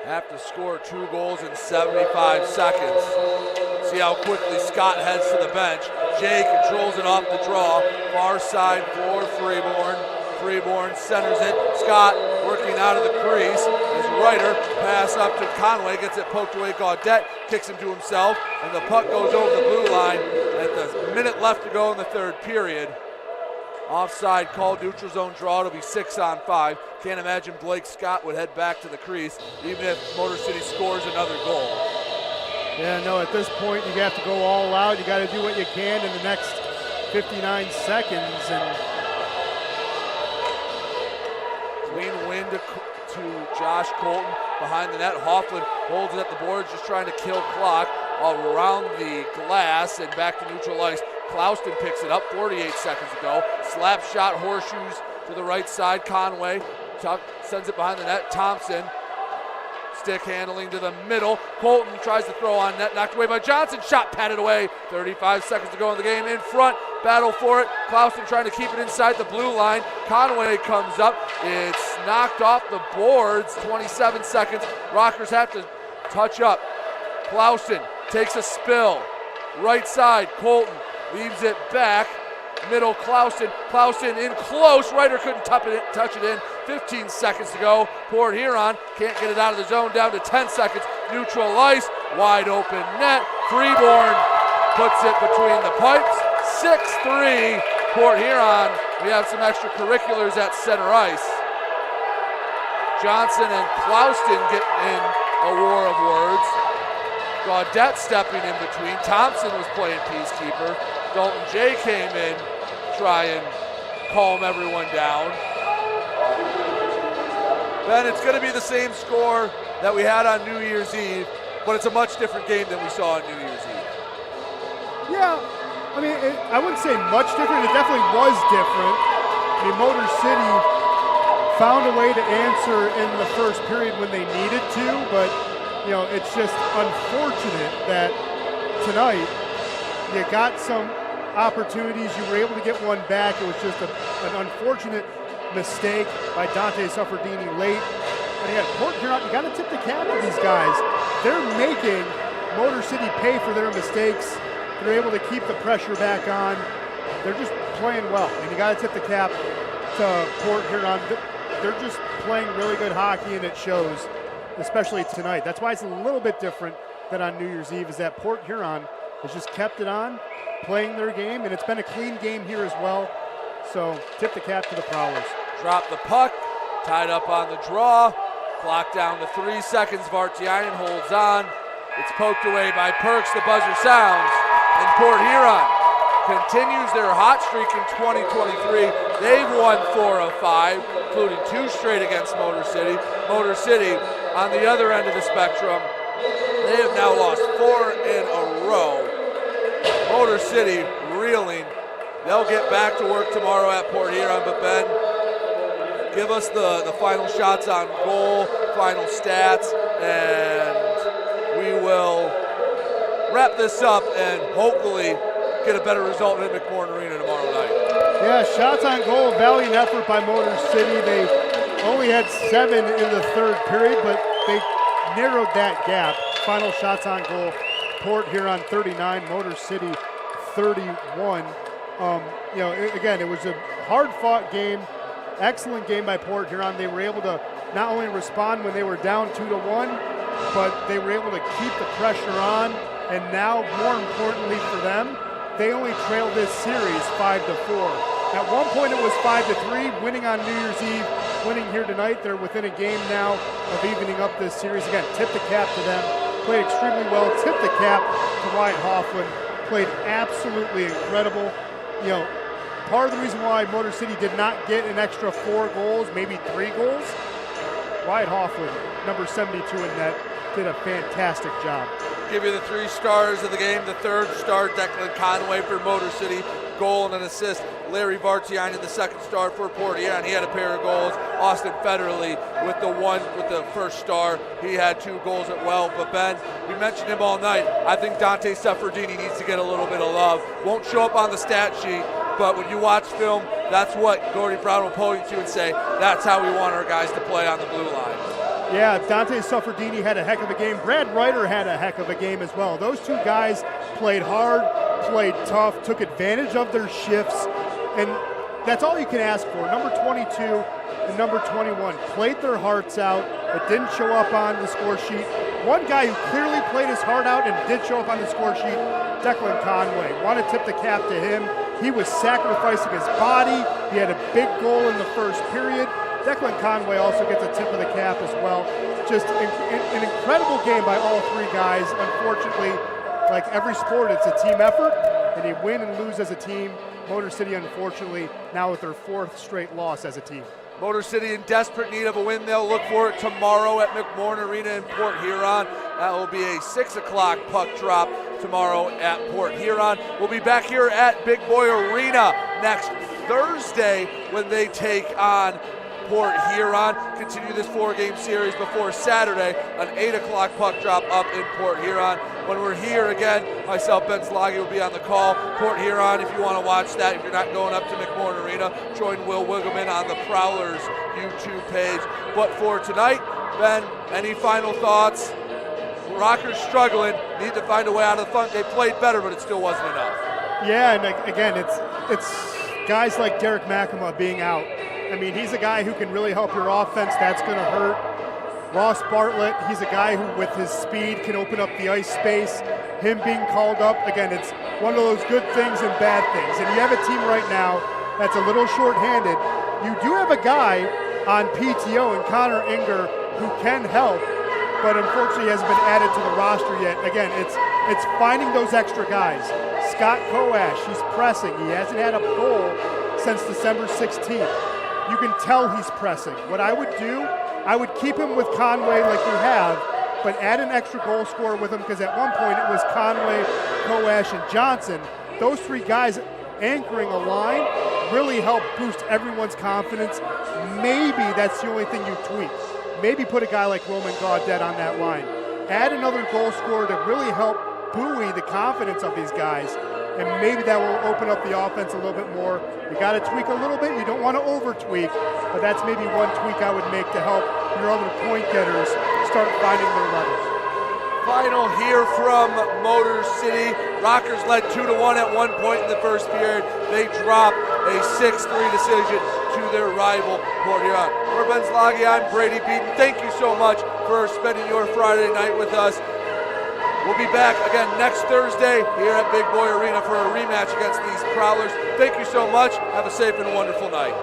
Have to score 2 goals in 75 seconds. See how quickly Scott heads to the bench. Jay controls it off the draw. Far side for Freeborn. Freeborn centers it. Scott working out of the crease. His Ryder pass up to Conway, gets it poked away. Gaudette kicks him to himself, and the puck goes over the blue line at the minute left to go in the third period. Offside call, neutral zone draw. It'll be 6-on-5. Can't imagine Blake Scott would head back to the crease, even if Motor City scores another goal. Yeah, no, at this point, you have to go all out. You got to do what you can in the next 59 seconds. And clean win to Josh Colton behind the net. Hoffman holds it at the boards, just trying to kill clock around the glass and back to neutral ice. Clouston picks it up 48 seconds ago. Slap shot, horseshoes to the right side. Conway sends it behind the net. Thompson, stick handling to the middle. Colton tries to throw on net, knocked away by Johnson. Shot patted away. 35 seconds to go in the game. In front, battle for it. Clouston trying to keep it inside the blue line. Conway comes up. It's knocked off the boards. 27 seconds. Rockers have to touch up. Clouston takes a spill. Right side, Colton leaves it back. Middle, Clouston. Clouston in close. Ryder couldn't touch it in. 15 seconds to go. Port Huron can't get it out of the zone. Down to 10 seconds. Neutral ice. Wide open net. Freeborn puts it between the pipes. 6-3 Port Huron. We have some extracurriculars at center ice. Johnson and Clouston get in a war of words. Gaudette stepping in between. Thompson was playing peacekeeper. Dalton J came in, try and calm everyone down. Ben, it's going to be the same score that we had on New Year's Eve, but it's a much different game than we saw on New Year's Eve. Yeah, I mean, I wouldn't say much different. It definitely was different. I mean, Motor City found a way to answer in the first period when they needed to, but, you know, it's just unfortunate that tonight you got some opportunities. You were able to get one back. It was just an unfortunate mistake by Dante Suffredini late. And again, Port Huron, you got to tip the cap to these guys. They're making Motor City pay for their mistakes. They're able to keep the pressure back on. They're just playing well, and you got to tip the cap to Port Huron. They're just playing really good hockey, and it shows, especially tonight. That's why it's a little bit different than on New Year's Eve, is that Port Huron has just kept it on, playing their game, and it's been a clean game here as well. So tip the cap to the Prowlers. Drop the puck, tied up on the draw, clock down to 3 seconds. Vartiainen holds on. It's poked away by Perks. The buzzer sounds, and Port Huron continues their hot streak in 2023. They've won 4 of 5, including 2 straight against Motor City. Motor City on the other end of the spectrum, they have now lost 4 in a row. Motor City reeling. They'll get back to work tomorrow at Port Huron, but Ben, give us the final shots on goal, final stats, and we will wrap this up and hopefully get a better result in McMorran Arena tomorrow night. Yeah, shots on goal, valiant effort by Motor City. They only had 7 in the third period, but they narrowed that gap. Final shots on goal, Port Huron 39, Motor City 31. You know, again, it was a hard-fought game, excellent game by Port Huron. They were able to not only respond when they were down 2-1, but they were able to keep the pressure on, and now, more importantly for them, they only trailed this series 5-4. At one point it was 5-3, winning on New Year's Eve, winning here tonight. They're within a game now of evening up this series. Again, tip the cap to them. Played extremely well. Tip the cap to Wyatt Hoffman. Played absolutely incredible. You know, part of the reason why Motor City did not get an extra 4 goals, maybe 3 goals, Wyatt Hoffman, number 72 in net, did a fantastic job. Give you the 3 stars of the game. The third star, Declan Conway for Motor City, goal and an assist. Larry Vartiainen, the second star for Port Huron. He had a pair of goals. Austin Federley with the first star. He had 2 goals as well. But Ben, we mentioned him all night. I think Dante Suffredini needs to get a little bit of love. Won't show up on the stat sheet, but when you watch film, that's what Gordy Brown will point to and say, that's how we want our guys to play on the blue line. Yeah, Dante Suffredini had a heck of a game. Brad Ryder had a heck of a game as well. Those 2 guys played hard, played tough, took advantage of their shifts, and that's all you can ask for. Number 22 and number 21 played their hearts out. It didn't show up on the score sheet. One guy who clearly played his heart out and did show up on the score sheet, Declan Conway. Want to tip the cap to him. He was sacrificing his body. He had a big goal in the first period. Declan Conway also gets a tip of the cap as well. Just an incredible game by all 3 guys. Unfortunately, like every sport, it's a team effort, and you win and lose as a team. Motor City, unfortunately, now with their 4th straight loss as a team. Motor City in desperate need of a win. They'll look for it tomorrow at McMorran Arena in Port Huron. That will be a 6 o'clock puck drop tomorrow at Port Huron. We'll be back here at Big Boy Arena next Thursday when they take on Port Huron. Continue this 4-game series before Saturday, an 8 o'clock puck drop up in Port Huron. When we're here again, myself, Ben Sloggy, will be on the call. Port Huron, if you want to watch that, if you're not going up to McMorran Arena, join Will Wiggleman on the Prowlers YouTube page. But for tonight, Ben, any final thoughts? Rockers struggling, need to find a way out of the funk. They played better, but it still wasn't enough. Yeah, and again, it's guys like Derek McAma being out. I mean, he's a guy who can really help your offense. That's going to hurt. Ross Bartlett, he's a guy who, with his speed, can open up the ice space. Him being called up, again, it's one of those good things and bad things. And you have a team right now that's a little short-handed. You do have a guy on PTO and Connor Inger who can help. but unfortunately he hasn't been added to the roster yet. Again, it's finding those extra guys. Scott Koash, he's pressing. He hasn't had a goal since December 16th. You can tell he's pressing. What I would do, I would keep him with Conway like you have, but add an extra goal scorer with him, because at one point it was Conway, Koash, and Johnson. Those three guys anchoring a line really help boost everyone's confidence. Maybe that's the only thing you tweak. Maybe put a guy like Roman Gaudet on that line. Add another goal scorer to really help buoy the confidence of these guys, and maybe that will open up the offense a little bit more. You got to tweak a little bit. You don't want to over-tweak, but that's maybe one tweak I would make to help your other point getters start finding their levels. Final here from Motor City. Rockers led 2-1 at one point in the first period. They drop a 6-3 decision to their rival, Port Huron. For Ben Zlagi, I'm Brady Beaton. Thank you so much for spending your Friday night with us. We'll be back again next Thursday here at Big Boy Arena for a rematch against these Prowlers. Thank you so much. Have a safe and wonderful night.